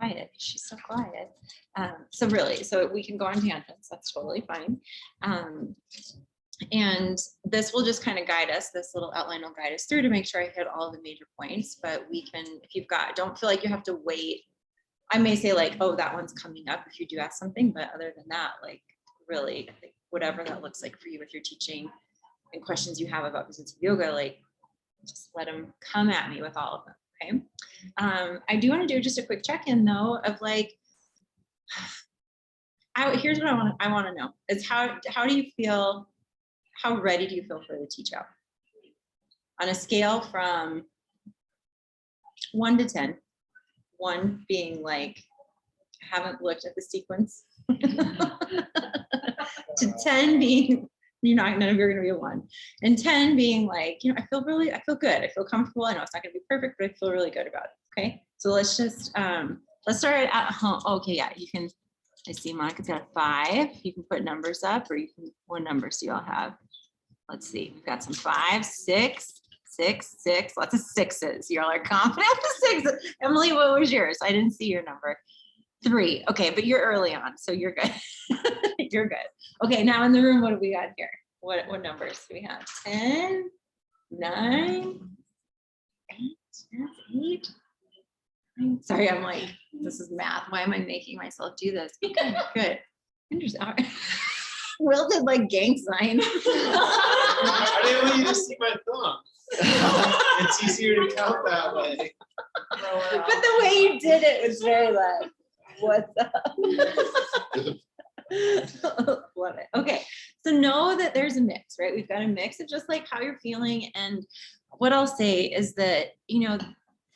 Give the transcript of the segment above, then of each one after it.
quiet. She's so quiet. So really, so we can go on tangents. That's totally fine. And this will just kind of guide us. This little outline will guide us through to make sure I hit all the major points. But we can, if you've got, don't feel like you have to wait. I may say like, oh, that one's coming up if you do ask something. But other than that, like really, I think whatever that looks like for you with your teaching and questions you have about positive yoga, like just let them come at me with all of them. Okay. I do want to do just a quick check-in though of like, here's what I want to know is how do you feel? How ready do you feel for the teach out? On a scale from 1 to 10, 1 being like, haven't looked at the sequence, to 10 being, none of you are going to be a 1, and 10 being like, I feel good. I feel comfortable. I know it's not going to be perfect, but I feel really good about it. Okay. So let's just, let's start at home. Okay. Yeah. You can, I see Monica's got a 5. You can put numbers up, or you can, what numbers do y'all have? Let's see. We've got some 5, 6, 6, 6, lots of 6s. Y'all are confident with 6. Emily, what was yours? I didn't see your number. 3. Okay, but you're early on, so you're good. You're good. Okay, now in the room, what do we got here? What numbers do we have? 10, 9, 8. Sorry, I'm like, this is math. Why am I making myself do this? Okay, good. Interesting. All right. Will did like gang signs. I didn't want you to see my thumb. It's easier to count that way. But the way you did it was very like, what's up? Love it. Okay, so know that there's a mix, right? We've got a mix of just like how you're feeling. And what I'll say is that,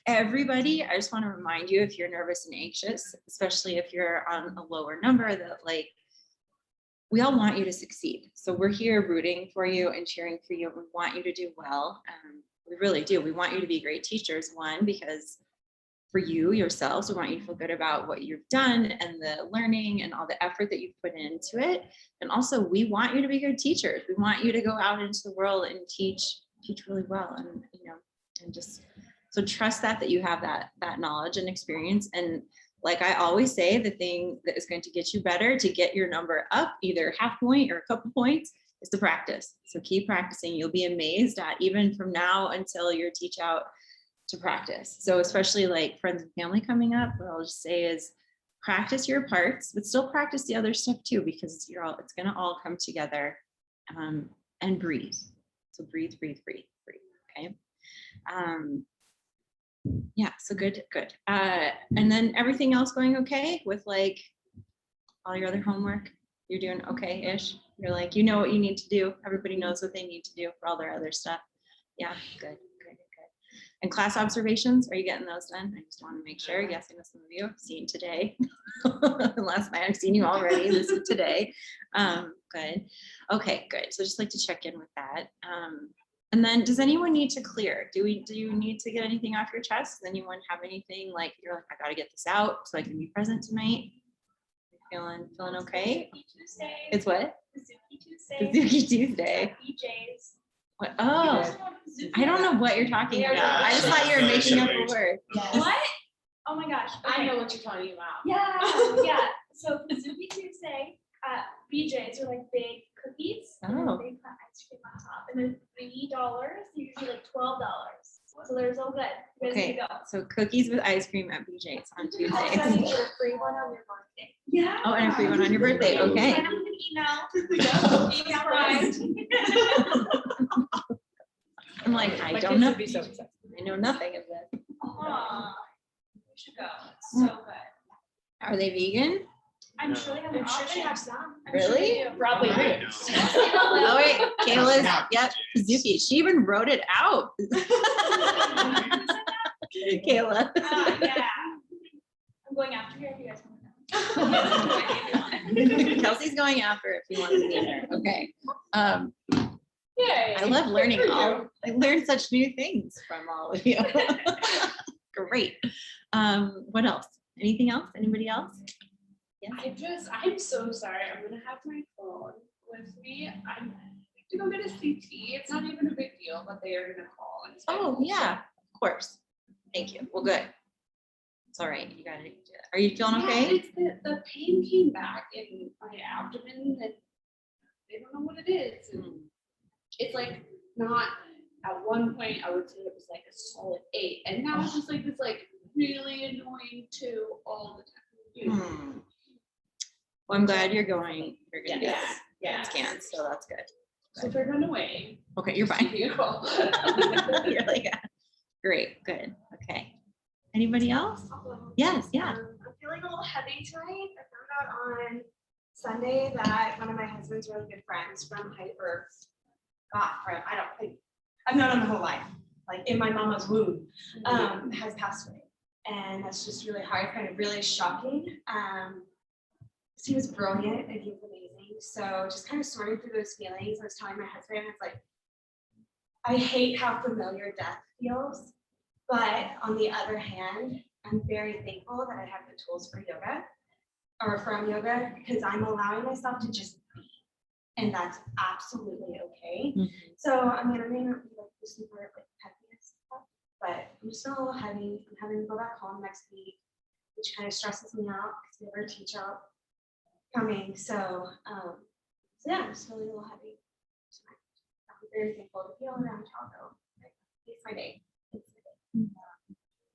everybody, I just want to remind you, if you're nervous and anxious, especially if you're on a lower number, that like, we all want you to succeed. So we're here rooting for you and cheering for you. We want you to do well. We really do. We want you to be great teachers. One, because for you yourselves, we want you to feel good about what you've done and the learning and all the effort that you've put into it. And also we want you to be good teachers. We want you to go out into the world and teach really well. And, and just, so trust that you have that knowledge and experience. And like I always say, the thing that is going to get you better, to get your number up, either half point or a couple points, is to practice. So keep practicing. You'll be amazed at, even from now until your teach out, to practice. So especially like friends and family coming up, what I'll just say is practice your parts, but still practice the other stuff too, because it's going to all come together. And breathe. So breathe. Okay. Yeah, so good. And then everything else going okay with like all your other homework? You're doing okay-ish? You're like, what you need to do. Everybody knows what they need to do for all their other stuff. Yeah, good. And class observations, are you getting those done? I just want to make sure. Yes, I know some of you I've seen today. Last night I've seen you already. This is today. Good. Okay, good. So just like to check in with that. And then does anyone need to clear? Do you need to get anything off your chest? Does anyone have anything like you're like, I got to get this out so I can be present tonight? Feeling okay? It's what? Suzuki Tuesday. BJ's. What? Oh, I don't know what you're talking about. I just thought you were making up a word. What? Oh my gosh. Okay. I know what you're talking about. Yeah. So Suzuki Tuesday at BJ's are like big cookies. And then they put ice cream on top. And they're $3. Usually like $12. So they're so good. You guys need to go. So cookies with ice cream at BJ's on Also, I Tuesday. need a free one on your birthday. Yeah. Oh, and a free one on your birthday. Okay. Send them an email. I'm like, I don't know. I know nothing of this. Aw, we should go. It's so good. Are they vegan? I'm sure they have an option. Really? Probably. I know. Oh wait, Kayla's, yep, Suzuki. She even wrote it out. Kayla. Yeah. I'm going after her if you guys want to know. Kelsey's going after if you want to be there. Okay. Yay. I love learning I learned such new things from all of you. Great. What else? Anything else? Anybody else? Yeah. I'm so sorry. I'm gonna have my phone with me. I'm to go get a CT. It's not even a big deal, but they are gonna call. And Oh yeah, of course. Thank you. Well, good. It's all right. You gotta do that. Are you feeling Yeah, okay? it's the pain came back in my abdomen and they don't know what it is. And it's like not at one point I would say it was like a solid 8. And now it's just like this like really annoying 2 all the time. Hmm. Well, I'm glad you're gonna get Yeah. scans, so that's good. So if I run away, Okay, you're fine. give me a call. You're like, great, good, okay. Anybody else? Yes, yeah. I'm feeling a little heavy tonight. I found out on Sunday that one of my husband's really good friends from I don't think, I've known him my whole life, like in my mama's womb, has passed away. And that's just really hard, kind of really shocking. He was brilliant and he was amazing. So just kind of sorting through those feelings. I was telling my husband, I was like, I hate how familiar death feels. But on the other hand, I'm very thankful that I have the tools for yoga or from yoga because I'm allowing myself to just be. And that's absolutely okay. Mhm. So I mean, I may not be like the super like heaviest stuff, but I'm just a little heavy. I'm having to go back home next week, which kind of stresses me out because we have our teach out coming. So yeah, I'm just feeling a little heavy tonight. I'm very thankful to be all around Chicago. It's my day.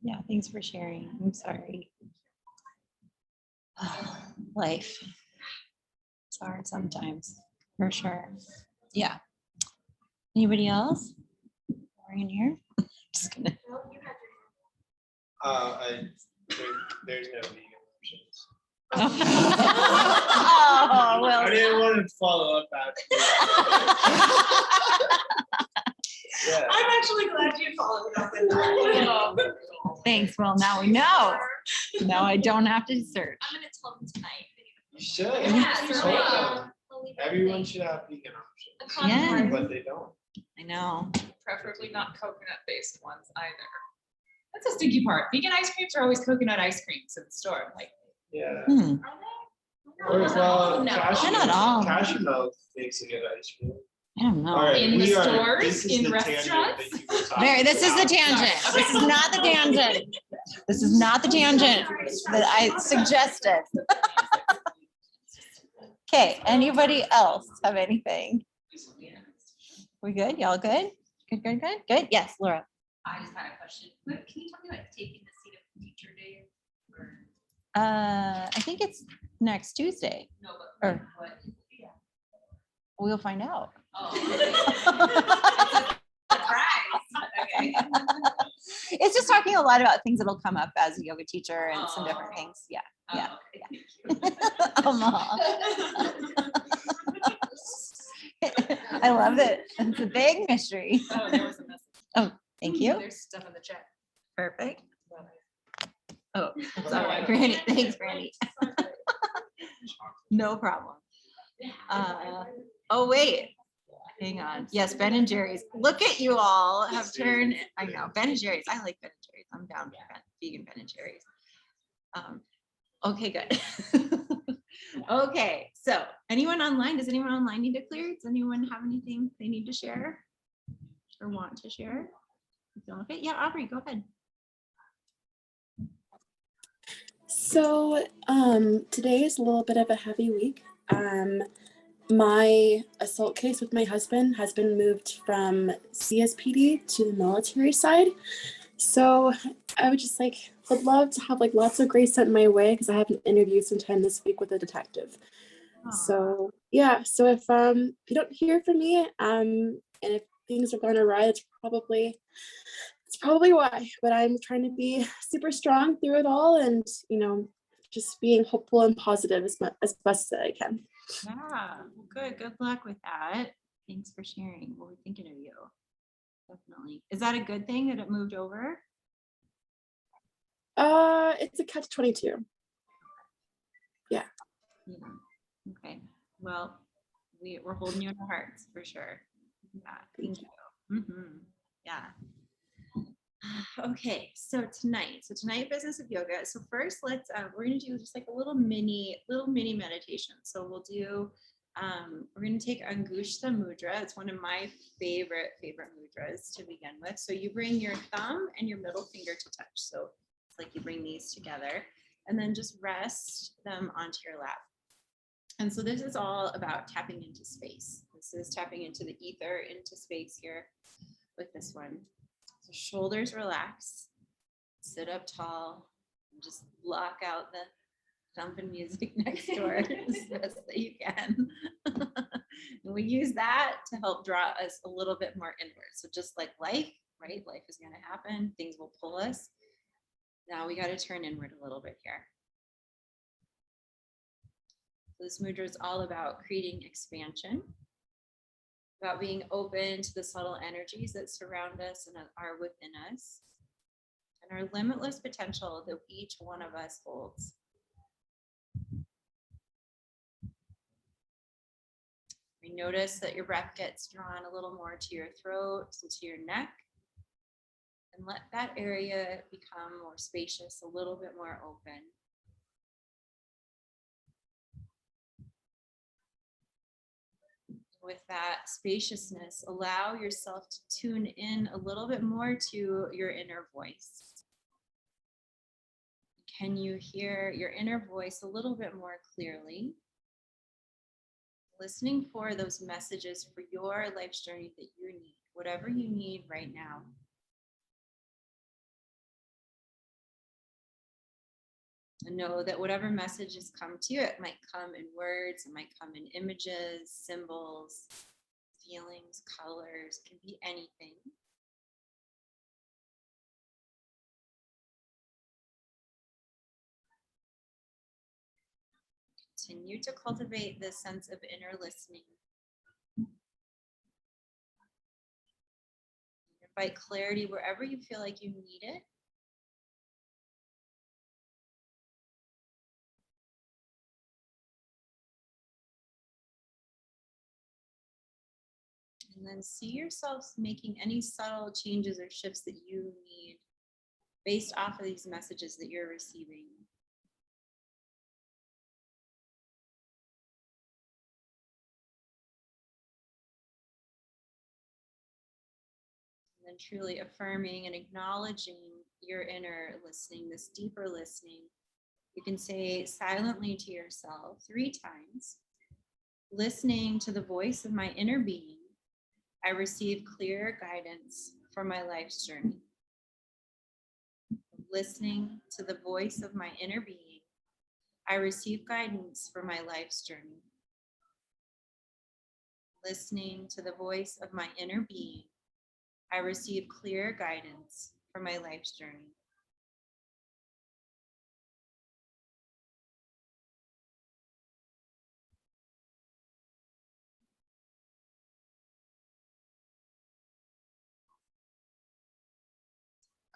Yeah, thanks for sharing. I'm sorry. Life. It's hard sometimes, for sure. Yeah. Anybody else? We're in here. Just gonna. Well, you have There's no vegan options. Oh, well. I didn't want to follow up after. Yeah. I'm actually glad you followed up with that. Thanks. Well, now we know. Now I don't have to search. I'm gonna tell them tonight. You should. Yeah, You so, should. I'll leave it Everyone at should have vegan the options, Yeah. but they don't. I know. Preferably not coconut-based ones either. That's a stinky part. Vegan ice creams are always coconut ice creams in the store. Like, Yeah. Hmm. Or well, No. cashew, Not all. cashew milk makes a good ice cream. I don't know. All right, In the we are- stores, this is in the tangent restaurants? that you were talking Mary, this is the about. tangent. Sorry. This is not the tangent. This is not the tangent that I suggested. Okay, anybody else have anything? We good? Y'all good? Good, good, good, good? Yes, Laura. I just had a question. Can you tell me what taking the seat of teacher day? Or, I think it's next Tuesday. no, but Or- what? We'll find out. Oh, surprise. Okay. It's just talking a lot about things that'll come up as a yoga teacher and some different things. Yeah. Yeah. I love it. It's a big mystery. oh, there was a message. Thank you. There's stuff in the chat. Perfect. Oh, that's all all right. right. Brandy, thanks, Brandy. No problem. Oh, wait. Hang on. Yes, Ben and Jerry's. Look at you all have turned, I know, Ben and Jerry's. I like Ben and Jerry's. I'm down for vegan Ben and Jerry's. Okay, good. Okay, so anyone online, does anyone online need to clear? Does anyone have anything they need to share or want to share? You feel okay? Yeah, Aubrey, go ahead. So today is a little bit of a heavy week. My assault case with my husband has been moved from CSPD to the military side. So I would just would love to have lots of grace sent my way because I have an interview sometime this week with a detective. So yeah, so if you don't hear from me, and if things are going awry, it's probably why. But I'm trying to be super strong through it all, and just being hopeful and positive as best as I can. Yeah, well, good. Good luck with that. Thanks for sharing. We'll be thinking of you. Definitely. Is that a good thing that it moved over? It's a catch-22. Yeah. Okay. Well, we're holding you in our hearts for sure. Yeah. Thank you. Mm-hmm. Yeah. Okay, so tonight business of yoga. So first let's we're gonna do just a little mini meditation. So we'll do we're gonna take Angushta Mudra. It's one of my favorite mudras to begin with. So you bring your thumb and your middle finger to touch. So it's like you bring these together and then just rest them onto your lap. And so this is all about tapping into space. This is tapping into the ether, into space here with this one. So shoulders relax, sit up tall, and just block out the thumping music next door as best that you can. And we use that to help draw us a little bit more inward. So just like life, right? Life is going to happen. Things will pull us. Now we got to turn inward a little bit here. So this mudra is all about creating expansion, about being open to the subtle energies that surround us and are within us, and our limitless potential that each one of us holds. We notice that your breath gets drawn a little more to your throat and to your neck, and let that area become more spacious, a little bit more open. With that spaciousness, allow yourself to tune in a little bit more to your inner voice. Can you hear your inner voice a little bit more clearly? Listening for those messages for your life's journey that you need, whatever you need right now. And know that whatever messages come to you, it might come in words, it might come in images, symbols, feelings, colors, it can be anything. Continue to cultivate this sense of inner listening. Invite clarity wherever you feel like you need it. And then see yourself making any subtle changes or shifts that you need based off of these messages that you're receiving. And then truly affirming and acknowledging your inner listening, this deeper listening. You can say silently to yourself 3 times, listening to the voice of my inner being, I receive clear guidance for my life's journey. Listening to the voice of my inner being, I receive guidance for my life's journey. Listening to the voice of my inner being, I receive clear guidance for my life's journey.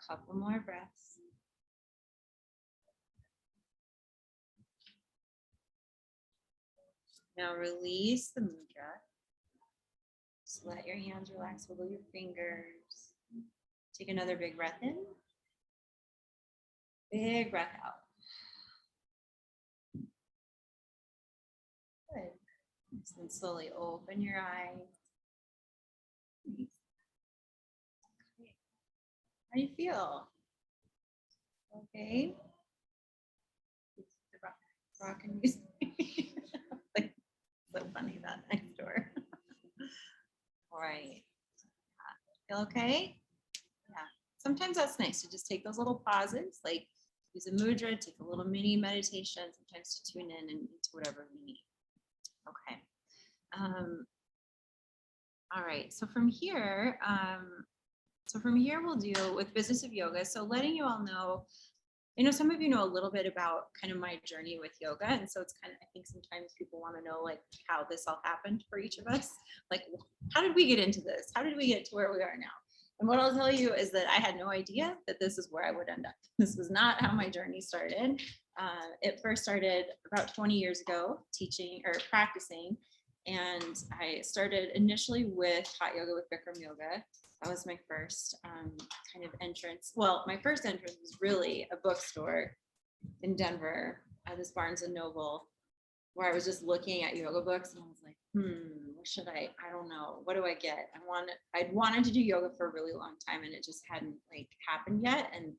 Couple more breaths. Now release the mudra. Just let your hands relax, wiggle your fingers. Take another big breath in. Big breath out. Good. So then slowly open your eyes. How do you feel? Okay. Rocking music. Like, so funny that next door. All right. Feel okay? Yeah. Sometimes that's nice to just take those little pauses, like use a mudra, take a little mini meditation, sometimes to tune in and into whatever we need. Okay. All right. So from here, we'll deal with business of yoga. So letting you all know, I know some of you know a little bit about kind of my journey with yoga. And so it's kind of, I think sometimes people want to know like how this all happened for each of us. Like, how did we get into this? How did we get to where we are now? And what I'll tell you is that I had no idea that this is where I would end up. This was not how my journey started. It first started about 20 years ago, teaching or practicing. And I started initially with hot yoga with Bikram yoga. That was my first kind of entrance. Well, my first entrance was really a bookstore in Denver at this Barnes and Noble, where I was just looking at yoga books and I was like, what should I don't know. What do I get? I'd wanted to do yoga for a really long time and it just hadn't like happened yet. And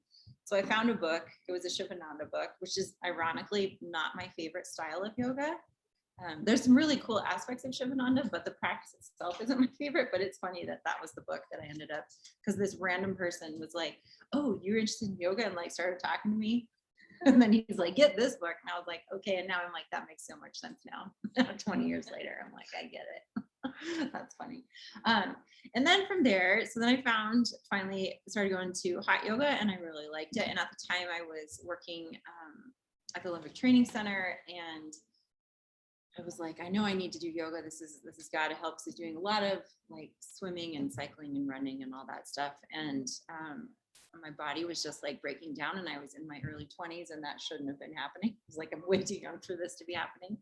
So I found a book. It was a Shivananda book, which is ironically not my favorite style of yoga. There's some really cool aspects of Shivananda, but the practice itself isn't my favorite. But it's funny that that was the book that I ended up, because this random person was like, "Oh, you're interested in yoga," and like started talking to me. And then he's like, "Get this book," and I was like, "Okay." And now I'm like, that makes so much sense now. 20 years later, I'm like, I get it. That's funny. And then from there, so then I finally started going to hot yoga, and I really liked it. And at the time, I was working at the Olympic Training Center, and I was like, I know I need to do yoga. This has got to help. So doing a lot of like swimming and cycling and running and all that stuff. And my body was just like breaking down, and I was in my early 20s, and that shouldn't have been happening. It was like, I'm way too young for this to be happening.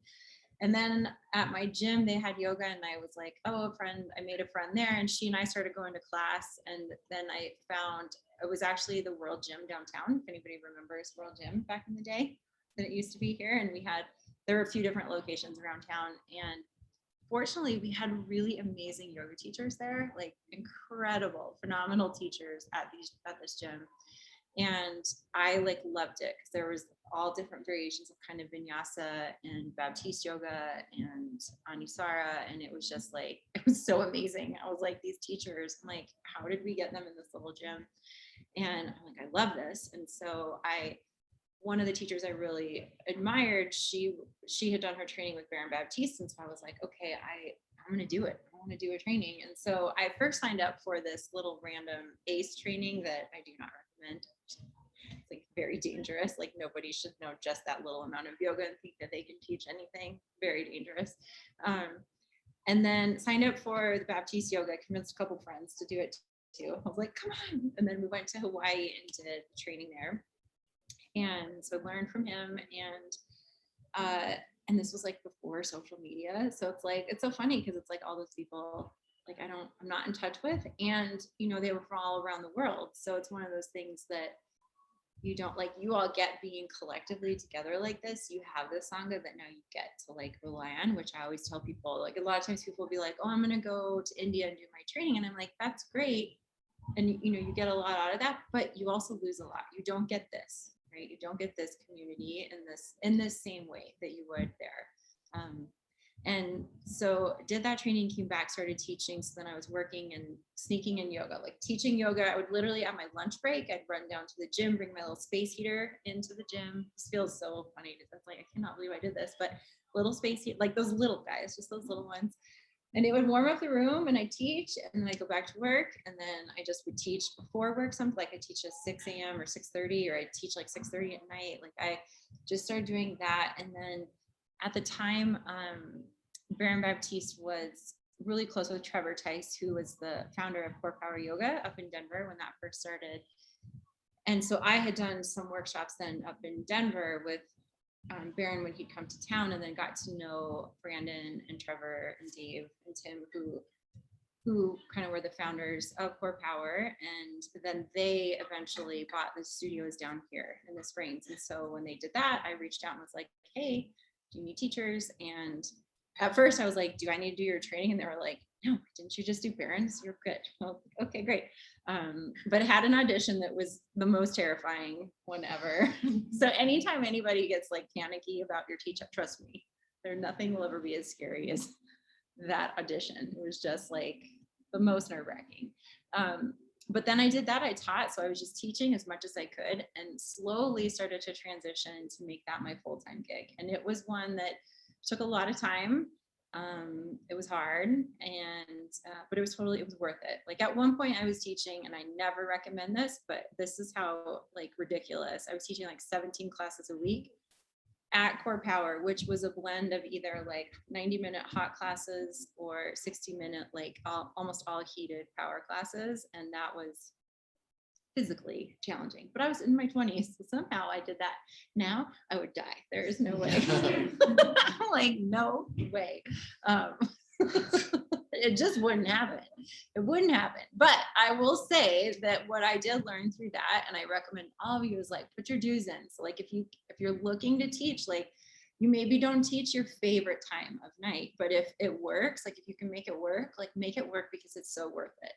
And then at my gym, they had yoga, and I was like, oh, I made a friend there, and she and I started going to class. And then I found it was actually the World Gym downtown. If anybody remembers World Gym back in the day, that it used to be here. And there were a few different locations around town. And fortunately, we had really amazing yoga teachers there, like incredible, phenomenal teachers at this gym. And I like loved it because there was all different variations of kind of vinyasa and Baptiste yoga and Anusara. And it was just like, it was so amazing. I was like, these teachers, I'm like, how did we get them in this little gym? And I'm like, I love this. And so one of the teachers I really admired, she had done her training with Baron Baptiste. And so I was like, okay, I'm going to do it. I want to do a training. And so I first signed up for this little random ACE training that I do not recommend. It's like very dangerous. Like nobody should know just that little amount of yoga and think that they can teach anything. Very dangerous. And then signed up for the Baptiste yoga, convinced a couple friends to do it too. I was like, come on. And then we went to Hawaii and did training there. And so learned from him, and this was like before social media. So it's like, it's so funny because it's like all those people like I'm not in touch with, and they were from all around the world. So it's one of those things that you don't like, you all get being collectively together like this. You have this Sangha that now you get to like rely on, which I always tell people, like a lot of times people will be like, oh, I'm going to go to India and do my training. And I'm like, that's great. And you get a lot out of that, but you also lose a lot. You don't get this. Right? You don't get this community in this same way that you would there. And so did that training, came back, started teaching. So then I was working and sneaking in yoga, like teaching yoga. I would literally at my lunch break, I'd run down to the gym, bring my little space heater into the gym. This feels so funny. That's like, I cannot believe I did this, but little space heater, like those little guys, just those little ones. And it would warm up the room, and I teach, and then I go back to work, and then I just would teach before work, something like I teach at 6 a.m. or 6:30, or I teach like 6:30 at night. Like I just started doing that. And then at the time, Baron Baptiste was really close with Trevor Tice, who was the founder of Core Power Yoga up in Denver when that first started. And so I had done some workshops then up in Denver with Baron when he'd come to town, and then got to know Brandon and Trevor and Dave and Tim, who kind of were the founders of Core Power. And then they eventually bought the studios down here in the Springs. And so when they did that, I reached out and was like, hey, do you need teachers? And at first I was like, do I need to do your training? And they were like, no, didn't you just do Baron's? You're good. Well, okay, great. But it had an audition that was the most terrifying one ever. So anytime anybody gets like panicky about your teacher, trust me, nothing will ever be as scary as that audition. It was just like the most nerve-wracking. But then I did that, I taught. So I was just teaching as much as I could, and slowly started to transition to make that my full-time gig. And it was one that took a lot of time. It was hard, but it was worth it. Like at one point I was teaching, and I never recommend this, but this is how like ridiculous. I was teaching like 17 classes a week at Core Power, which was a blend of either like 90-minute hot classes or 60-minute, like almost all heated power classes. And that was physically challenging, but I was in my 20s, so somehow I did that. Now I would die. There is no way. I'm like, no way. It just wouldn't happen. It wouldn't happen. But I will say that what I did learn through that, and I recommend all of you, is like put your dues in. So like if you're looking to teach, like you maybe don't teach your favorite time of night, but if it works, like if you can make it work, like make it work, because it's so worth it.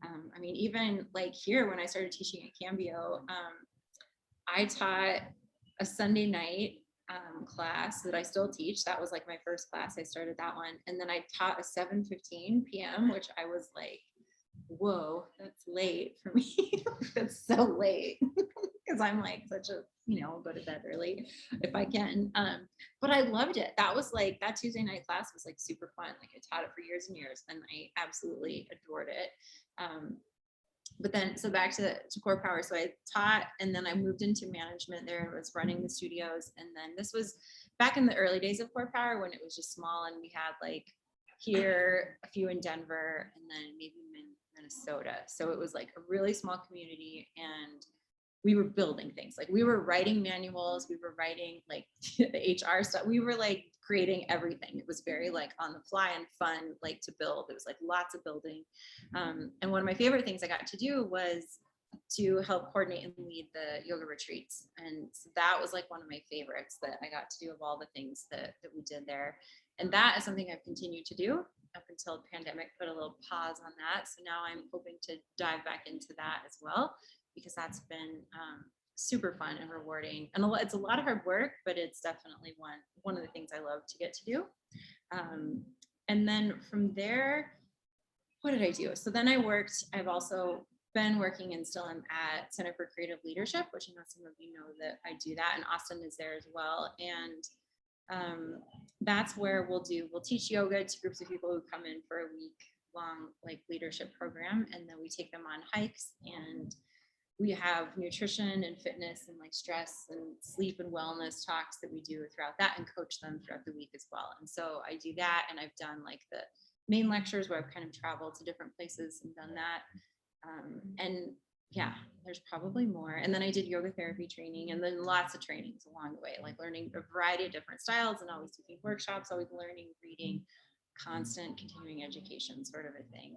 I mean, even like here, when I started teaching at Cambio, I taught a Sunday night class that I still teach. That was like my first class. I started that one. And then I taught a 7:15 p.m., which I was like, whoa, that's late for me. That's so late. Because I'm like such a, go to bed early if I can. But I loved it. That was like, that Tuesday night class was like super fun. Like I taught it for years and years and I absolutely adored it. But then, so back to Core Power. So I taught and then I moved into management there and was running the studios. And then this was back in the early days of Core Power when it was just small and we had like here, a few in Denver, and then maybe Minnesota. So it was like a really small community and we were building things. Like we were writing manuals, we were writing like the HR stuff. We were like creating everything. It was very like on the fly and fun, like to build. It was like lots of building. And one of my favorite things I got to do was to help coordinate and lead the yoga retreats. And so that was like one of my favorites that I got to do of all the things that we did there. And that is something I've continued to do up until the pandemic put a little pause on that. So now I'm hoping to dive back into that as well, because that's been super fun and rewarding. And it's a lot of hard work, but it's definitely one of the things I love to get to do. And then from there, what did I do? So then I've also been working and still am at Center for Creative Leadership, which I know some of you know that I do that, and Austin is there as well. And that's where we'll teach yoga to groups of people who come in for a week long like leadership program, and then we take them on hikes, and we have nutrition and fitness and like stress and sleep and wellness talks that we do throughout that and coach them throughout the week as well. And so I do that, and I've done like the main lectures where I've kind of traveled to different places and done that. And yeah, there's probably more. And then I did yoga therapy training, and then lots of trainings along the way, like learning a variety of different styles and always taking workshops, always learning, reading, constant continuing education sort of a thing,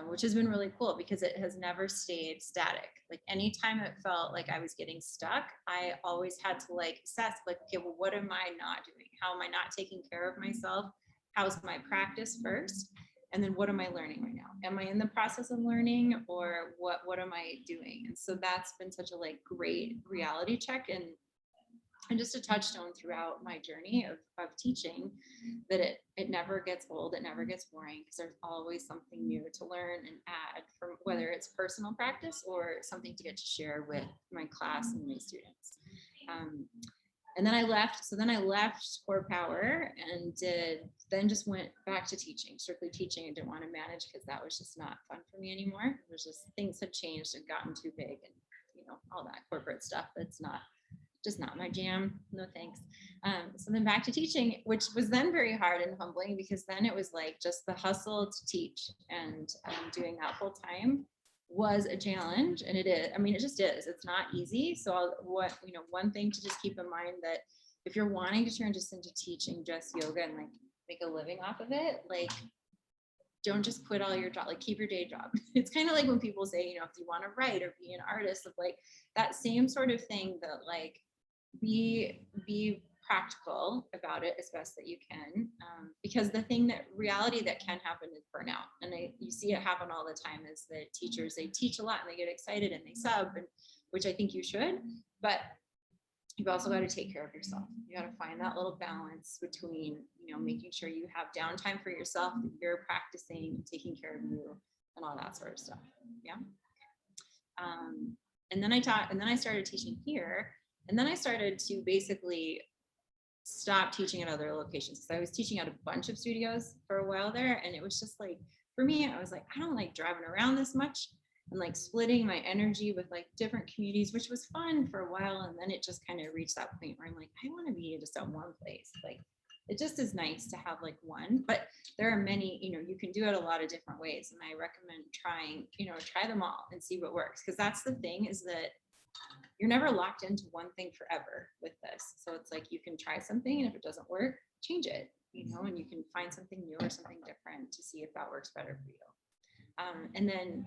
which has been really cool because it has never stayed static. Like anytime it felt like I was getting stuck, I always had to like assess like, okay, well, what am I not doing? How am I not taking care of myself? How's my practice first? And then what am I learning right now? Am I in the process of learning, or what am I doing? And so that's been such a like great reality check and just a touchstone throughout my journey of teaching, that it never gets old, it never gets boring, because there's always something new to learn and add, from whether it's personal practice or something to get to share with my class and my students. And then I left. So then I left Core Power and then just went back to teaching, strictly teaching. I didn't want to manage because that was just not fun for me anymore. It was just, things had changed and gotten too big, and all that corporate stuff that's just not my jam. No thanks. So then back to teaching, which was then very hard and humbling, because then it was like just the hustle to teach, and doing that full time was a challenge. And it is, I mean, it just is, it's not easy. So one thing to just keep in mind, that if you're wanting to turn just into teaching just yoga and like make a living off of it, like don't just quit all your job, like keep your day job. It's kind of like when people say, if you want to write or be an artist, of like that same sort of thing, that like be practical about it as best that you can, because the reality that can happen is burnout. And you see it happen all the time, is that teachers, they teach a lot and they get excited and they sub, and which I think you should, but you've also got to take care of yourself. You got to find that little balance between, making sure you have downtime for yourself, that you're practicing, taking care of you, and all that sort of stuff. Yeah. And then I taught, and then I started teaching here, and then I started to basically stop teaching at other locations. So I was teaching at a bunch of studios for a while there, and it was just like, for me, I was like, I don't like driving around this much and like splitting my energy with like different communities, which was fun for a while. And then it just kind of reached that point where I'm like, I want to be just at one place. Like, it just is nice to have like one, but there are many, you can do it a lot of different ways. And I recommend trying, try them all and see what works. Cause that's the thing, is that you're never locked into one thing forever with this. So it's like, you can try something, and if it doesn't work, change it, and you can find something new or something different to see if that works better for you.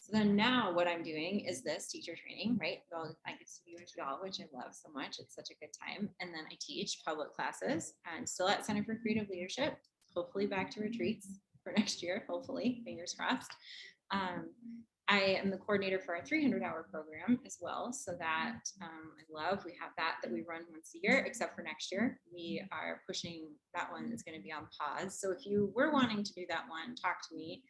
So then now what I'm doing is this teacher training, right? Well, I get to do it all, which I love so much. It's such a good time. And then I teach public classes. I'm still at Center for Creative Leadership, hopefully back to retreats for next year, hopefully, fingers crossed. I am the coordinator for our 300-hour program as well. So that I love, we have that we run once a year, except for next year. We are pushing, that one is going to be on pause. So if you were wanting to do that one, talk to me.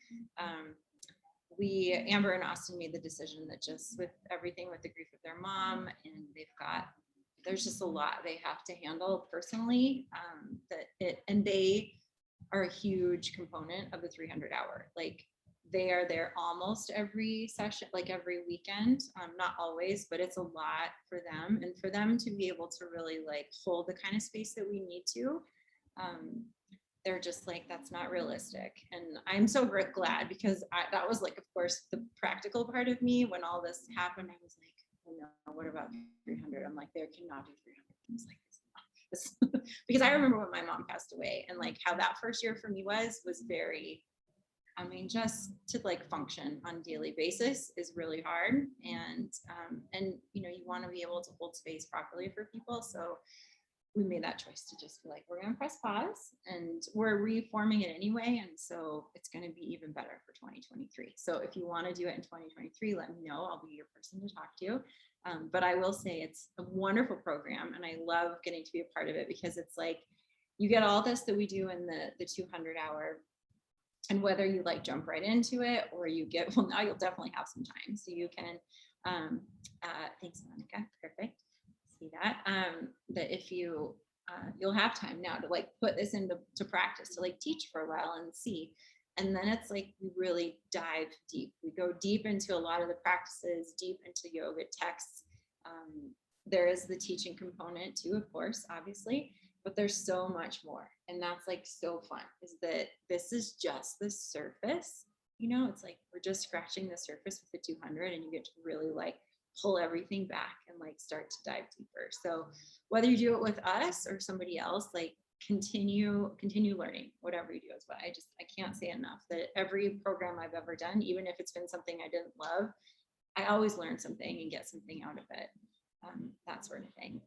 Amber and Austin made the decision that just with everything with the grief of their mom, and there's just a lot they have to handle personally, and they are a huge component of the 300-hour. Like, they are there almost every session, like every weekend, not always, but it's a lot for them, and for them to be able to really like hold the kind of space that we need to. They're just like, that's not realistic. And I'm so glad, because that was like, of course, the practical part of me when all this happened. I was like, oh no, what about 300? I'm like, there cannot do 300. I was like, this because I remember when my mom passed away, and like how that first year for me was very, I mean, just to like function on a daily basis is really hard. And you know, you want to be able to hold space properly for people. So we made that choice to just be like, we're going to press pause, and we're reforming it anyway. And so it's going to be even better for 2023. So if you want to do it in 2023, let me know. I'll be your person to talk to. But I will say it's a wonderful program, and I love getting to be a part of it, because it's like, you get all this that we do in the 200-hour, and whether you like jump right into it or you get, well, now you'll definitely have some time. So you can, thanks, Monica, perfect. See that, that if you, you'll have time now to like put this into practice, to like teach for a while and see. And then it's like, we really dive deep. We go deep into a lot of the practices, deep into yoga texts. There is the teaching component too, of course, obviously, but there's so much more. And that's like so fun, is that this is just the surface, you know, it's like, we're just scratching the surface with the 200, and you get to really like pull everything back and like start to dive deeper. So whether you do it with us or somebody else, like continue learning, whatever you do is what I can't say enough, that every program I've ever done, even if it's been something I didn't love, I always learn something and get something out of it, that sort of thing.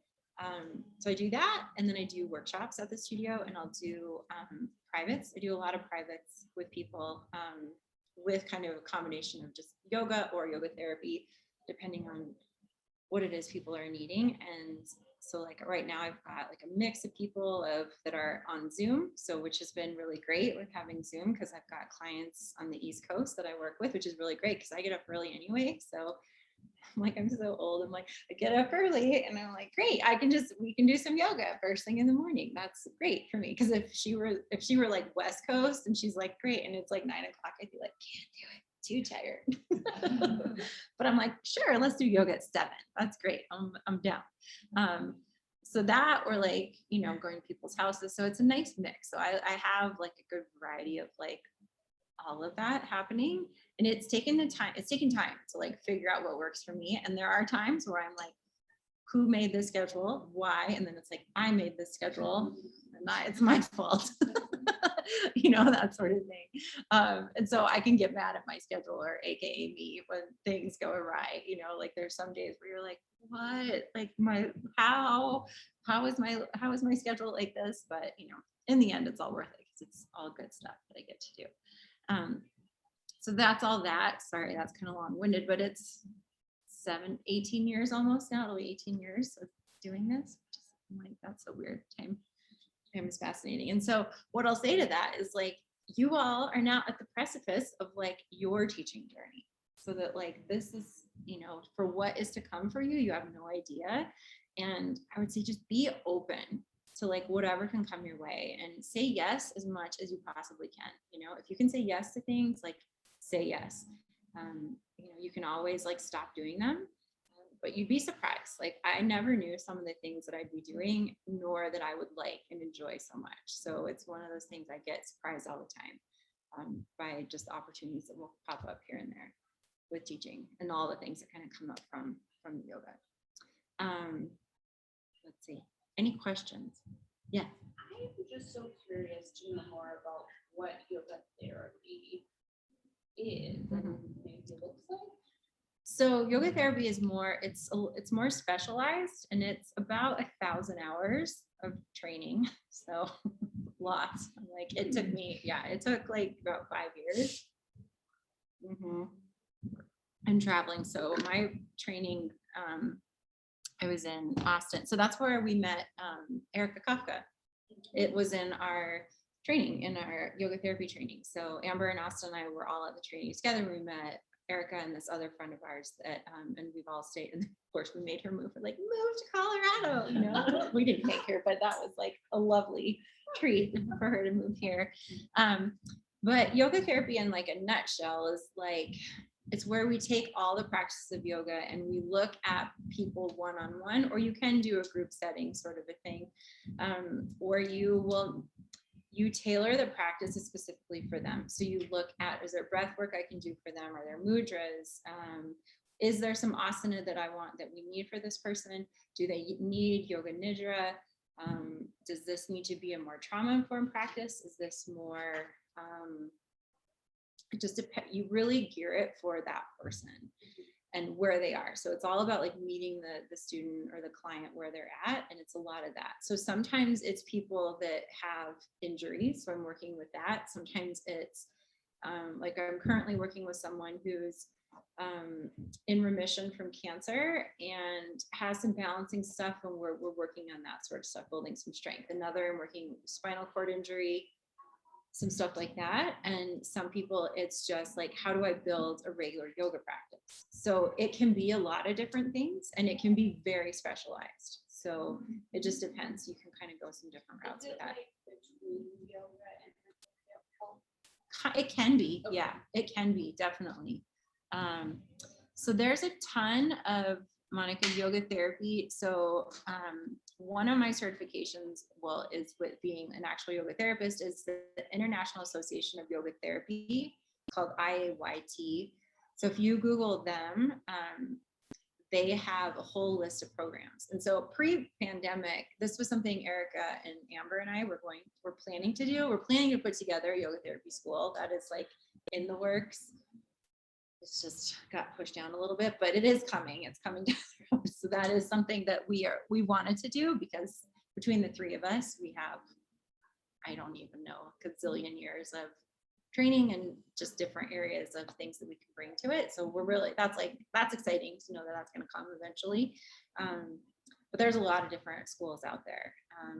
So I do that, and then I do workshops at the studio, and I'll do privates. I do a lot of privates with people, with kind of a combination of just yoga or yoga therapy, depending on what it is people are needing. And so like right now I've got like a mix of people that are on Zoom, so which has been really great with having Zoom, because I've got clients on the East Coast that I work with, which is really great because I get up early anyway. So I'm like, I'm so old. I'm like, I get up early, and I'm like, great, we can do some yoga first thing in the morning. That's great for me. Because if she were like West Coast and she's like, great, and it's like 9 o'clock, I'd be like, can't do it. Too tired. But I'm like, sure, let's do yoga at 7. That's great. I'm down. So that, or like, you know, going to people's houses. So it's a nice mix. So I have like a good variety of like all of that happening. And it's taken time to like figure out what works for me. And there are times where I'm like, who made this schedule? Why? And then it's like, I made this schedule, and it's my fault. You know, that sort of thing. And so I can get mad at my scheduler, AKA me, when things go awry. You know, like there's some days where you're like, what? Like how is my schedule like this? But you know, in the end, it's all worth it, because it's all good stuff that I get to do. So that's all that. Sorry, that's kind of long-winded, but it's 18 years almost now. It'll be 18 years of doing this. I'm like, that's a weird time. Time is fascinating. And so what I'll say to that is like, you all are now at the precipice of like your teaching journey. So that like, this is, you know, for what is to come for you, you have no idea. And I would say just be open to like whatever can come your way, and say yes as much as you possibly can. You know, if you can say yes to things, like say yes. You know, you can always like stop doing them, but you'd be surprised. Like I never knew some of the things that I'd be doing, nor that I would like and enjoy so much. So it's one of those things I get surprised all the time, by just opportunities that will pop up here and there with teaching, and all the things that kind of come up from the yoga. Let's see, any questions? Yeah. I'm just so curious to know more about what yoga therapy is and maybe looks like. So yoga therapy is more, it's more specialized, and it's about 1,000 hours of training. So lots. Like it took me, it took like about 5 years. and traveling. So my training, I was in Austin. So that's where we met Erica Kafka. It was in our training, in our yoga therapy training. So Amber and Austin and I were all at the training together. We met Erica and this other friend of ours that, and we've all stayed. And of course we made her move. We're like, move to Colorado. You know, we didn't make her, but that was like a lovely treat for her to move here. But yoga therapy in like a nutshell is like, it's where we take all the practices of yoga and we look at people one-on-one, or you can do a group setting sort of a thing, or you tailor the practices specifically for them. So you look at, is there breath work I can do for them? Are there mudras? Is there some asana that I want, that we need for this person? Do they need yoga nidra? Does this need to be a more trauma-informed practice? Is this more, it just depends. You really gear it for that person and where they are. So it's all about like meeting the student or the client where they're at. And it's a lot of that. So sometimes it's people that have injuries. So I'm working with that. Sometimes it's like I'm currently working with someone who's in remission from cancer and has some balancing stuff. And we're working on that sort of stuff, building some strength. Another, I'm working with spinal cord injury, some stuff like that. And some people, it's just like, how do I build a regular yoga practice? So it can be a lot of different things and it can be very specialized. So it just depends. You can kind of go some different routes with that. It can be, yeah, it can be, definitely. So there's a ton of, Monica, yoga therapy. So one of my certifications, well, is with being an actual yoga therapist, is the International Association of Yoga Therapy, called IAYT. So if you Google them, they have a whole list of programs. And so pre-pandemic, this was something Erica and Amber and I were planning to do. We're planning to put together a yoga therapy school that is like in the works. It's just got pushed down a little bit, but it is coming. It's coming down the road. So that is something that we wanted to do, because between the three of us, we have, I don't even know, a gazillion years of training and just different areas of things that we can bring to it. So we're really, that's exciting to know that that's going to come eventually. But there's a lot of different schools out there.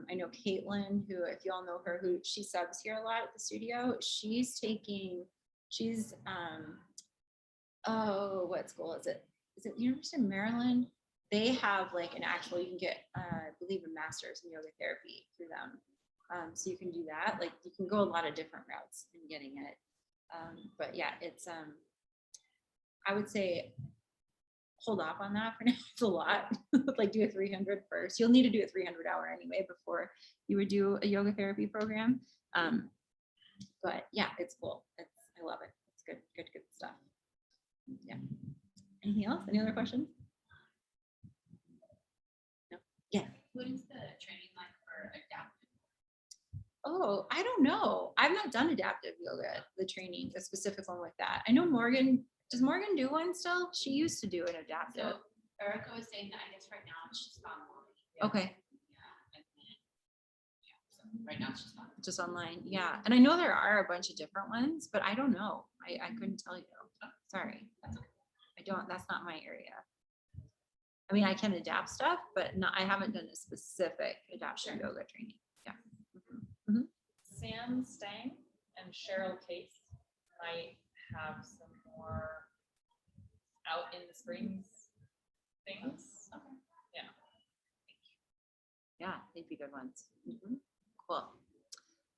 I know Caitlin, who, if you all know her, who she subs here a lot at the studio, oh, what school is it? Is it University of Maryland? They have like an actual, you can get, I believe, a master's in yoga therapy through them. So you can do that. Like you can go a lot of different routes in getting it. But yeah, it's, I would say hold off on that for now. It's a lot. Like do a 300 first. You'll need to do a 300-hour anyway before you would do a yoga therapy program. But yeah, it's cool. I love it. It's good stuff. Yeah. Anything else? Any other questions? No. Yeah. What is the training like for adaptive? Oh, I don't know. I've not done adaptive yoga, the training, a specific one with that. I know Morgan, does Morgan do one still? She used to do an adaptive. So Erica was saying that I guess right now it's just online. Okay. Yeah. And then, yeah. So right now it's just online. Just online. Yeah. And I know there are a bunch of different ones, but I don't know. I couldn't tell you. Sorry. That's not my area. I mean, I can adapt stuff, but I haven't done a specific adaptive yoga training. Yeah. Mm-hmm. Sam Stang and Cheryl Case might have some more out in the springs things. Yeah. Yeah, they'd be good ones. Cool.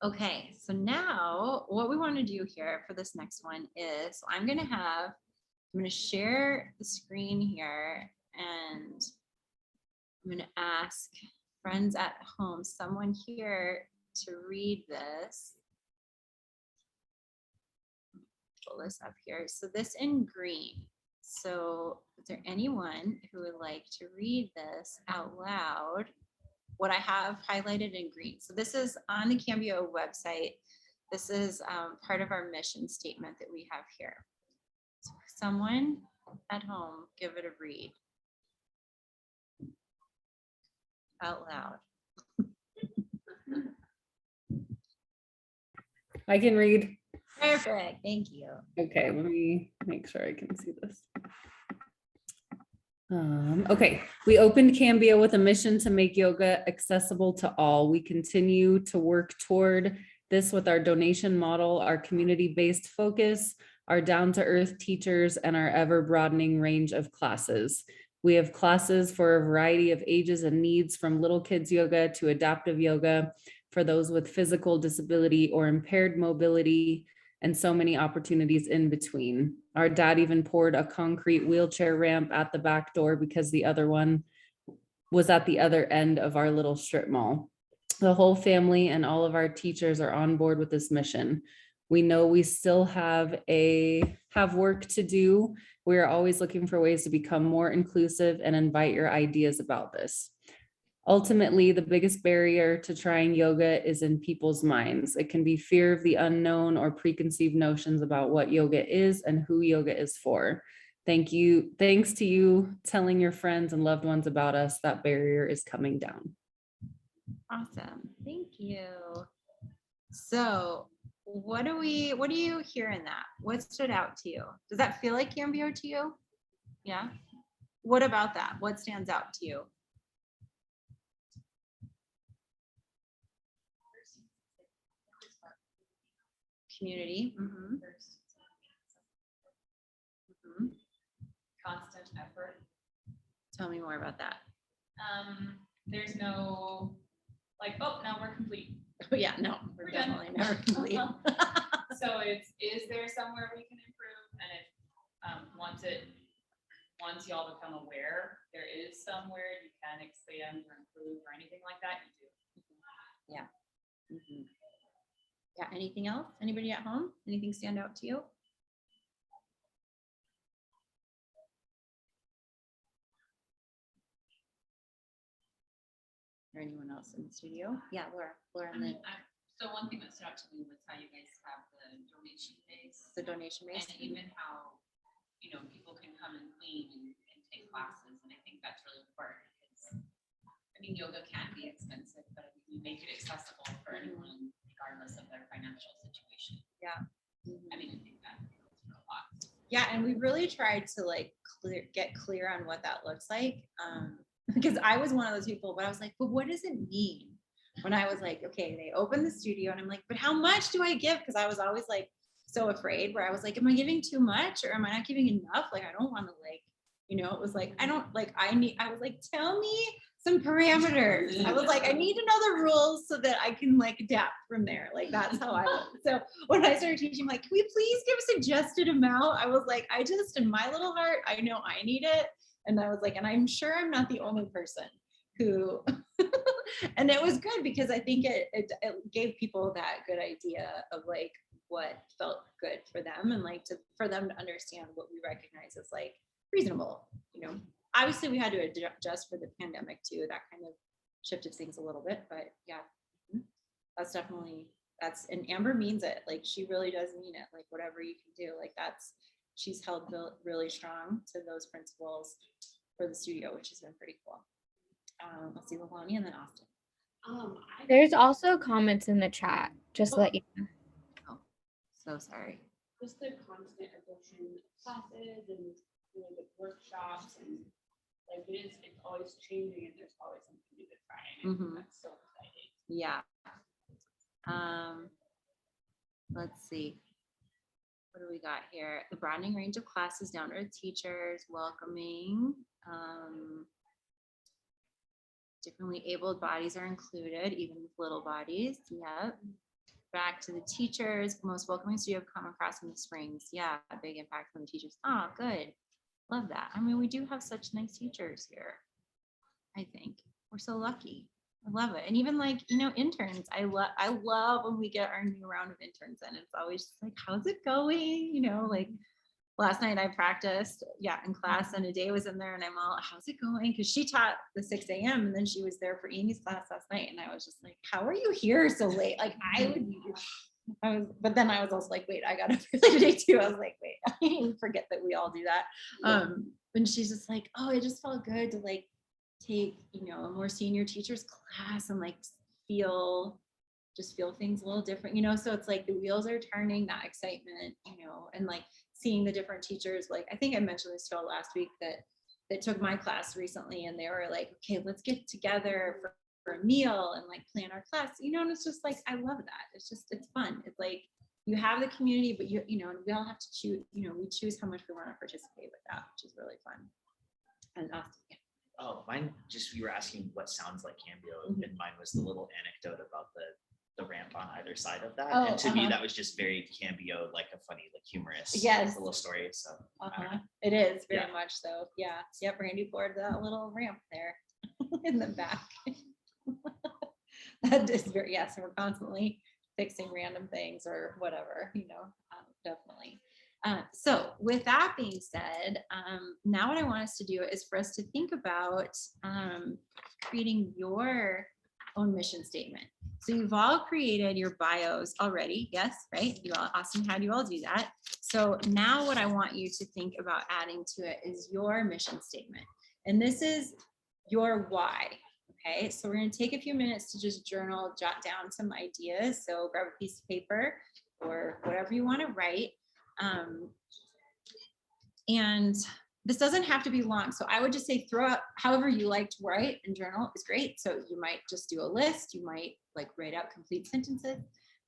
Okay, so now what we want to do here for this next one is I'm going to share the screen here, and I'm going to ask friends at home, someone here to read this. Pull this up here. So this in green. So is there anyone who would like to read this out loud? What I have highlighted in green. So this is on the Cambio website. This is part of our mission statement that we have here. So someone at home, give it a read out loud. I can read. Perfect, thank you. Okay, let me make sure I can see this. Okay, we opened Cambio with a mission to make yoga accessible to all. We continue to work toward this with our donation model, our community-based focus, our down-to-earth teachers, and our ever-broadening range of classes. We have classes for a variety of ages and needs, from little kids yoga to adaptive yoga for those with physical disability or impaired mobility, and so many opportunities in between. Our dad even poured a concrete wheelchair ramp at the back door because the other one was at the other end of our little strip mall. The whole family and all of our teachers are on board with this mission. We know we still have work to do. We are always looking for ways to become more inclusive and invite your ideas about this. Ultimately, the biggest barrier to trying yoga is in people's minds. It can be fear of the unknown or preconceived notions about what yoga is and who yoga is for. Thanks to you telling your friends and loved ones about us, that barrier is coming down. Awesome, thank you. So what do you hear in that? What stood out to you? Does that feel like Cambio to you? Yeah. What about that? What stands out to you? Community. Mhm. Mhm. Constant effort. Tell me more about that. There's no, like, oh, now we're complete. Oh yeah, no, we're We're done. definitely never complete. So is there somewhere we can improve? And if, once y'all become aware, there is somewhere you can expand or improve or anything like that, you do. Yeah. Mhm. Yeah, anything else? Anybody at home? Anything stand out to you? Or anyone else in the studio? Yeah, Laura, and then So one thing that stood out to me was how you guys have the donation base the donation base. and even how, people can come and clean and take classes. And I think that's really important because, yoga can be expensive, but we make it accessible for anyone regardless of their financial situation. Yeah. I think that goes for a lot. Yeah, and we really tried to get clear on what that looks like. Because I was one of those people, but I was like, but what does it mean? When I was like, okay, they opened the studio and I'm like, but how much do I give? Because I was always like so afraid, where I was like, am I giving too much or am I not giving enough? Like, I don't want to it was like, I was like, tell me some parameters. I was like, I need to know the rules so that I can adapt from there. Like, that's how I was. So when I started teaching, I'm like, can we please give a suggested amount? I was like, I just, in my little heart, I know I need it. And I was like, and I'm sure I'm not the only person who, and it was good because I think it gave people that good idea of what felt good for them and for them to understand what we recognize as reasonable. Obviously we had to adjust for the pandemic too. That kind of shifted things a little bit, but yeah, and Amber means it. She really does mean it. Whatever you can do, she's held really strong to those principles for the studio, which has been pretty cool. Let's see, Lavani and then Austin. There's also comments in the chat, just to let you know. Oh, so sorry. Just the constant addition of classes and the workshops and it's always changing and there's always something new to try. And that's so exciting. Yeah. Let's see. What do we got here? The broadening range of classes, down to teachers, welcoming. Differently abled bodies are included, even with little bodies. Yep. Back to the teachers, most welcoming studio have come across in the Springs. Yeah, a big impact from the teachers. Oh, good. Love that. We do have such nice teachers here. I think we're so lucky. I love it. And even interns, I love when we get our new round of interns and it's always just how's it going? Last night I practiced, in class, and Ade was in there and I'm all, how's it going? Because she taught the 6 a.m. and then she was there for Amy's class last night. And I was just like, how are you here so late? But then I was also like, wait, I got up early today too. I was like, wait, I forget that we all do that. And she's just like, oh, it just felt good to take, a more senior teacher's class and feel things a little different, so it's the wheels are turning, that excitement, and seeing the different teachers. I think I mentioned this to y'all last week that that took my class recently and they were like, okay, let's get together for a meal and like plan our class, you know, and it's just like, I love that. It's just, it's fun. It's like, you have the community, but you know, and we all have to choose, you know, we choose how much we want to participate with that, which is really fun. And awesome. Yeah. Oh, mine just, you were asking what sounds like Cambio, Mhm. and mine was the little anecdote about the ramp on either side of that. Oh, And to me, uh-huh. that was just very Cambio, like a funny, like humorous Yes. little story. So I don't know. Uh-huh. It is very Yeah. much so. Yeah. Yep. Randy poured that little ramp there in the back. That is very, yes. We're constantly fixing random things or whatever, you know, definitely. So with that being said, now what I want us to do is for us to think about creating your own mission statement. So you've all created your bios already. Yes, right? You all, Austin had you all do that. So now what I want you to think about adding to it is your mission statement. And this is your why. Okay, so we're going to take a few minutes to just journal, jot down some ideas. So grab a piece of paper or whatever you want to write. And this doesn't have to be long. So I would just say throw out however you like to write and journal is great. So you might just do a list. You might like write out complete sentences,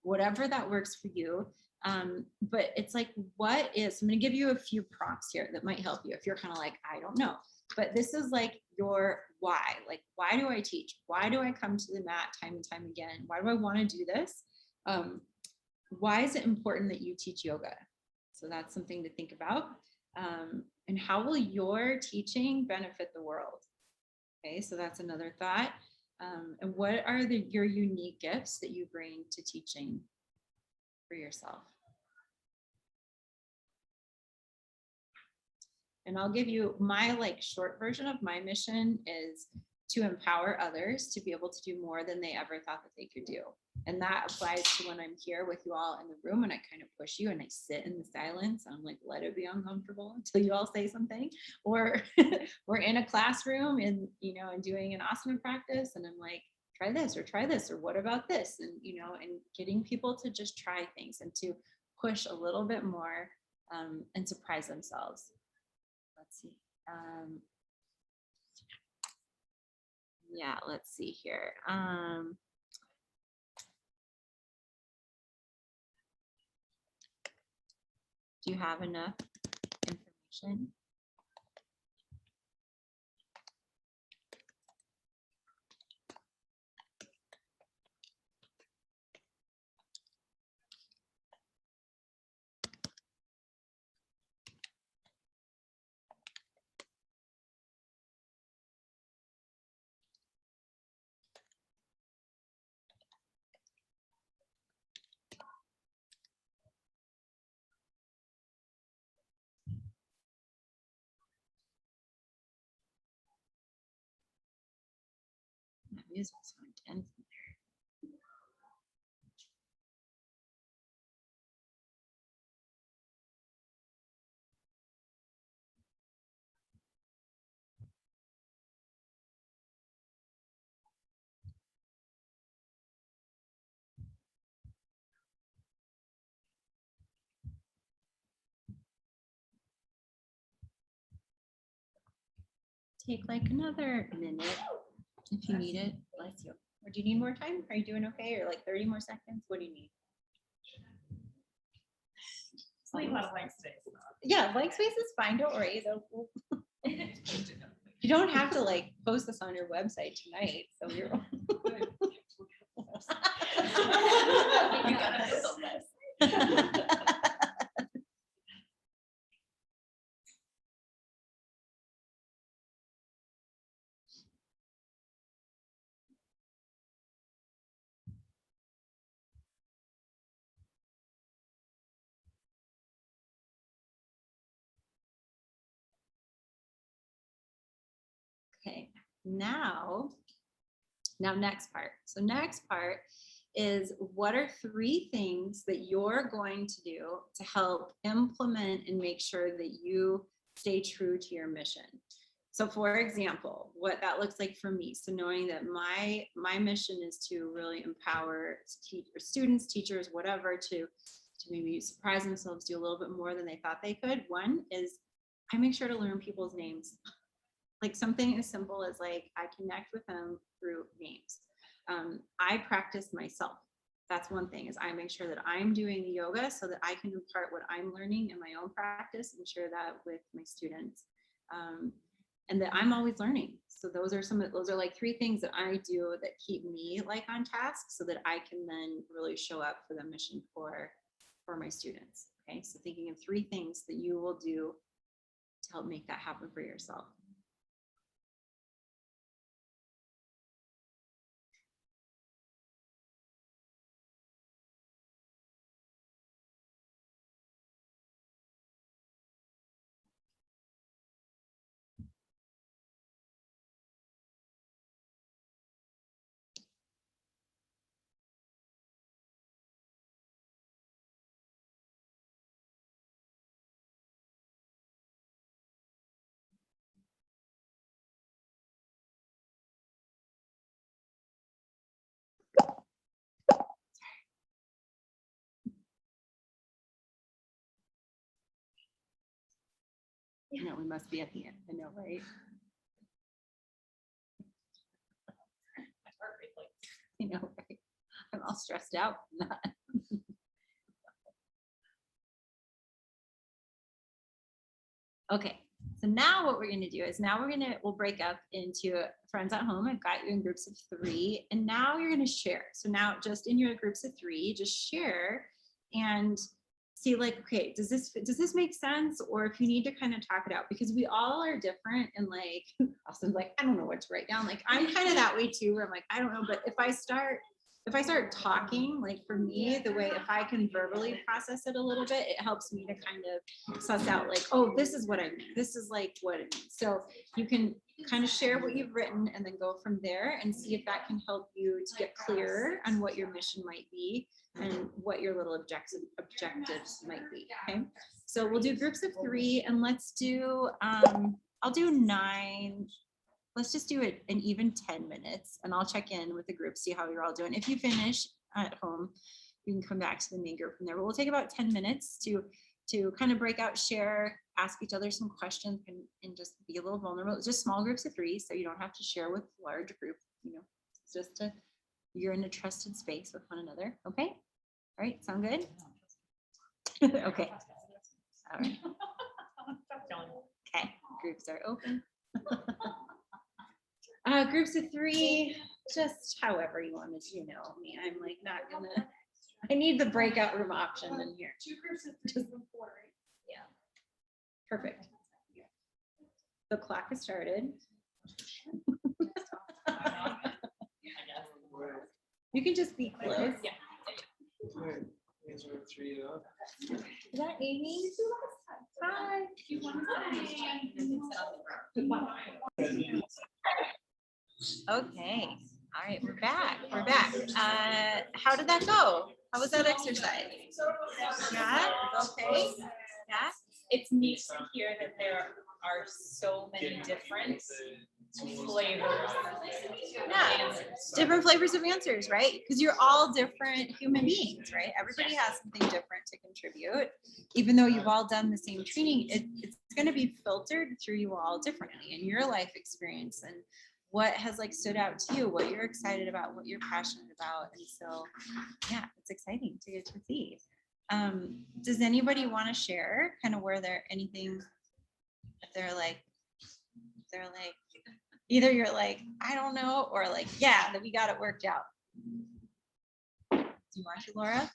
whatever that works for you. But it's like, what is, I'm going to give you a few prompts here that might help you if you're kind of like, I don't know. But this is like your why. Like, why do I teach? Why do I come to the mat time and time again? Why do I want to do this? Why is it important that you teach yoga? So that's something to think about. And how will your teaching benefit the world? Okay, so that's another thought. And what are your unique gifts that you bring to teaching for yourself? And I'll give you my like short version of my mission is to empower others to be able to do more than they ever thought that they could do. And that applies to when I'm here with you all in the room and I kind of push you and I sit in the silence and I'm like, let it be uncomfortable until you all say something. Or we're in a classroom and, you know, and doing an asana practice and I'm like, try this or what about this? And, you know, and getting people to just try things and to push a little bit more and surprise themselves. Let's see. Yeah, let's see here. Do you have enough information? That music's so intense in there. Take like another minute if you need it. Bless you. Or do you need more time? Are you doing okay? Or like 30 more seconds? What do you need? Leave a lot of blank space. Yeah, blank space is fine. Don't worry. You don't have to like post this on your website tonight. So you're. You gotta fill this. Okay, now next part. So next part is what are 3 things that you're going to do to help implement and make sure that you stay true to your mission. So for example, what that looks like for me. So knowing that my mission is to really empower students, teachers, whatever, to maybe surprise themselves, do a little bit more than they thought they could. One is I make sure to learn people's names. Like something as simple as like, I connect with them through names. I practice myself. That's one thing, is I make sure that I'm doing yoga so that I can impart what I'm learning in my own practice and share that with my students. And that I'm always learning. So those are like 3 things that I do that keep me like on task so that I can then really show up for the mission for my students. Okay, so thinking of 3 things that you will do to help make that happen for yourself. You know, we must be at the end. I know, right? I know, right? I'm all stressed out from that. Okay, so now what we're gonna do is we'll break up into friends at home. I've got you in groups of 3, and now you're gonna share. So now just in your groups of 3, just share and see like, okay, does this make sense? Or if you need to kind of talk it out, because we all are different, and like, Austin's like, I don't know what to write down. Like, I'm kind of that way too, where I'm like, I don't know, but if I start talking, like for me, the way, if I can verbally process it a little bit, it helps me to kind of suss out like, oh, this is what I mean. This is like what it means. So you can kind of share what you've written and then go from there and see if that can help you to get clearer on what your mission might be and what your little objectives might be. Okay. So we'll do groups of 3, and let's do, I'll do 9. Let's just do it in even 10 minutes, and I'll check in with the group, see how you're all doing. If you finish at home, you can come back to the main group from there. But we'll take about 10 minutes to kind of break out, share, ask each other some questions, and just be a little vulnerable. It's just small groups of 3, so you don't have to share with a large group. You know, it's just you're in a trusted space with one another. Okay. All right. Sound good? Okay. All right. Okay. Groups are open. Groups of 3, just however you want to, you know me. I'm like not gonna. I need the breakout room option in here. 2 groups of 3 and 4, right? Yeah. Perfect. The clock has started. You can just be close. Yeah. Is that Amy? Hi. Okay. All right, we're back. We're back. How did that go? How was that exercise? Yeah. Okay. Yeah. It's neat to hear that there are so many different flavors. Yeah. Different flavors of answers, right? Because you're all different human beings, right? Everybody has something different to contribute. Even though you've all done the same training, it's going to be filtered through you all differently in your life experience and what has like stood out to you, what you're excited about, what you're passionate about. And so, yeah, it's exciting to get to see. Does anybody want to share kind of where they're anything that they're like, either you're like, I don't know, or like, yeah, that we got it worked out. Do you want to, Laura?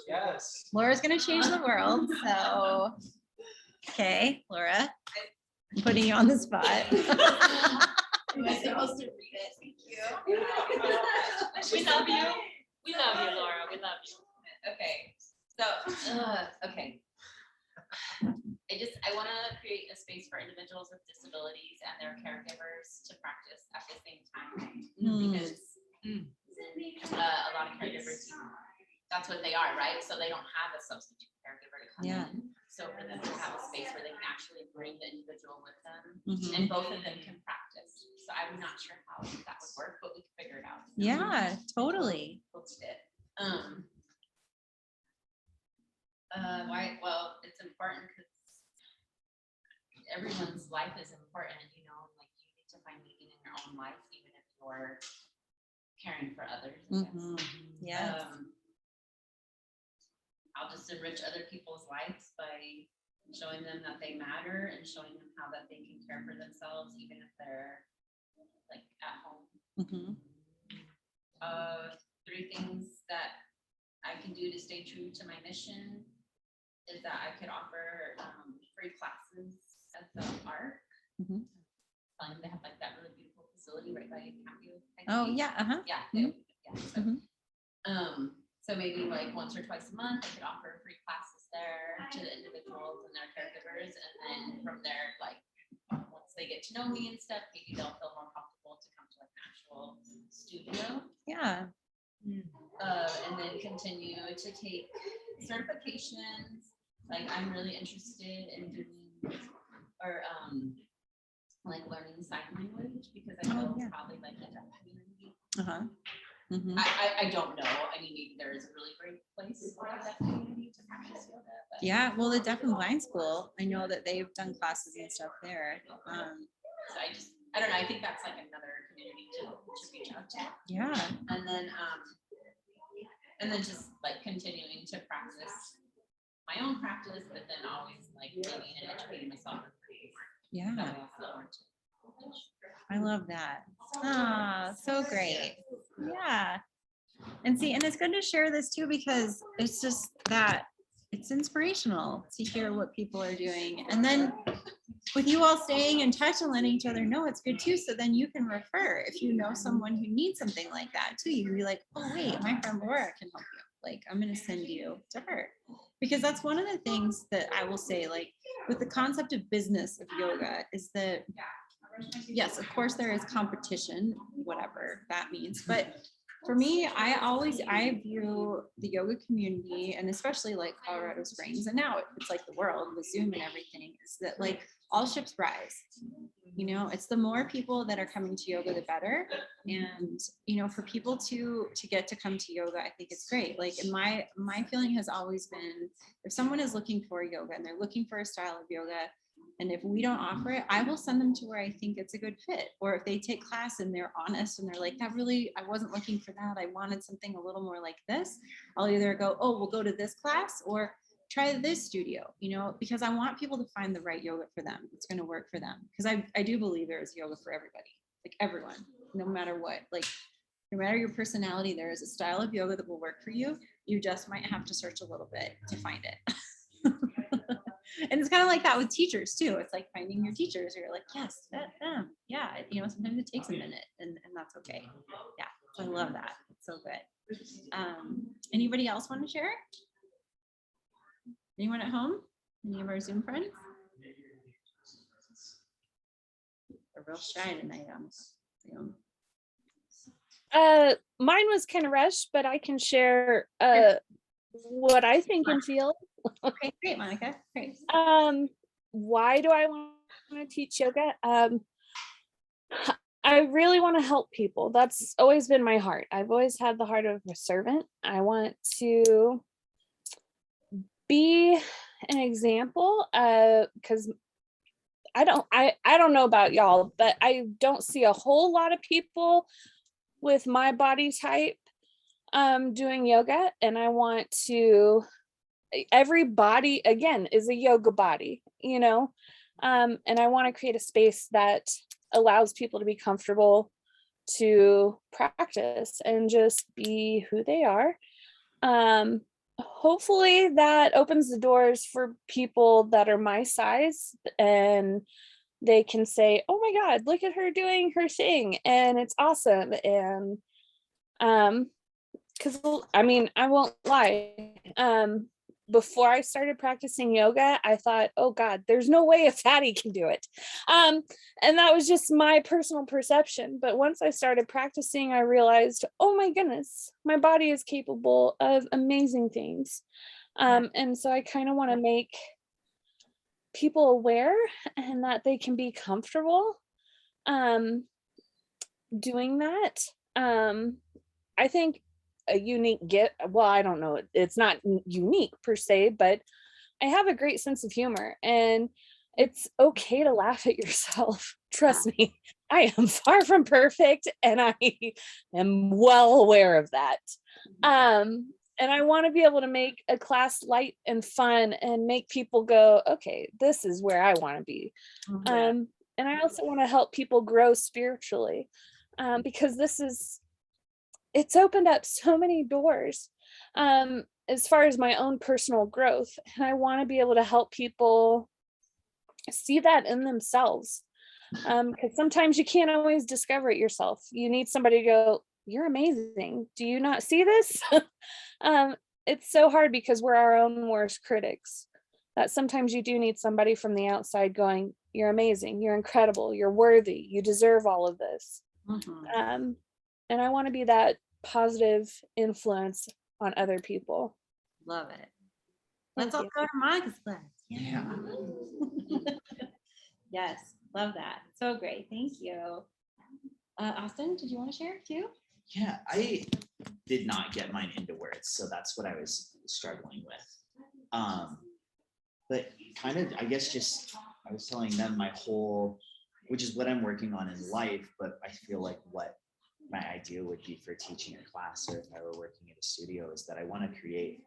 Yes. Laura's gonna change the world, so. Okay, Laura, I'm putting you on the spot. Am I supposed to read it? Thank you. We love you. We love you, Laura. We love you. Okay, so, okay. I want to create a space for individuals with disabilities and their caregivers to practice at the same time. Because a lot of caregivers, that's what they are, right? So they don't have a substitute caregiver to come in. So for them to have a space where they can actually bring the individual with them and both of them can practice. So I'm not sure how that would work, but we can figure it out. Yeah, totally. Why? Well, it's important because everyone's life is important, you know, like you need to find meaning in your own life, even if you're caring for others. I guess. Yes. I'll just enrich other people's lives by showing them that they matter and showing them how that they can care for themselves, even if they're like at home. Mhm. 3 things that I can do to stay true to my mission is that I could offer free classes at the park. Mhm. They have like that really beautiful facility right by Campview. Oh, yeah, uh-huh. Yeah. Mhm. Yeah. So, so maybe like once or twice a month, I could offer free classes there to the individuals and their caregivers. And then from there, like once they get to know me and stuff, maybe they'll feel more comfortable to come to like an actual studio. Yeah. And then continue to take certifications. Like I'm really interested in doing or like learning sign language because I know it's probably like a deaf community. Uh-huh. Mhm. I don't know. I mean, maybe there is a really great place for the deaf community to practice yoga. But Yeah, well, the Deaf and Blind School, I know that they've done classes and stuff there. so I don't know. I think that's like another community to reach out to. Yeah. And then just like continuing to practice my own practice, but then always like learning and educating myself. Yeah. That way I feel more to- I love that. Ah, so great. Yeah. And see, and it's good to share this too, because it's just that it's inspirational to hear what people are doing. And then with you all staying in touch and letting each other know, it's good too. So then you can refer if you know someone who needs something like that too. You can be like, oh wait, my friend Laura can help you. Like, I'm going to send you to her. Because that's one of the things that I will say, like with the concept of business of yoga is that, yes, of course there is competition, whatever that means. But for me, I view the yoga community, and especially like Colorado Springs, and now it's like the world with Zoom and everything, is that like all ships rise. You know, it's the more people that are coming to yoga, the better. And, you know, for people to get to come to yoga, I think it's great. Like, and my feeling has always been, if someone is looking for yoga and they're looking for a style of yoga, and if we don't offer it, I will send them to where I think it's a good fit. Or if they take class and they're honest and they're like, that really, I wasn't looking for that. I wanted something a little more like this. I'll either go, oh, we'll go to this class, or try this studio, you know, because I want people to find the right yoga for them. It's going to work for them. Because I do believe there is yoga for everybody, like everyone, no matter what, like no matter your personality, there is a style of yoga that will work for you. You just might have to search a little bit to find it. And it's kind of like that with teachers too. It's like finding your teachers. You're like, yes, yeah. You know, sometimes it takes a minute, and that's okay. Yeah, so I love that. It's so good. Anybody else want to share? Anyone at home? Any of our Zoom friends? They're real shy tonight on Zoom. Mine was kind of rushed, but I can share what I think and feel. Okay, great, Monica. Great. Why do I want to teach yoga? I really want to help people. That's always been my heart. I've always had the heart of a servant. I want to be an example, because I don't know about y'all, but I don't see a whole lot of people with my body type doing yoga, and I want to, every body again is a yoga body, you know, and I want to create a space that allows people to be comfortable to practice and just be who they are. Hopefully that opens the doors for people that are my size, and they can say, oh my God, look at her doing her thing, and it's awesome. And because I mean, I won't lie, before I started practicing yoga, I thought, oh God, there's no way a fatty can do it. And that was just my personal perception. But once I started practicing, I realized, oh my goodness, my body is capable of amazing things. And so I kind of want to make people aware and that they can be comfortable doing that. I think a unique gift, well, I don't know, it's not unique per se, but I have a great sense of humor, and it's okay to laugh at yourself. Trust me, I am far from perfect and I am well aware of that. And I want to be able to make a class light and fun and make people go, okay, this is where I want to be. And I also want to help people grow spiritually, because it's opened up so many doors as far as my own personal growth. And I want to be able to help people see that in themselves. Because sometimes you can't always discover it yourself. You need somebody to go, you're amazing. Do you not see this? It's so hard because we're our own worst critics, that sometimes you do need somebody from the outside going, you're amazing, you're incredible, you're worthy, you deserve all of this. And I want to be that positive influence on other people. Love it. Let's all go to Monica's class. Yeah. Yes, love that. So great. Thank you. Austin, did you want to share too? Yeah, I did not get mine into words, so that's what I was struggling with. But kind of, I guess just, I was telling them my whole, which is what I'm working on in life, but I feel like what my idea would be for teaching a class, or if I were working at a studio, is that I want to create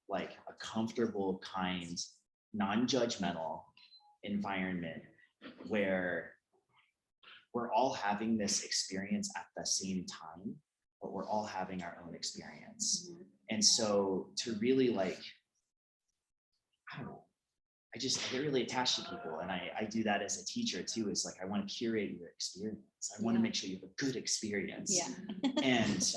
like a comfortable, kind, non-judgmental environment where we're all having this experience at the same time, but we're all having our own experience. And so to really like, I don't know, I get really attached to people, and I do that as a teacher too, is like, I want to curate your experience. I want to make sure you have a good experience. And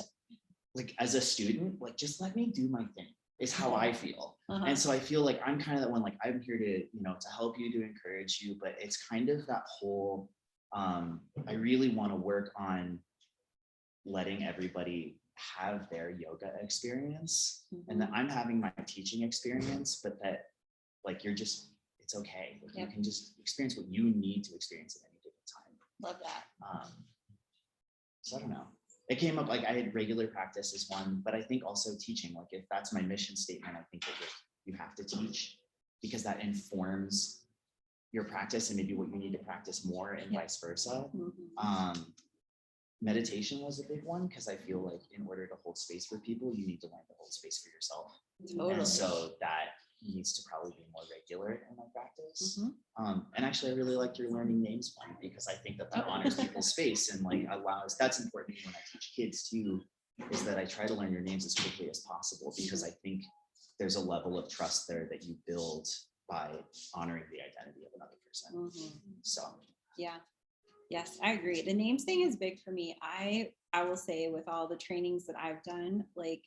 like, as a student, like, just let me do my thing is how I feel. And so I feel like I'm kind of that one, like, I'm here to, you know, to help you, to encourage you, but it's kind of that whole, I really want to work on letting everybody have their yoga experience, and that I'm having my teaching experience, but that like, you're just, it's okay. Like, you can just experience what you need to experience at any given time. Love that. So I don't know. It came up like I had regular practice as one, but I think also teaching, like if that's my mission statement, I think that you have to teach, because that informs your practice and maybe what you need to practice more, and vice versa. Meditation was a big one, because I feel like in order to hold space for people, you need to learn to hold space for yourself. And so that needs to probably be more regular in my practice. And actually, I really liked your learning names one, because I think that honors people's space and like allows, that's important when I teach kids too, is that I try to learn your names as quickly as possible, because I think there's a level of trust there that you build by honoring the identity of another person. So Yes, I agree. The names thing is big for me. I will say, with all the trainings that I've done, like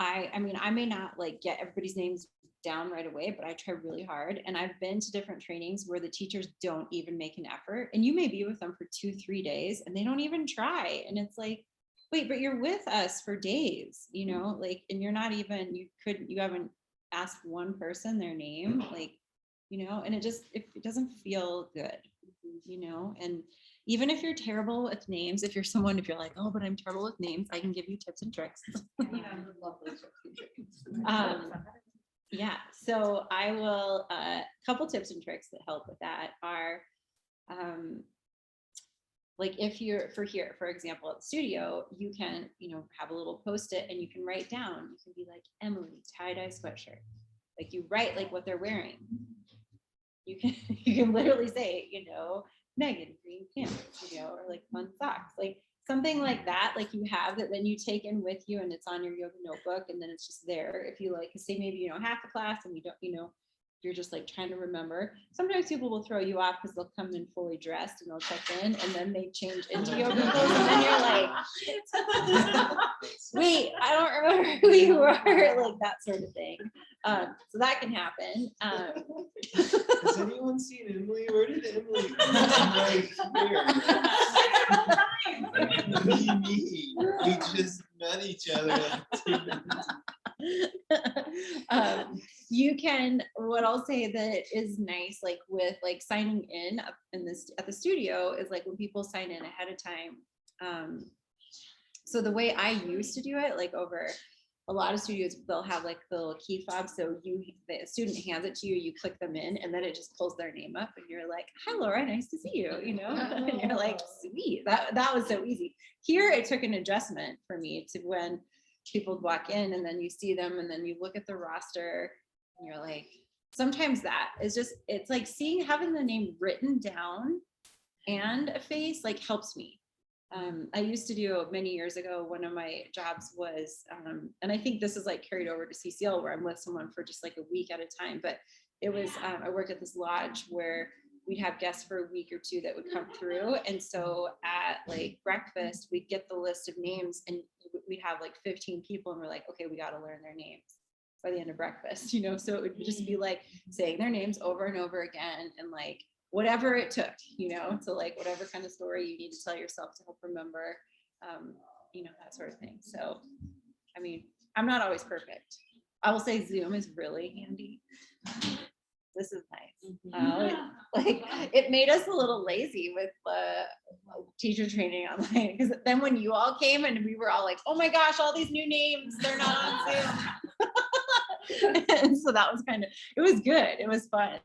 I mean, I may not like get everybody's names down right away, but I try really hard. And I've been to different trainings where the teachers don't even make an effort, and you may be with them for 2-3 days and they don't even try. And it's like, wait, but you're with us for days, you know, like, and you're not even, you haven't asked one person their name, like, you know, and it doesn't feel good, you know. And even if you're terrible with names, if you're like, oh, but I'm terrible with names, I can give you tips and tricks. Yeah, so I will, couple tips and tricks that help with that are, like if you're for example, at the studio, you can, you know, have a little Post-it and you can write down, you can be like, Emily, tie-dye sweatshirt. Like, you write like what they're wearing. You can literally say, you know, Megan, green pants, you know, or like fun socks, like something like that, like you have that then you take in with you, and it's on your yoga notebook, and then it's just there. If you like, say maybe you know half the class and you don't, you know, you're just like trying to remember. Sometimes people will throw you off because they'll come in fully dressed and they'll check in, and then they change into yoga clothes, and then you're like, wait, I don't remember who you are, like that sort of thing. So that can happen. Has anyone seen Emily? Where did Emily come? Right here. Me. We just met each other. You can, what I'll say that is nice, like with like signing in up in this at the studio, is like when people sign in ahead of time. So the way I used to do it, like over a lot of studios, they'll have like the little key fob. So the student hands it to you, you click them in, and then it just pulls their name up and you're like, hi Laura, nice to see you, you know? And you're like, sweet, that was so easy. Here, it took an adjustment for me to when people would walk in and then you see them and then you look at the roster and you're like, sometimes that is just, it's like having the name written down and a face like helps me. I used to do many years ago, one of my jobs was, and I think this is like carried over to CCL where I'm with someone for just like a week at a time, but it was, I worked at this lodge where we'd have guests for a week or two that would come through. And so at like breakfast, we'd get the list of names and we'd have like 15 people and we're like, okay, we got to learn their names by the end of breakfast, you know? So it would just be like saying their names over and over again and like, whatever it took, you know, to like whatever kind of story you need to tell yourself to help remember, you know, that sort of thing. So, I mean, I'm not always perfect. I will say Zoom is really handy. This is nice. Like it made us a little lazy with teacher training online because then when you all came and we were all like, oh my gosh, all these new names, they're not on Zoom. And so that was it was good. It was fun.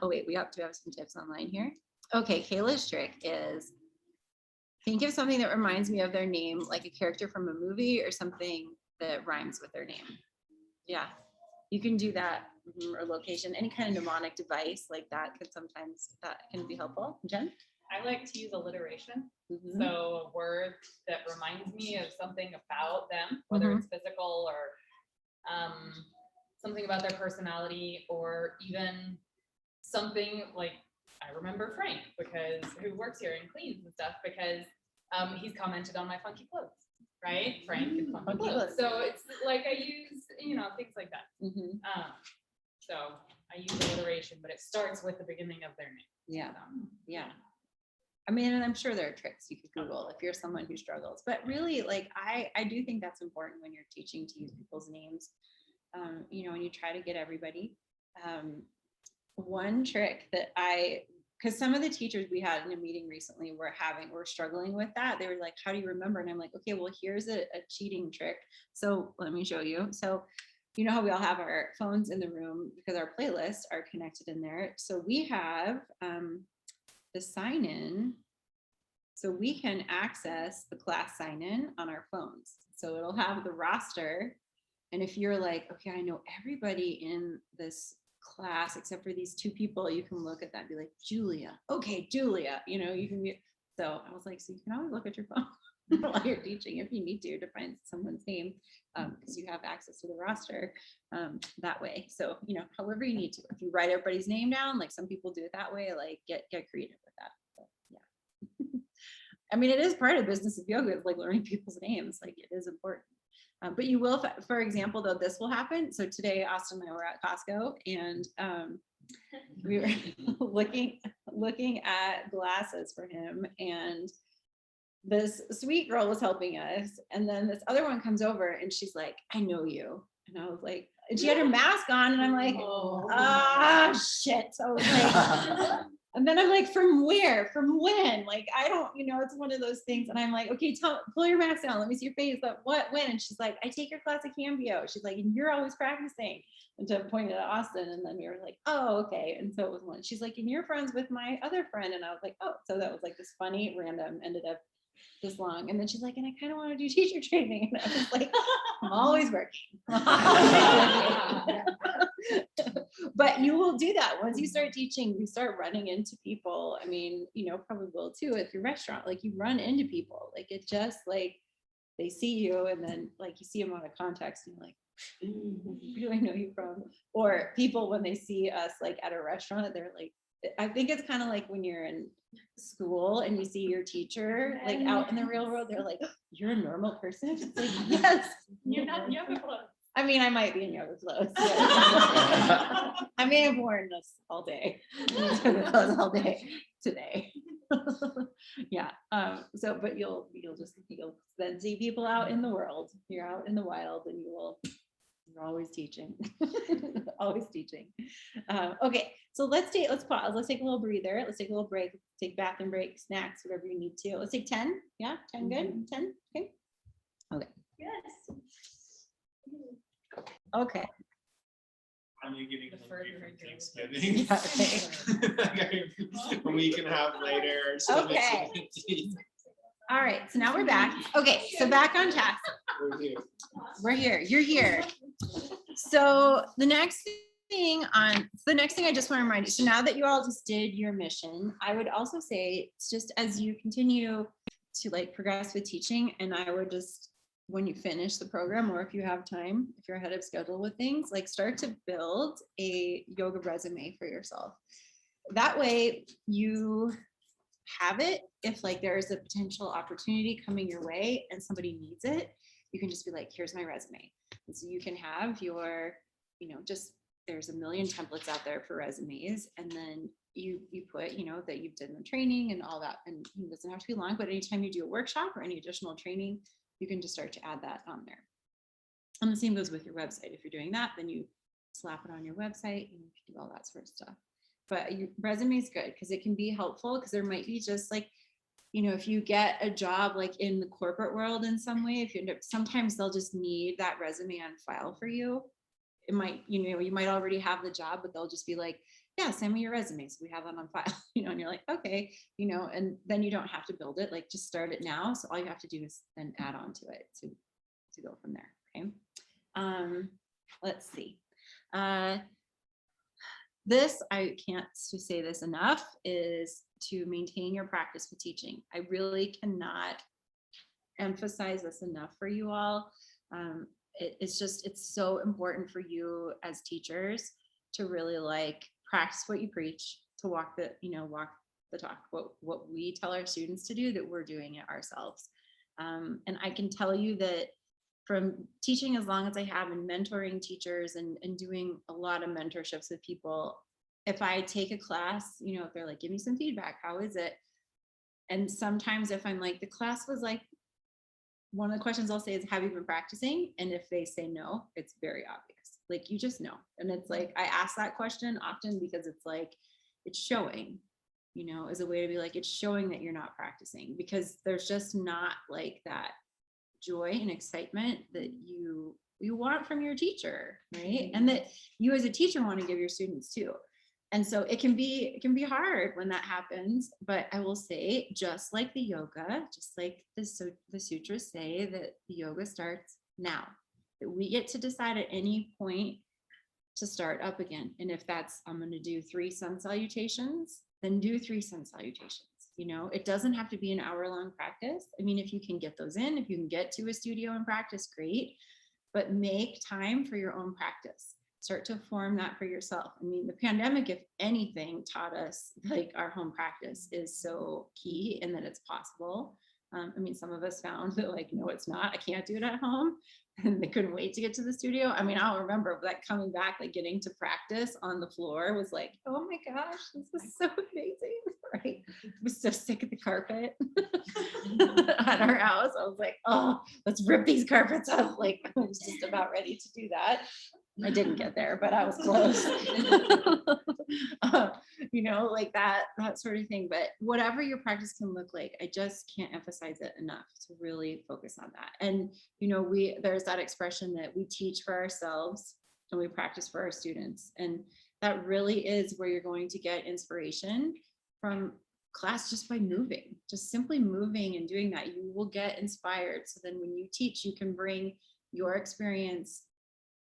Oh wait, we have to have some tips online here. Okay, Kayla's trick is think of something that reminds me of their name, like a character from a movie or something that rhymes with their name. Yeah, you can do that, or location, any kind of mnemonic device like that can be helpful. Jen? I like to use alliteration. So a word that reminds me of something about them, whether it's physical or something about their personality, or even something like, I remember Frank who works here and cleans and stuff because he's commented on my funky clothes, right? Frank and funky clothes. So it's like I use, you know, things like that. So I use alliteration, but it starts with the beginning of their name. Yeah, yeah. I mean, and I'm sure there are tricks you could Google if you're someone who struggles, but really like, I do think that's important when you're teaching to use people's names, you know, and you try to get everybody. One trick that because some of the teachers we had in a meeting recently were struggling with that. They were like, how do you remember? And I'm like, okay, well, here's a cheating trick. So let me show you. So you know how we all have our phones in the room because our playlists are connected in there. So we have the sign in. So we can access the class sign in on our phones. So it'll have the roster. And if you're like, okay, I know everybody in this class except for these two people, you can look at that and be like, Julia, okay, Julia, you know, you can be. So I was like, so you can always look at your phone while you're teaching if you need to find someone's name, because you have access to the roster that way. So, you know, however you need to. If you write everybody's name down, like some people do it that way, like get creative with that. So, yeah. I mean, it is part of business of yoga, like learning people's names, like it is important. But you will, for example, though, this will happen. So today, Austin and I were at Costco and we were looking at glasses for him. And this sweet girl was helping us. And then this other one comes over and she's like, I know you. And I was like, and she had her mask on and I'm like, shit. So I was like, and then I'm like, from where? From when? Like, I don't, you know, it's one of those things. And I'm like, okay, pull your mask down. Let me see your face. But what, when? And she's like, I take your class at Cambio. She's like, and you're always practicing. And to point at Austin. And then we were like, oh, okay. And so it was one. She's like, and you're friends with my other friend. And I was like, oh, so that was like this funny random, ended up this long. And then she's like, and I kind of want to do teacher training. And I was like, I'm always working. But you will do that once you start teaching. You start running into people. I mean, you know, probably will too at your restaurant. Like you run into people. Like it just like they see you, and then like you see them out of context, and you're like, who do I know you from? Or people when they see us like at a restaurant, they're like, I think it's kind of like when you're in school and you see your teacher like out in the real world, they're like, you're a normal person. It's like, yes, You're not yoga clothes. I mean, I might be in yoga clothes. Yeah. I may have worn this all day. Yoga clothes all day today. Yeah. So, but you'll then see people out in the world. You're out in the wild, and you're always teaching. Always teaching. Okay, so let's pause. Let's take a little breather. Let's take a little break. Take bathroom break, snacks, whatever you need to. Let's take 10. Yeah, 10 good. 10. Okay. Okay. Yes. Okay. Are you getting The hungry further from it goes. Thanksgiving? A week and a half later. Okay. All right, so now we're back. Okay, so back on task. We're here. We're here, you're here. So the next thing I just want to remind you, so now that you all just did your mission, I would also say it's just as you continue to like progress with teaching, and I would just, when you finish the program, or if you have time, if you're ahead of schedule with things, like start to build a yoga resume for yourself. That way you have it. If like there is a potential opportunity coming your way and somebody needs it, you can just be like, here's my resume. And so you can have your, just, there's a million templates out there for resumes. And then you put, that you've done the training and all that. And it doesn't have to be long, but anytime you do a workshop or any additional training, you can just start to add that on there. And the same goes with your website. If you're doing that, then you slap it on your website and you can do all that sort of stuff. But your resume is good because it can be helpful, because there might be just like, if you get a job like in the corporate world in some way, if you end up, sometimes they'll just need that resume on file for you. It might, you might already have the job, but they'll just be like, yeah, send me your resume. So we have that on file, and you're like, okay, and then you don't have to build it, like just start it now. So all you have to do is then add on to it to go from there. Okay. Let's see. This, I can't say this enough, is to maintain your practice with teaching. I really cannot emphasize this enough for you all. It's so important for you as teachers to really like practice what you preach, to walk the talk, what we tell our students to do, that we're doing it ourselves. And I can tell you that from teaching as long as I have and mentoring teachers and doing a lot of mentorships with people, if I take a class, if they're like, give me some feedback, how is it? And sometimes if I'm like, the class was like, one of the questions I'll say is, have you been practicing? And if they say no, it's very obvious. Like, you just know. And it's like, I ask that question often because it's like, it's showing, as a way to be like, it's showing that you're not practicing, because there's just not like that joy and excitement that you want from your teacher, right? And that you as a teacher want to give your students too. And so it can be hard when that happens, but I will say, just like the yoga, just like the sutras say, that the yoga starts now, that we get to decide at any point to start up again. And if that's, I'm going to do 3 sun salutations, then do 3 sun salutations. It doesn't have to be an hour-long practice. I mean, if you can get those in, if you can get to a studio and practice, great, but make time for your own practice. Start to form that for yourself. I mean, the pandemic, if anything, taught us like our home practice is so key and that it's possible. I mean, some of us found that like, no, it's not, I can't do it at home. And they couldn't wait to get to the studio. I mean, I'll remember that coming back, like getting to practice on the floor was like, oh my gosh, this was so amazing, right? I was so sick of the carpet at our house. I was like, oh, let's rip these carpets up. Like, I was just about ready to do that. I didn't get there, but I was close. Like that sort of thing. But whatever your practice can look like, I just can't emphasize it enough to really focus on that. And, there's that expression that we teach for ourselves and we practice for our students. And that really is where you're going to get inspiration from class, just by moving, just simply moving and doing that. You will get inspired. So then when you teach, you can bring your experience,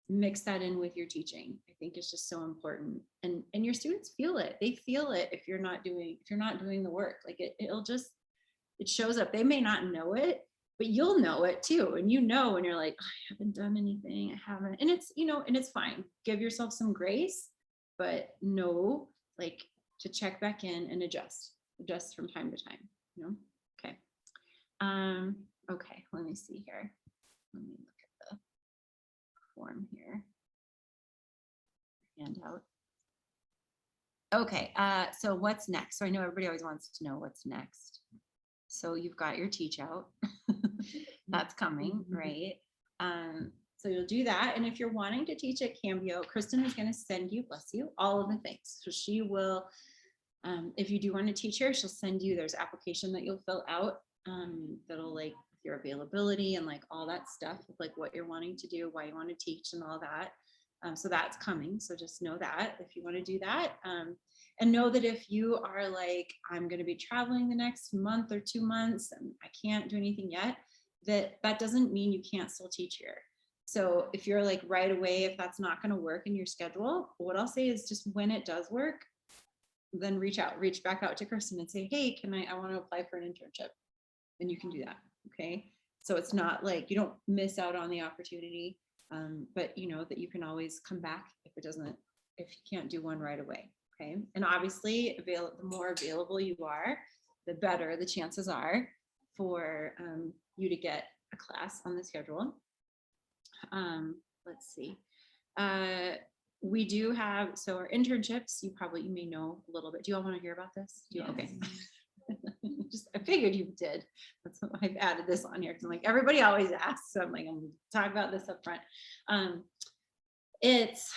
mix that in with your teaching. I think it's just so important. And your students feel it. They feel it if you're not doing the work. Like it shows up. They may not know it, but you'll know it too. And when you're like, oh, I haven't done anything, I haven't. And it's, and it's fine. Give yourself some grace, but know like to check back in and adjust from time to time, Okay. Okay, let me see here. Let me look at the form here. Handout. Okay, so what's next? So I know everybody always wants to know what's next. So you've got your teach out. That's coming, right? So you'll do that. And if you're wanting to teach at Cambio, Kristen is going to send you, bless you, all of the things. So she will, if you do want to teach her, she'll send you, there's an application that you'll fill out that'll like, if your availability and like all that stuff of like what you're wanting to do, why you want to teach and all that. So that's coming. So just know that if you want to do that. And know that if you are like, I'm going to be traveling the next month or 2 months and I can't do anything yet, that doesn't mean you can't still teach here. So if you're like right away, if that's not going to work in your schedule, what I'll say is just when it does work, then reach back out to Kristen and say, hey, I want to apply for an internship. And you can do that. Okay. So it's not like you don't miss out on the opportunity, but you know that you can always come back if you can't do one right away. Okay. And obviously the more available you are, the better the chances are for you to get a class on the schedule. Let's see. We do have, so our internships, you may know a little bit. Do you all want to hear about this? Okay. I figured you did. That's why I've added this on here because I'm like, everybody always asks. So I'm like, I'm going to talk about this up front. It's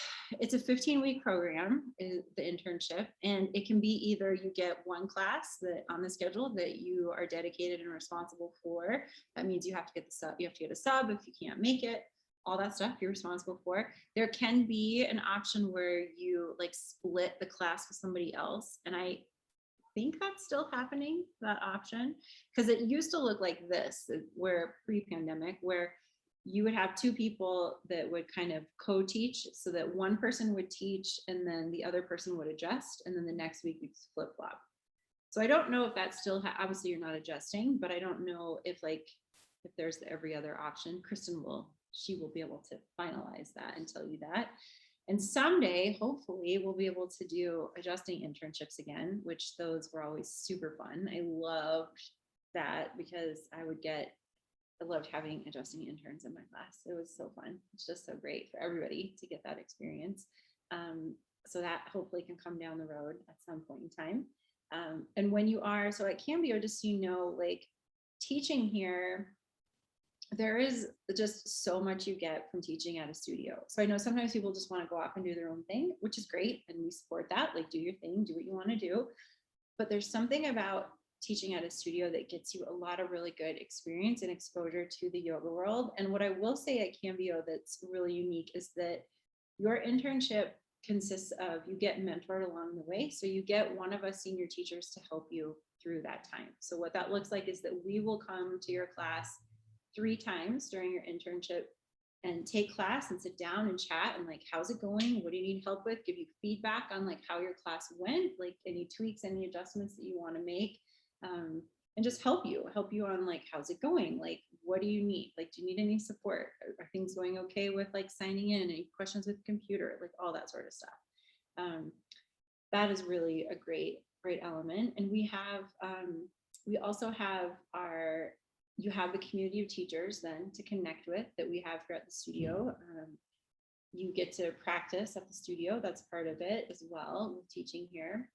a 15-week program, the internship, and it can be either you get one class that on the schedule that you are dedicated and responsible for. That means you have to get a sub if you can't make it. All that stuff you're responsible for. There can be an option where you like split the class with somebody else. And I think that's still happening, that option, because it used to look like this, where pre-pandemic, where you would have two people that would kind of co-teach so that one person would teach and then the other person would adjust. And then the next week you flip flop. So I don't know if that's still, obviously you're not adjusting, but I don't know if there's the every other option. Kristen she will be able to finalize that and tell you that. And someday, hopefully, we'll be able to do adjusting internships again, which those were always super fun. I loved that because I loved having adjusting interns in my class. It was so fun. It's just so great for everybody to get that experience. So that hopefully can come down the road at some point in time. And when you are, so at Cambio, just so you know, like teaching here, there is just so much you get from teaching at a studio. So I know sometimes people just want to go off and do their own thing, which is great. And we support that, like do your thing, do what you want to do. But there's something about teaching at a studio that gets you a lot of really good experience and exposure to the yoga world. And what I will say at Cambio that's really unique is that your internship consists of, you get mentored along the way. So you get one of us senior teachers to help you through that time. So what that looks like is that we will come to your class 3 times during your internship and take class and sit down and chat and like, how's it going? What do you need help with? Give you feedback on like how your class went, like any tweaks, any adjustments that you want to make, and just help you on like, how's it going? Like, what do you need? Like, do you need any support? Are things going okay with like signing in? Any questions with the computer? Like all that sort of stuff. That is really a great element. And we also have you have the community of teachers then to connect with that we have here at the studio. You get to practice at the studio. That's part of it as well with teaching here.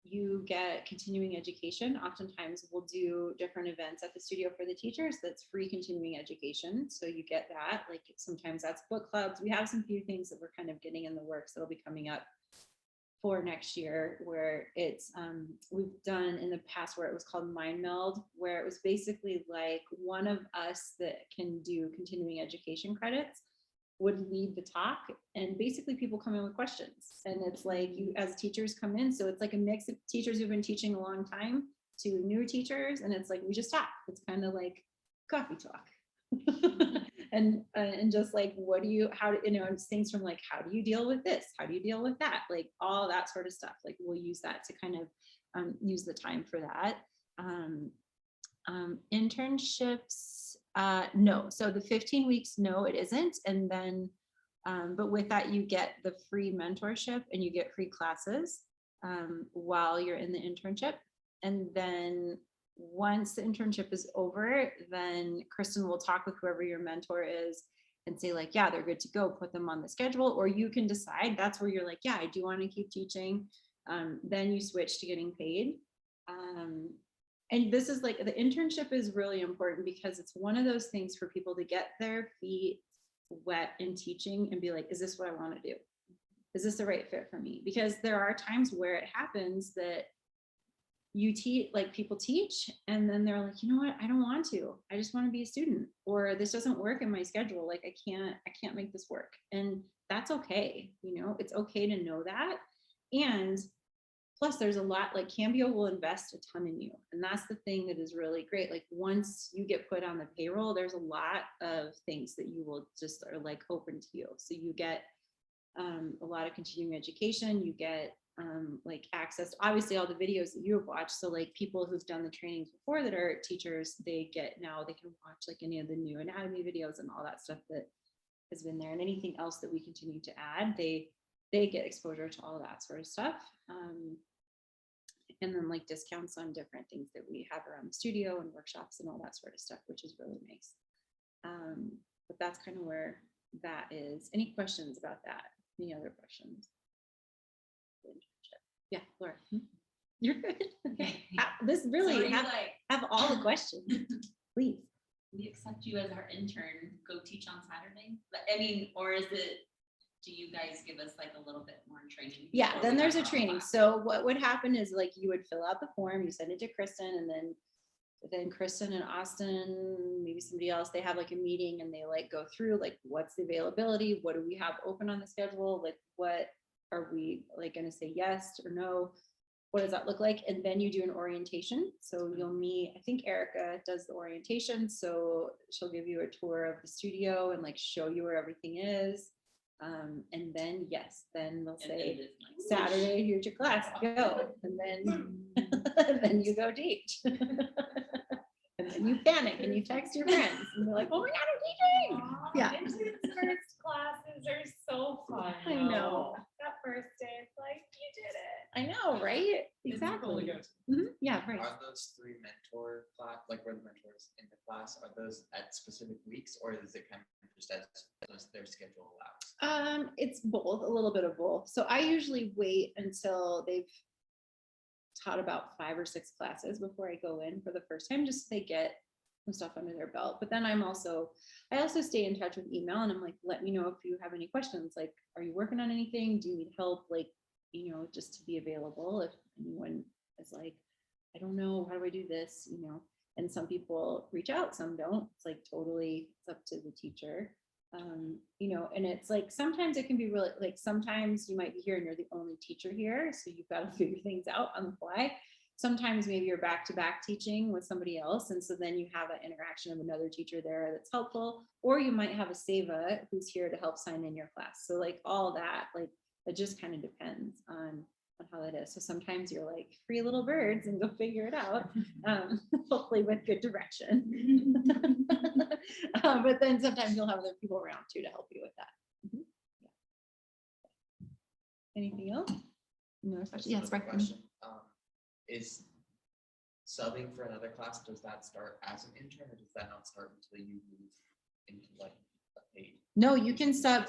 You get continuing education. Oftentimes we'll do different events at the studio for the teachers that's free continuing education. So you get that, like sometimes that's book clubs. We have some few things that we're kind of getting in the works that'll be coming up for next year, where it's we've done in the past where it was called Mind Meld, where it was basically like one of us that can do continuing education credits would lead the talk, and basically people come in with questions, and it's like you as teachers come in, so it's like a mix of teachers who've been teaching a long time to new teachers, and it's like we just talk. It's kind of like coffee talk. And just like, it's things from like, how do you deal with this? How do you deal with that? Like all that sort of stuff. Like we'll use that to kind of use the time for that. Internships, no. So the 15 weeks, no, it isn't. And then, but with that, you get the free mentorship and you get free classes while you're in the internship. And then once the internship is over, then Kristen will talk with whoever your mentor is and say like, yeah, they're good to go, put them on the schedule, or you can decide that's where you're like, yeah, I do want to keep teaching. Then you switch to getting paid. And this is like, the internship is really important because it's one of those things for people to get their feet wet in teaching and be like, is this what I want to do? is this the right fit for me? Because there are times where it happens that you teach, like people teach, and then they're like, you know what, I don't want to, I just want to be a student, or this doesn't work in my schedule. Like I can't make this work. And that's okay. You know, it's okay to know that. And plus there's a lot, like Cambio will invest a ton in you. And that's the thing that is really great. Like once you get put on the payroll, there's a lot of things that you will just are like open to you. So you get a lot of continuing education, you get like access to obviously all the videos that you have watched. So like people who've done the trainings before that are teachers, they can watch like any of the new anatomy videos and all that stuff that has been there, and anything else that we continue to add, they get exposure to all of that sort of stuff. And then like discounts on different things that we have around the studio and workshops and all that sort of stuff, which is really nice. But that's kind of where that is. Any questions about that? Any other questions? Yeah, Laura. You're good. Okay. This really have all the questions. Please. We accept you as our intern, go teach on Saturday? I mean, or is it, do you guys give us like a little bit more training? Yeah, before then we there's a have our training. class? So what would happen is like you would fill out the form, you send it to Kristen, and then Kristen and Austin, maybe somebody else, they have like a meeting and they like go through like what's the availability, what do we have open on the schedule, like what are we like gonna say yes or no, what does that look like? And then you do an orientation. So you'll meet, I think Erica does the orientation, so she'll give you a tour of the studio and like show you where everything is. And then yes, then they'll And then say it is like, Saturday, here's your class, go. And then then you go teach. And then you panic and you text your friends and they're like, oh my God, I'm teaching. Yeah. Intern's first classes are so fun. I know. That first day, it's like, you did it. I know, right? It's really Exactly. good. Yeah, right. Are those 3 mentor class, like where the mentors in the class, are those at specific weeks, or is it kind of just as their schedule allows? It's both, a little bit of both. So I usually wait until they've taught about 5 or 6 classes before I go in for the first time, just so they get some stuff under their belt. But then I also stay in touch with email, and I'm like, let me know if you have any questions. Like, are you working on anything? Do you need help? Like, you know, just to be available if anyone is like, I don't know, how do I do this? You know, and some people reach out, some don't. It's like totally, it's up to the teacher. You know, and it's like, sometimes it can be really, like, sometimes you might be here and you're the only teacher here, so you've got to figure things out on the fly. Sometimes maybe you're back-to-back teaching with somebody else, and so then you have that interaction of another teacher there that's helpful, or you might have a Seva who's here to help sign in your class. So like all that, like it just kind of depends on how that is. So sometimes you're like free little birds and go figure it out, hopefully with good direction. But then sometimes you'll have other people around too to help you with that. Yeah. Anything else? No Just question? Yes, another right. question. Is subbing for another class, does that start as an intern, or does that not start until you move into like a paid? No, you can sub.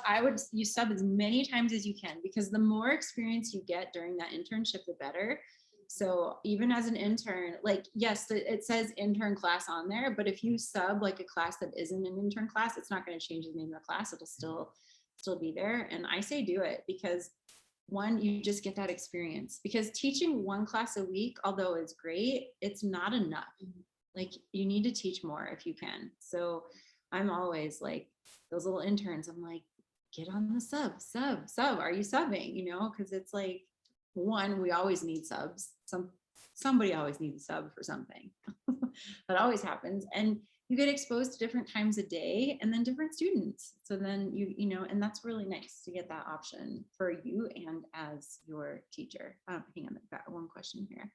You sub as many times as you can, because the more experience you get during that internship, the better. So even as an intern, like, yes, it says intern class on there, but if you sub like a class that isn't an intern class, it's not going to change the name of the class. It'll still be there. And I say do it, because one, you just get that experience, because teaching 1 class a week, although it's great, it's not enough. Like, you need to teach more if you can. So I'm always like, those little interns, I'm like, get on the sub. Are you subbing? You know, because it's like, one, we always need subs. Somebody always needs a sub for something. That always happens. And you get exposed to different times a day and then different students. So then you know, and that's really nice to get that option for you and as your teacher. Hang on, I've got one question here.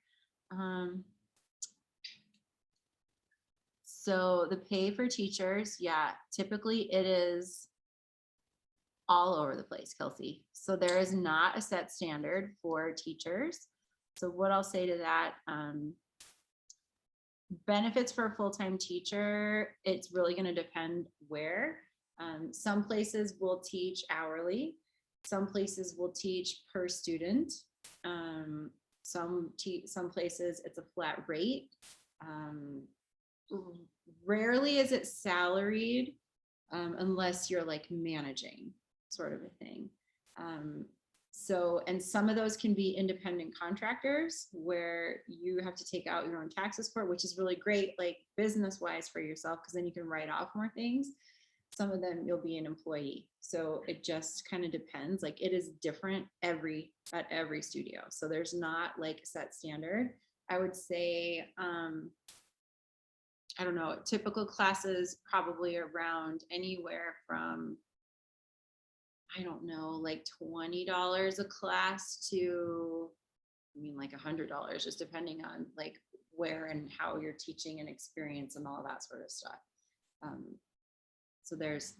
So the pay for teachers, yeah, typically it is all over the place, Kelsey. So there is not a set standard for teachers. So what I'll say to that, benefits for a full-time teacher, it's really going to depend where. Some places will teach hourly. Some places will teach per student. Some places it's a flat rate. Rarely is it salaried, unless you're like managing, sort of a thing. So, and some of those can be independent contractors where you have to take out your own taxes for it, which is really great, like business wise for yourself, because then you can write off more things. Some of them you'll be an employee. So it just kind of depends. Like it is different at every studio. So there's not like a set standard. I would say, I don't know, typical classes probably around anywhere from, I don't know, like $20 a class to, I mean, like $100, just depending on like where and how you're teaching and experience and all that sort of stuff. So there's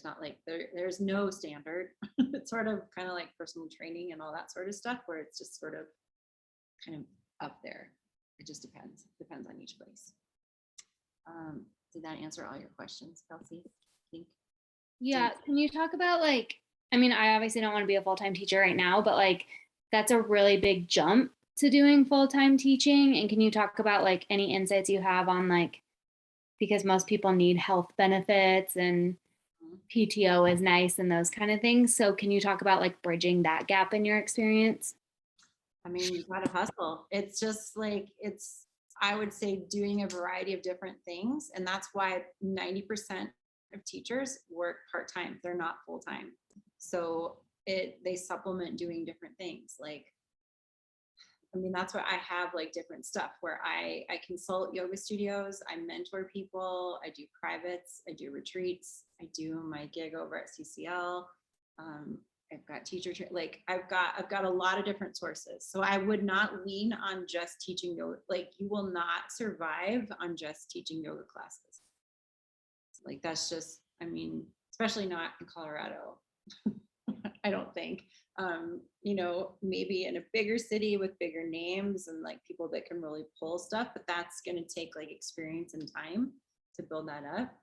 not like, there's no standard. It's sort of kind of like personal training and all that sort of stuff where it's just sort of kind of up there. It just depends on each place. Did that answer all your questions, Kelsey? I think. Yeah, can you talk about like, I mean, I obviously don't want to be a full-time teacher right now, but like that's a really big jump to doing full-time teaching. And can you talk about like any insights you have on like, because most people need health benefits and PTO is nice and those kind of things. So can you talk about like bridging that gap in your experience? I mean, you gotta hustle. It's just like, I would say doing a variety of different things. And that's why 90% of teachers work part-time. They're not full-time. So they supplement doing different things. Like, I mean, that's why I have like different stuff where I consult yoga studios, I mentor people, I do privates, I do retreats, I do my gig over at CCL. I've got like I've got a lot of different sources. So I would not lean on just teaching yoga. Like you will not survive on just teaching yoga classes. Like that's just, I mean, especially not in Colorado. I don't think, you know, maybe in a bigger city with bigger names and like people that can really pull stuff, but that's going to take like experience and time to build that up.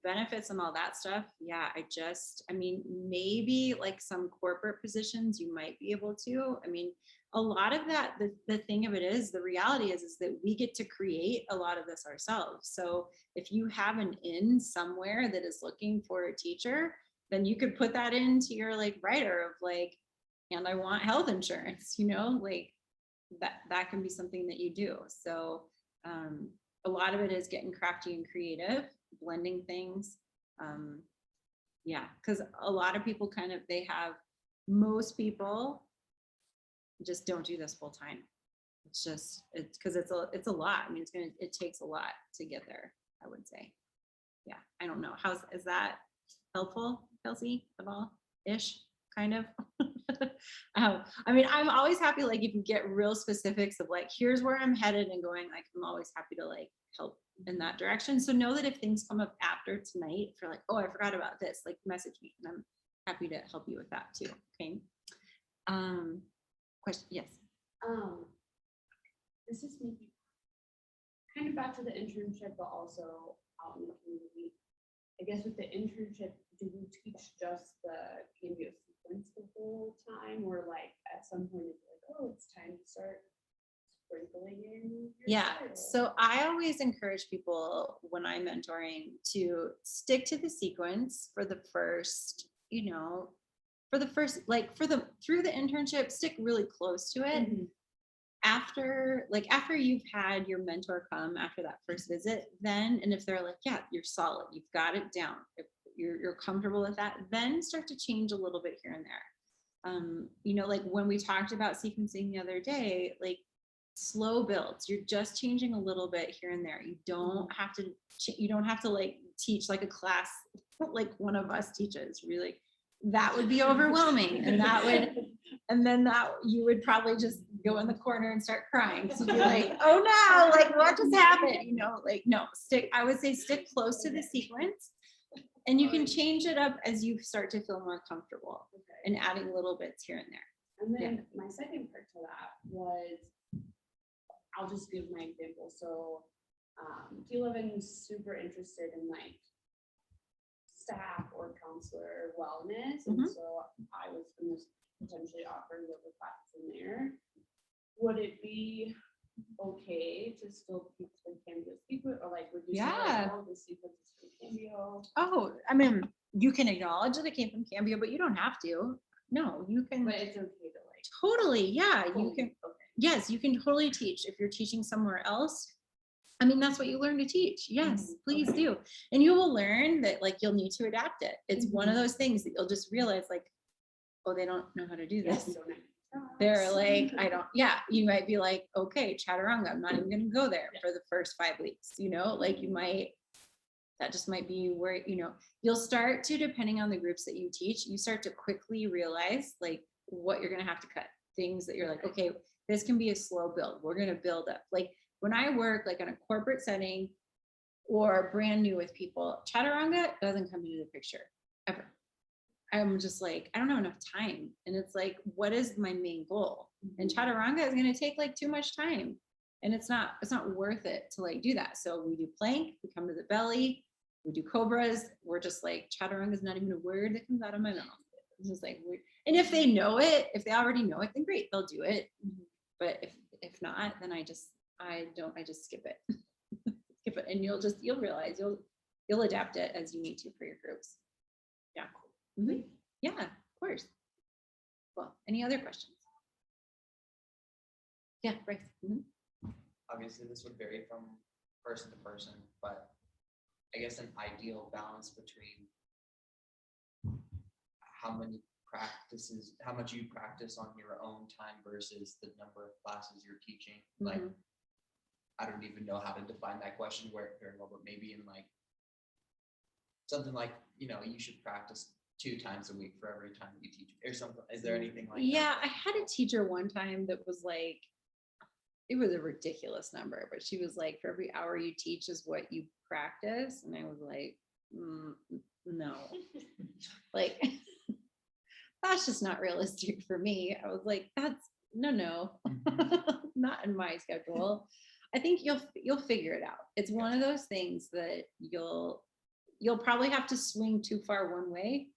Benefits and all that stuff. Yeah, I mean, maybe like some corporate positions you might be able to. I mean, a lot of that, the thing of it is, the reality is that we get to create a lot of this ourselves. So if you have an in somewhere that is looking for a teacher, then you could put that into your like writer of like, and I want health insurance, you know, like that can be something that you do. So a lot of it is getting crafty and creative, blending things. Yeah, because a lot of people most people just don't do this full time. It's because it's a lot. I mean, it takes a lot to get there, I would say. Yeah, I don't know. Is that helpful, Kelsey, at all? Ish, kind of. I mean, I'm always happy, like, if you get real specifics of like, here's where I'm headed and going, like, I'm always happy to like help in that direction. So know that if things come up after tonight, if you're like, oh, I forgot about this, like message me and I'm happy to help you with that too. Okay. Question, yes. This is maybe kind of back to the internship, but also out in the community. I guess with the internship, do you teach just the Cambio sequence the whole time, or like at some point it's like, oh, it's time to start sprinkling in your Yeah, style? so I always encourage people when I'm mentoring to stick to the sequence for the first, through the internship, stick really close to it. Mhm. After you've had your mentor come after that first visit, then, and if they're like, yeah, you're solid, you've got it down, if you're comfortable with that, then start to change a little bit here and there. Like when we talked about sequencing the other day, like slow builds, you're just changing a little bit here and there. You don't have to like teach like a class like one of us teaches, really. That would be overwhelming, and then you would probably just go in the corner and start crying. So you're like, oh no, like what just happened? No, I would say stick close to the sequence, and you can change it up as you start to feel more comfortable and adding little bits here and there. And then my second part to that was, I'll just give my example. So D11's super interested in like staff or counselor wellness. And so I was going to potentially offer yoga classes in there. Would it be okay to still keep the Cambio secret, or like would you say like, oh, the sequence is from Cambio? Oh, I mean, you can acknowledge that it came from Cambio, but you don't have to. No, you can. But it's okay to like. Totally, yeah, you fully- can, okay. yes, you can totally teach if you're teaching somewhere else. I mean, that's what you learn to teach. Yes, please okay. do. And you will learn that like you'll need to adapt it. It's one of Mhm. those things that you'll just realize like, oh, they don't know how to do Yes, this. don't have to They're stop. like, I don't, yeah, you might be like, okay, Chaturanga, I'm not even gonna go there for the first 5 weeks, you know, like you might, that just might be where, you know, you'll start to, depending on the groups that you teach, you start to quickly realize like what you're gonna have to cut. Things that you're like, okay, this can be a slow build. We're gonna build up. Like when I work like in a corporate setting or brand new with people, Chaturanga doesn't come into the picture ever. I'm just like, I don't have enough time. And it's like, what is my main goal? And Chaturanga is gonna take like too much time. And it's not worth it to like do that. So we do plank, we come to the belly, we do cobras. We're just like, Chaturanga is not even a word that comes out of my mouth. It's just like, and if they know it, if they already know it, then great, they'll do it. But if not, then I just skip it. Skip it. And you'll realize you'll adapt it as you need to for your groups. Yeah. Mhm. Yeah, of course. Well, any other questions? Yeah, Bryce. Mhm. Obviously, this would vary from person to person, but I guess an ideal balance between how much you practice on your own time versus the number of classes you're teaching. Like, Mhm. I don't even know how to define that question very well, but maybe in like something like, you know, you should practice 2 times a week for every time that you teach or something. Is there anything like Yeah, that? I had a teacher one time that was like, it was a ridiculous number, but she was like, for every hour you teach is what you practice. And I was like, no, like, that's just not realistic for me. I was like, that's no, not in my schedule. I think you'll figure it out. It's one of those things that you'll probably have to swing too far one way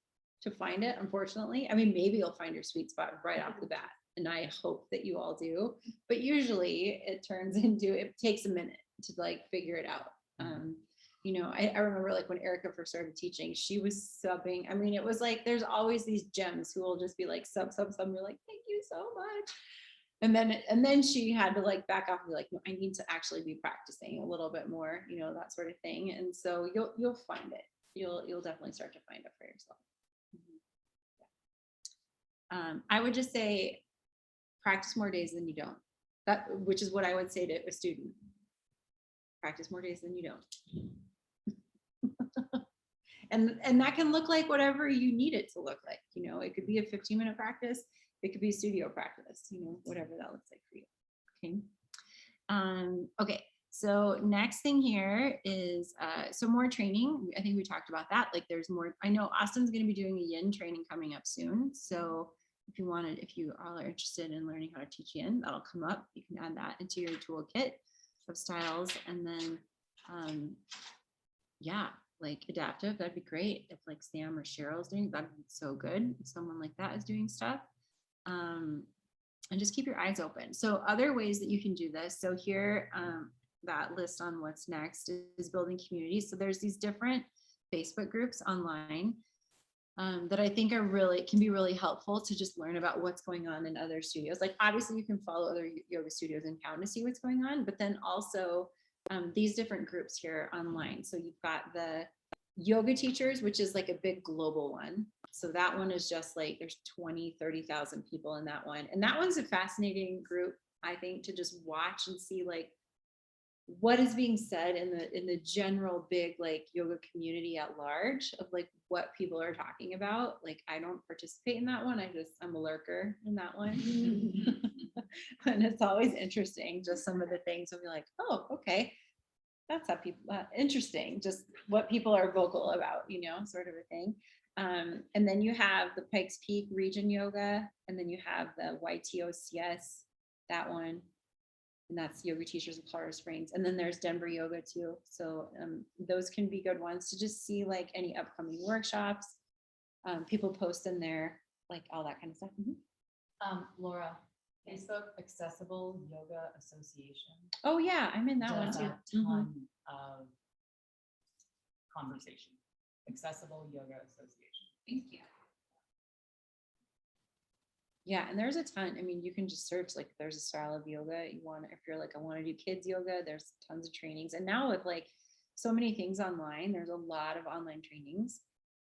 to find it, unfortunately. I mean, maybe you'll find your sweet spot right off the bat. And I hope that you all do. But usually it takes a minute to like figure it out. You know, I remember like when Erica first started teaching, she was subbing. I mean, it was like, there's always these gems who will just be like sub. You're like, thank you so much. And then she had to like back off and be like, no, I need to actually be practicing a little bit more, you know, that sort of thing. And so you'll find it. You'll definitely start to find it for yourself. I would just say practice more days than you don't. Which is what I would say to a student. Practice more days than you don't. And that can look like whatever you need it to look like. You know, it could be a 15-minute practice. It could be a studio practice, you know, whatever that looks like for you. Okay. Okay. So next thing here is so more training. I think we talked about that. Like there's more. I know Austin's going to be doing a yin training coming up soon. So if you all are interested in learning how to teach yin, that'll come up. You can add that into your toolkit of styles. And then yeah, like adaptive, that'd be great. If like Sam or Cheryl's doing, that'd be so good. If someone like that is doing stuff. And just keep your eyes open. So other ways that you can do this. So here, that list on what's next is building communities. So there's these different Facebook groups online that I think can be really helpful to just learn about what's going on in other studios. Like obviously you can follow other yoga studios in town to see what's going on, but then also these different groups here online. So you've got the yoga teachers, which is like a big global one. So that one is just like, there's 30,000 people in that one. And that one's a fascinating group, I think, to just watch and see like what is being said in the general big like yoga community at large of like what people are talking about. Like I don't participate in that one. I'm a lurker in that one. And it's always interesting, just some of the things will be like, oh, okay. That's how people, interesting, just what people are vocal about, you know, sort of a thing. And then you have the Pikes Peak Region Yoga, and then you have the YTOCS, that one. And that's Yoga Teachers of Colorado Springs. And then there's Denver Yoga too. So those can be good ones to just see like any upcoming workshops. People post in there, like all that kind of stuff. Laura, Facebook Accessible Yoga Association. Oh yeah, I'm in that one does too. a ton of conversation. Accessible Yoga Association. Thank you. Yeah, and there's a ton. I mean, you can just search like if there's a style of yoga you want. If you're like, I want to do kids yoga, there's tons of trainings. And now with like so many things online, there's a lot of online trainings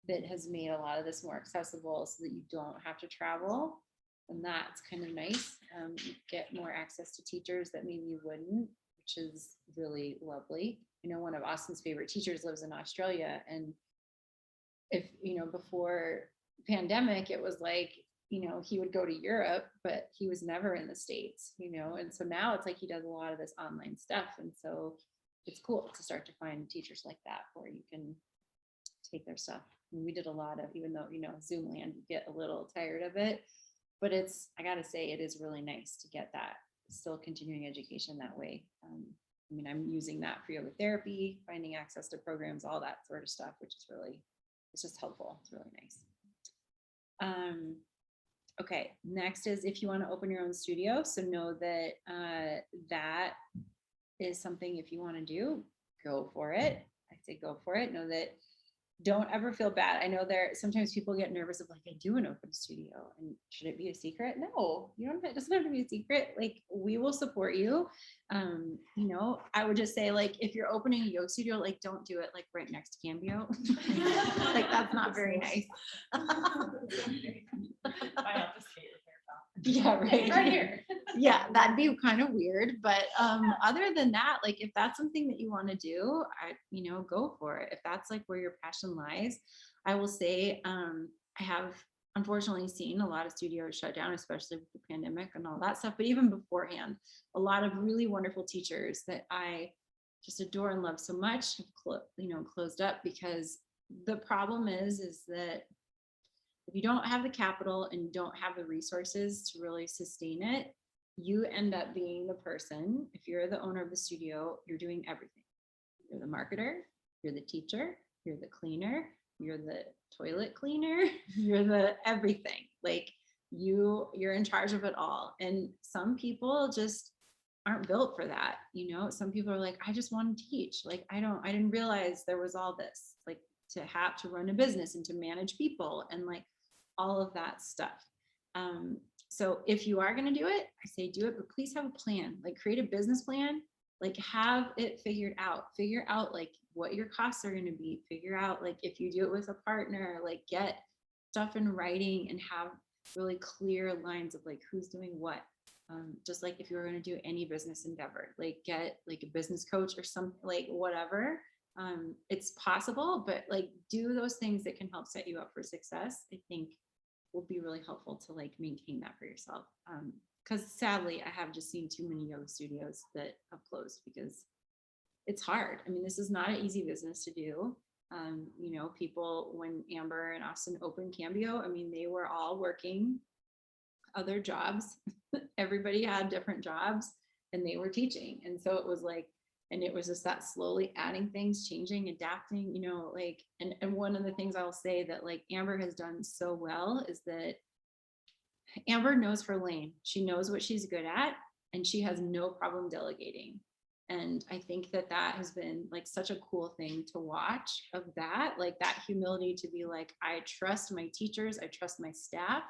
that has made a lot of this more accessible so that you don't have to travel. And that's kind of nice. You get more access to teachers that maybe you wouldn't, which is really lovely. You know, one of Austin's favorite teachers lives in Australia, and if before pandemic, it was like he would go to Europe, but he was never in the States, and so now it's like he does a lot of this online stuff, and so it's cool to start to find teachers like that where you can take their stuff. And we did a lot of, even though Zoom land, you get a little tired of it, but I gotta say, it is really nice to get that still continuing education that way. I mean, I'm using that for yoga therapy, finding access to programs, all that sort of stuff, which is really, it's just helpful. It's really nice. Okay, next is if you want to open your own studio. So know that that is something, if you want to do, go for it. I say go for it. Know that, don't ever feel bad. I know sometimes people get nervous of like, I do an open studio and should it be a secret? No, it doesn't have to be a secret. Like, we will support you. I would just say, like, if you're opening a yoga studio, like, don't do it like right next to Cambio. Like, that's not very nice. Yeah, right. Right here. Yeah, that'd be kind of weird. But other than that, like, if that's something that you want to do, go for it. If that's like where your passion lies, I will say, I have unfortunately seen a lot of studios shut down, especially with the pandemic and all that stuff. But even beforehand, a lot of really wonderful teachers that I just adore and love so much have closed up, because the problem is that if you don't have the capital and you don't have the resources to really sustain it, you end up being the person, if you're the owner of the studio, you're doing everything. You're the marketer, you're the teacher, you're the cleaner, you're the toilet cleaner, you're the everything. Like, you're in charge of it all. And some people just aren't built for that. Some people are like, I just want to teach. Like, I didn't realize there was all this, like, to have to run a business and to manage people and like all of that stuff. So if you are going to do it, I say do it, but please have a plan. Like, create a business plan, like, have it figured out, like what your costs are going to be, figure out, like, if you do it with a partner, like, get stuff in writing and have really clear lines of like who's doing what. Just like if you're going to do any business endeavor, like, get like a business coach or something, like, whatever. It's possible, but like, do those things that can help set you up for success, I think will be really helpful to like maintain that for yourself. Because sadly, I have just seen too many yoga studios that have closed because it's hard. I mean, this is not an easy business to do. People, when Amber and Austin opened Cambio, I mean, they were all working other jobs. Everybody had different jobs and they were teaching. And so it was like, and it was just that slowly adding things, changing, adapting, like, and one of the things I'll say that like Amber has done so well is that Amber knows her lane. She knows what she's good at, and she has no problem delegating. And I think that has been like such a cool thing to watch, of that, like that humility to be like, I trust my teachers, I trust my staff,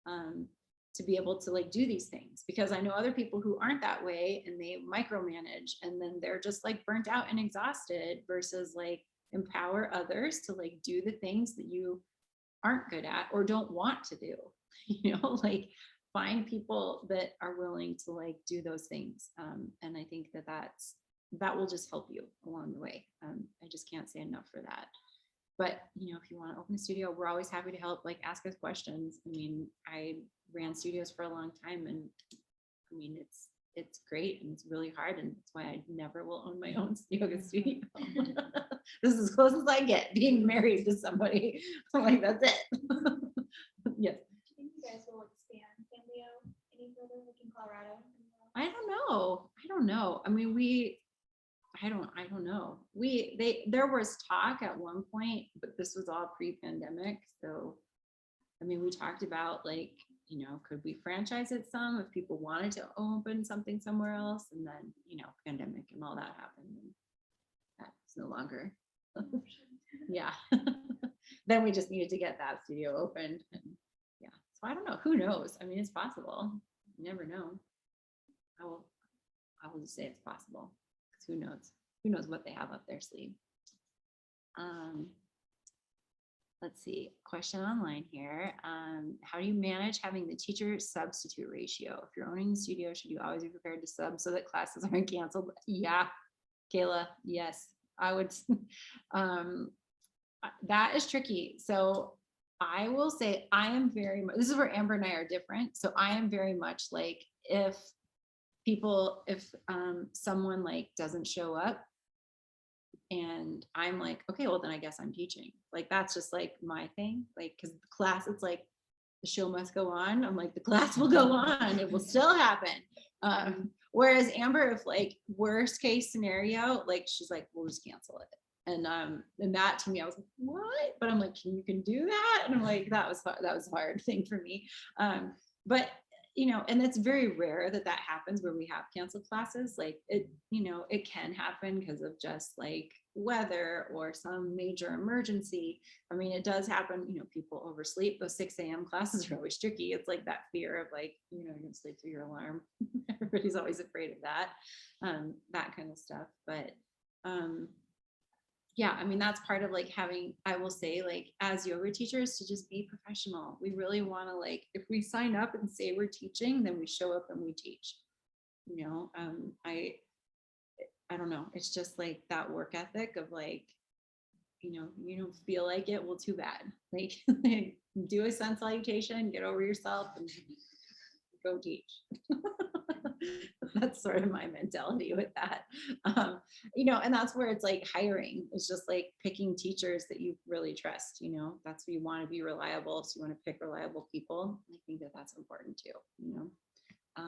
to be able to like do these things, because I know other people who aren't that way and they micromanage and then they're just like burnt out and exhausted, versus like empower others to like do the things that you aren't good at or don't want to do, like find people that are willing to like do those things. And I think that will just help you along the way. I just can't say enough for that. But, if you want to open a studio, we're always happy to help, like ask us questions. I mean, I ran studios for a long time, and I mean, it's great and it's really hard. And that's why I never will own my own yoga studio. This is as close as I get being married to somebody. I'm like, that's it. Yes. Do you think you guys will expand Cambio any further, like in Colorado? I don't know. I mean, I don't know. There was talk at one point, but this was all pre-pandemic. So, I mean, we talked about like, could we franchise it some if people wanted to open something somewhere else? And then, pandemic and all that happened. And that's no longer. Yeah. Then we just needed to get that studio opened. And yeah, it's I don't know, who knows? I mean, it's possible. You never know. I will just say it's possible, because who knows what they have up their sleeve. Let's see, question online here. How do you manage having the teacher substitute ratio? If you're owning the studio, should you always be prepared to sub so that classes aren't canceled? Yeah, Kayla, yes, I would. That is tricky. So I will say I am very much, this is where Amber and I are different. So I am very much like, if someone like doesn't show up, and I'm like, okay, well then I guess I'm teaching. Like, that's just like my thing. Like, cause the class, it's like the show must go on. I'm like, the class will go on. It will still happen. Whereas Amber, if like worst case scenario, like she's like, we'll just cancel it. And that to me, I was like, what? But I'm like, you can do that? And I'm like, that was a hard thing for me. But you know, and it's very rare that happens where we have canceled classes. Like it, you know, it can happen because of just like weather or some major emergency. I mean, it does happen, you know, people oversleep. Those 6 a.m. classes are always tricky. It's like that fear of like, you know, you're gonna sleep through your alarm. Everybody's always afraid of that kind of stuff. But yeah, I mean, that's part of like having, I will say, like, as yoga teachers, to just be professional. We really want to, like, if we sign up and say we're teaching, then we show up and we teach. You know, I don't know. It's just like that work ethic of like, you know, you don't feel like it, well, too bad. Like, do a sun salutation, get over yourself, and go teach. That's sort of my mentality with that. You know, and that's where it's like hiring. It's just like picking teachers that you really trust, you know, that's what you want to be reliable. So you want to pick reliable people. I think that that's important too, you know. I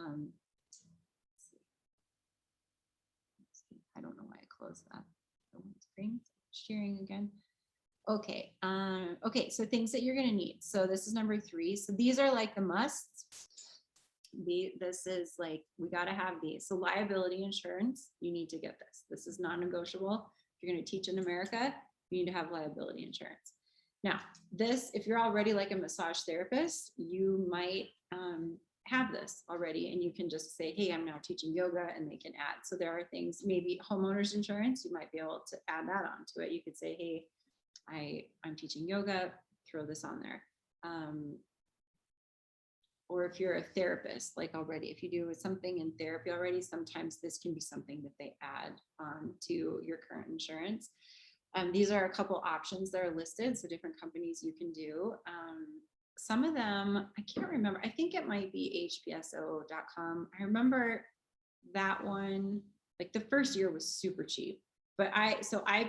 don't know why I closed that. Screen sharing again. Okay. Okay. So things that you're going to need. So this is number 3. So these are like the musts. This is like, we got to have these. So liability insurance, you need to get this. This is non-negotiable. If you're going to teach in America, you need to have liability insurance. Now, this, if you're already like a massage therapist, you might have this already, and you can just say, hey, I'm now teaching yoga, and they can add. So there are things, maybe homeowners insurance, you might be able to add that onto it. You could say, hey, I'm teaching yoga, throw this on there. Or if you're a therapist, like already, if you do something in therapy already, sometimes this can be something that they add to your current insurance. These are a couple options that are listed, so different companies you can do. Some of them, I can't remember. I think it might be hpso.com. I remember that one, like the first year was super cheap. But I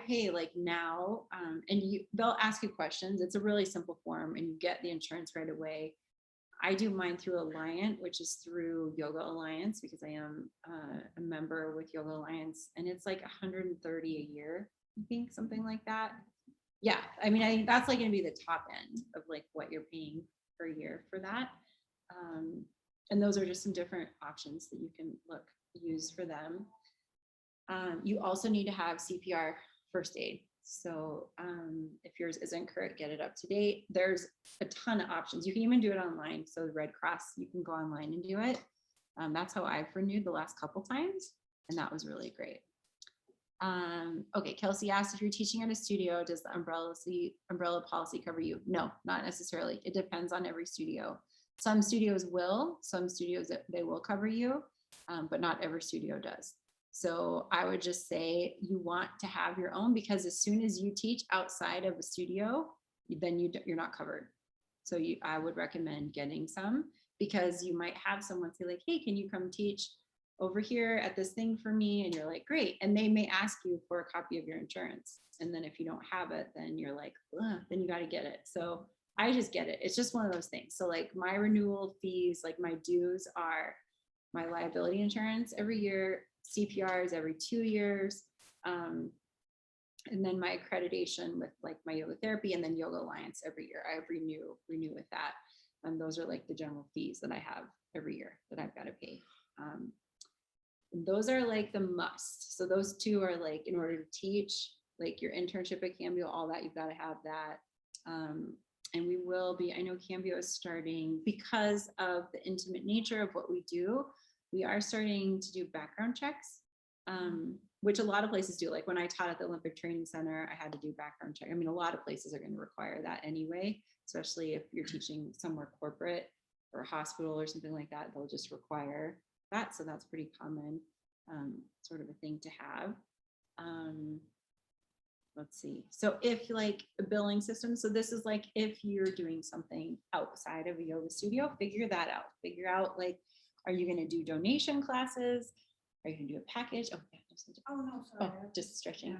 pay like now, and they'll ask you questions. It's a really simple form, and you get the insurance right away. I do mine through Alliant, which is through Yoga Alliance, because I am a member with Yoga Alliance, and it's like $130 a year, I think, something like that. Yeah, I mean, I think that's like going to be the top end of like what you're paying per year for that. And those are just some different options that you can use for them. You also need to have CPR first aid. So if yours isn't correct, get it up to date. There's a ton of options. You can even do it online. So the Red Cross, you can go online and do it. That's how I've renewed the last couple times, and that was really great. Okay, Kelsey asked, if you're teaching at a studio, does the umbrella policy cover you? No, not necessarily. It depends on every studio. Some studios will, some studios they will cover you, but not every studio does. So I would just say you want to have your own, because as soon as you teach outside of a studio, then you're not covered. So I would recommend getting some, because you might have someone say like, hey, can you come teach over here at this thing for me? And you're like, great. And they may ask you for a copy of your insurance. And then if you don't have it, then you're like, then you got to get it. So I just get it. It's just one of those things. So like my renewal fees, like my dues are my liability insurance every year, CPR is every 2 years. And then my accreditation with like my yoga therapy, and then Yoga Alliance every year. I renew with that. And those are like the general fees that I have every year that I've got to pay. Those are like the must. So those 2 are like, in order to teach, like your internship at Cambio, all that, you've got to have that. And we will be, I know Cambio is starting, because of the intimate nature of what we do, we are starting to do background checks, which a lot of places do. Like when I taught at the Olympic Training Center, I had to do background check. I mean, a lot of places are going to require that anyway, especially if you're teaching somewhere corporate or a hospital or something like that, they'll just require that. So that's pretty common, sort of a thing to have. Let's see. So if like a billing system, so this is like if you're doing something outside of a yoga studio, figure that out. Figure out like, are you going to do donation classes? Are you going to do a package? Oh, yeah, Oh, no, oh, sorry. just stretching.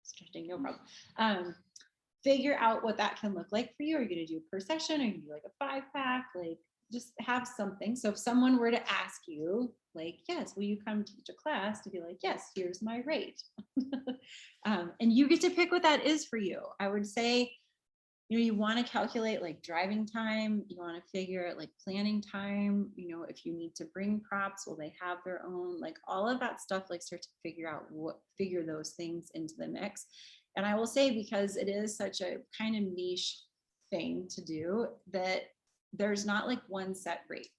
Stretching, no problem. Figure out what that can look like for you. Are you going to do per session? Are you going to do like a 5-pack? Like just have something. So if someone were to ask you, like, yes, will you come teach a class, to be like, yes, here's my rate. And you get to pick what that is for you. I would say, you know, you want to calculate like driving time. You want to figure out like planning time. You know, if you need to bring props, will they have their own? Like all of that stuff, like start to figure those things into the mix. And I will say, because it is such a kind of niche thing to do, that there's not like one set rate.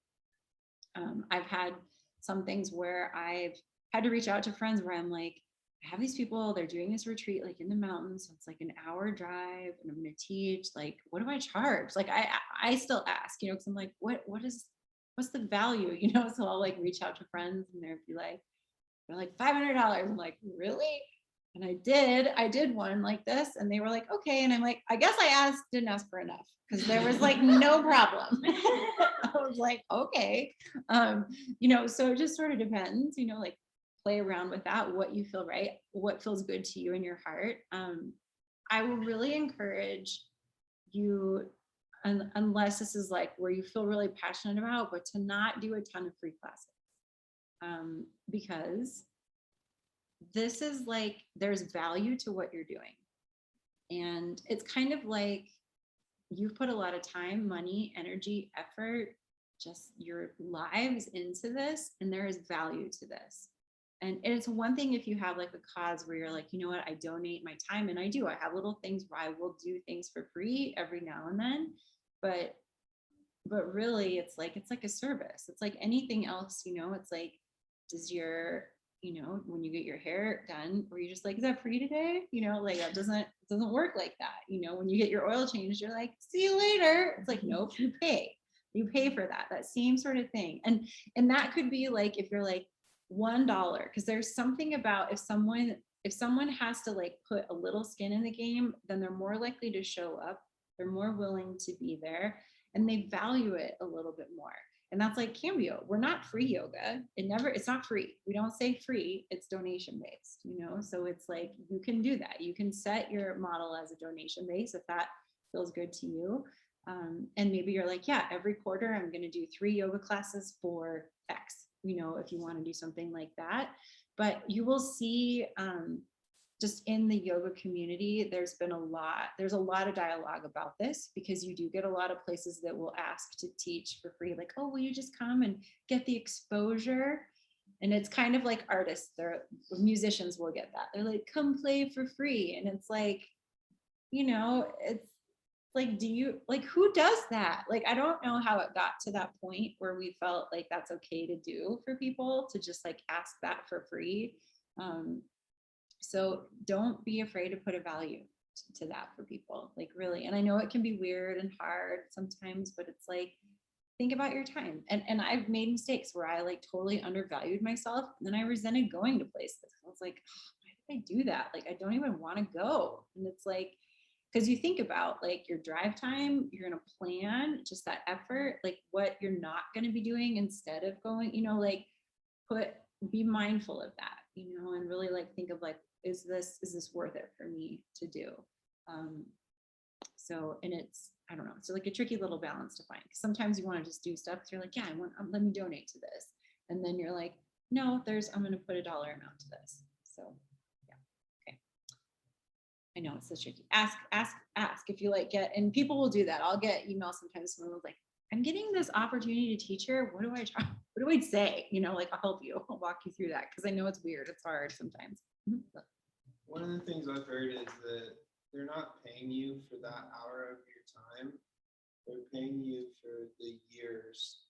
I've had some things where I've had to reach out to friends where I'm like, I have these people, they're doing this retreat like in the mountains. So it's like an hour drive and I'm going to teach, like, what do I charge? Like, I still ask, you know, cause I'm like, what's the value? You know? So I'll like reach out to friends and they're like $500. I'm like, really? And I did one like this and they were like, okay. And I'm like, I guess I didn't ask for enough because there was like no problem. I was like, okay. You know, so it just sort of depends, you know, like play around with that, what you feel right, what feels good to you in your heart. I will really encourage you, unless this is like where you feel really passionate about, but to not do a ton of free classes. Because this is like, there's value to what you're doing. And it's kind of like you've put a lot of time, money, energy, effort, just your lives into this, and there is value to this. And it's one thing if you have like a cause where you're like, you know what, I donate my time, and I do. I have little things where I will do things for free every now and then, but really it's like a service. It's like anything else, you know. It's like, does your, you know, when you get your hair done, or you just like, is that free today? You know, like that doesn't work like that. You know, when you get your oil changed, you're like, see you later. It's like, nope, you pay for that same sort of thing. And that could be like, if you're like $1, because there's something about if someone has to like put a little skin in the game, then they're more likely to show up. They're more willing to be there, and they value it a little bit more. And that's like Cambio. We're not free yoga. It's not free. We don't say free, it's donation based, you know? So it's like, you can do that. You can set your model as a donation base if that feels good to you. And maybe you're like, yeah, every quarter I'm going to do 3 yoga classes for X, you know, if you want to do something like that. But you will see, just in the yoga community, there's a lot of dialogue about this, because you do get a lot of places that will ask to teach for free. Like, oh, will you just come and get the exposure? And it's kind of like artists, musicians will get that. They're like, come play for free. And it's like, you know, it's like, who does that? Like, I don't know how it got to that point where we felt like that's okay to do for people, to just like ask that for free. So don't be afraid to put a value to that for people, like really. And I know it can be weird and hard sometimes, but it's like, think about your time. And I've made mistakes where I like totally undervalued myself. And then I resented going to places. I was like, oh, why did I do that? Like, I don't even want to go. And it's like, because you think about like your drive time, you're going to plan just that effort, like what you're not going to be doing instead of going, you know, like be mindful of that, you know, and really like think of like, is this worth it for me to do? So, and it's, I don't know, it's like a tricky little balance to find. Sometimes you want to just do stuff because you're like, yeah, let me donate to this. And then you're like, no, I'm going to put a dollar amount to this. So yeah. Okay. I know it's so tricky. Ask if you like and people will do that. I'll get emails sometimes. Someone was like, I'm getting this opportunity to teach here. What do I try? What do I say? You know, like, I'll help you. I'll walk you through that. Cause I know it's weird. It's hard sometimes. One of the things I've heard is that they're not paying you for that hour of your time. They're paying you for the years.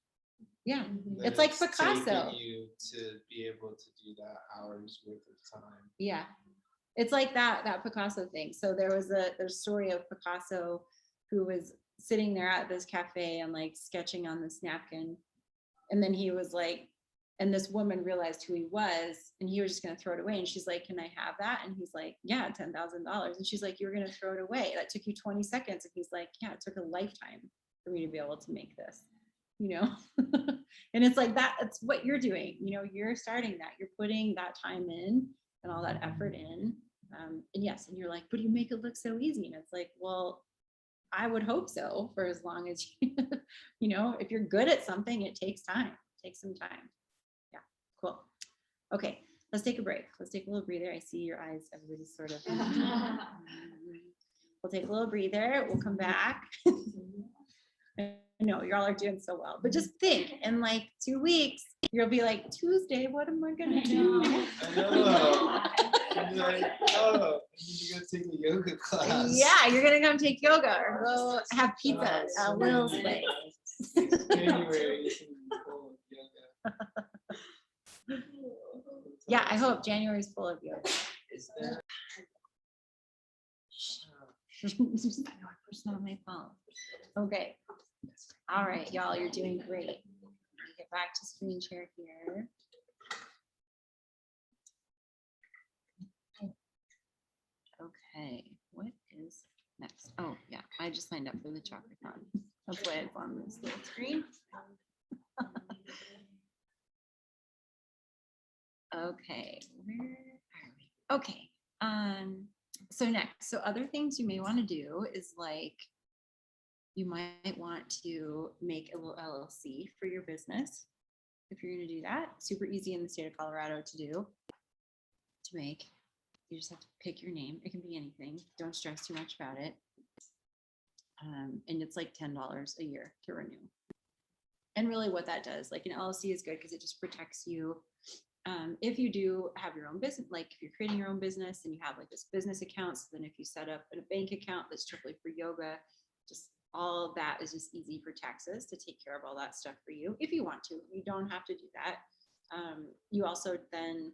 Yeah, that it's like taken Picasso. You to be able to do that hours worth of time. Yeah, it's like that Picasso thing. So there's a story of Picasso who was sitting there at this cafe and like sketching on this napkin, and then he was like, and this woman realized who he was, and he was just gonna throw it away. And she's like, "Can I have that?" And he's like, "Yeah, $10,000." And she's like, "You were gonna throw it away. That took you 20 seconds." And he's like, "Yeah, it took a lifetime for me to be able to make this." You know, and it's like that. That's what you're doing. You know, you're starting that. You're putting that time in and all that effort in. And yes, and you're like, "But you make it look so easy." And it's like, well, I would hope so for as long as you, you know, if you're good at something, it takes time. It takes some time. Yeah, cool. Okay, let's take a break. Let's take a little breather. I see your eyes. Everybody's sort of. We'll take a little breather. We'll come back. I know y'all are doing so well, but just think in like 2 weeks, you'll be like, Tuesday, what am I gonna do? I know. You'll be like, oh, I need to go take a yoga class. Yeah, you're gonna come take yoga or go have pizza at Will's place. January is gonna be full of yoga. Yeah, I hope January is full of yoga. Is there? I know I pushed it on my phone. Okay. All right, y'all, you're doing great. Get back to screen share here. Okay, what is next? Oh, yeah, I just signed up for the Chocrathon. That's why it's on this little screen. Okay, where are we? Okay, so next, so other things you may want to do is like, you might want to make a little LLC for your business. If you're gonna do that, super easy in the state of Colorado to do, to make. You just have to pick your name. It can be anything. Don't stress too much about it. And it's like $10 a year to renew. And really what that does, like an LLC is good because it just protects you. If you do have your own business, like if you're creating your own business and you have like this business account, so then if you set up a bank account that's strictly for yoga, just all of that is just easy for taxes to take care of all that stuff for you. If you want to, you don't have to do that. You also then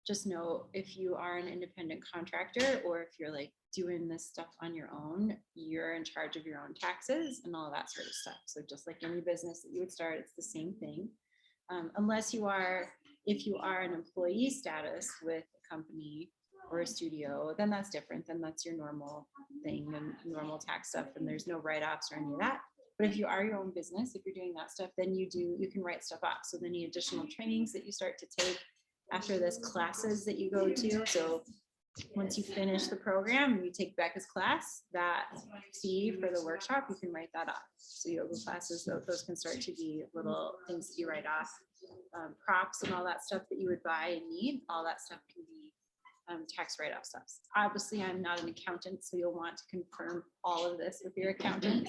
just know if you are an independent contractor or if you're like doing this stuff on your own, you're in charge of your own taxes and all that sort of stuff. So just like any business that you would start, it's the same thing. Unless you are, if you are an employee status with a company or a studio, then that's different. Then that's your normal thing and normal tax stuff, and there's no write-offs or any of that. But if you are your own business, if you're doing that stuff, then you can write stuff off. So then any additional trainings that you start to take after this, classes that you go to. So once you finish the program, you take Becca's class, that fee for the workshop, you can write that off. So yoga classes, those can start to be little things that you write off. Props and all that stuff that you would buy and need, all that stuff can be tax write-off stuff. Obviously, I'm not an accountant, so you'll want to confirm all of this with your accountant.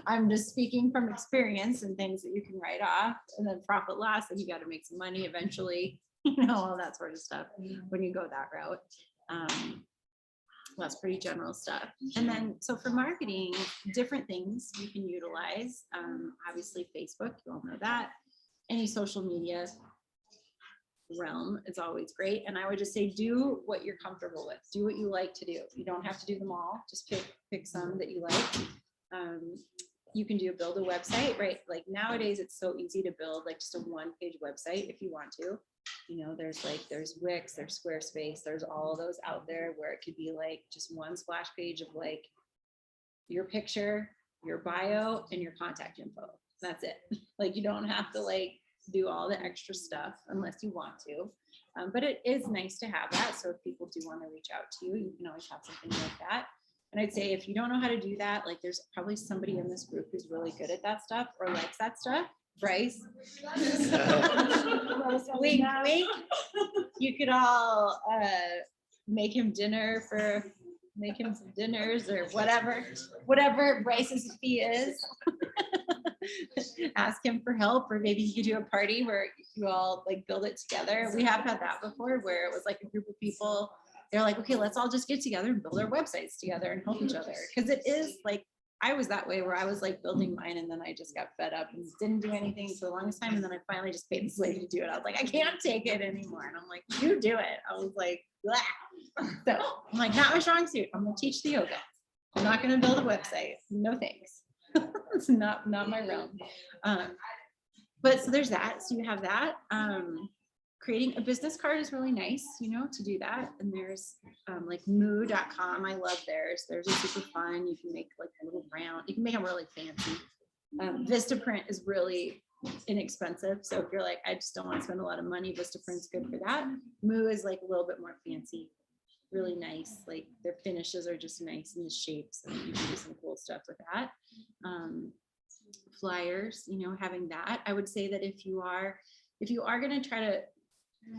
I'm just speaking from experience and things that you can write off, and then profit loss, and you got to make some money eventually, you know, all that sort of stuff when you go that route. That's pretty general stuff. And then, so for marketing, different things you can utilize. Obviously, Facebook, you all know that. Any social media realm is always great. And I would just say, do what you're comfortable with. Do what you like to do. You don't have to do them all. Just pick some that you like. You can build a website, right? Like nowadays, it's so easy to build like just a one-page website if you want to. You know, there's Wix, there's Squarespace, there's all of those out there where it could be like just one splash page of like your picture, your bio, and your contact info. That's it. Like you don't have to like do all the extra stuff unless you want to. But it is nice to have that. So if people do want to reach out to you, you can always have something like that. And I'd say if you don't know how to do that, like there's probably somebody in this group who's really good at that stuff or likes that stuff. Bryce. Wink, wink. You could all make him some dinners or whatever Bryce's fee is. Ask him for help, or maybe you could do a party where you all like build it together. We have had that before where it was like a group of people they're like, okay, let's all just get together and build our websites together and help each other. Cause it is like, I was that way where I was like building mine and then I just got fed up and didn't do anything for the longest time. And then I finally just paid this lady to do it. I was like, I can't take it anymore. And I'm like, you do it. I was like, blah. So I'm like, not my strong suit. I'm gonna teach the yoga. I'm not gonna build a website. No thanks. It's not my realm. But so there's that. So you have that. Creating a business card is really nice, you know, to do that. And there's like moo.com. I love theirs. Theirs are super fun. You can make like a little round, you can make them really fancy. Vistaprint is really inexpensive. So if you're like, I just don't want to spend a lot of money, Vistaprint's good for that. Moo is like a little bit more fancy, really nice. Like their finishes are just nice in the shapes and you can do some cool stuff with that. Flyers, you know, having that. I would say that if you are going to try to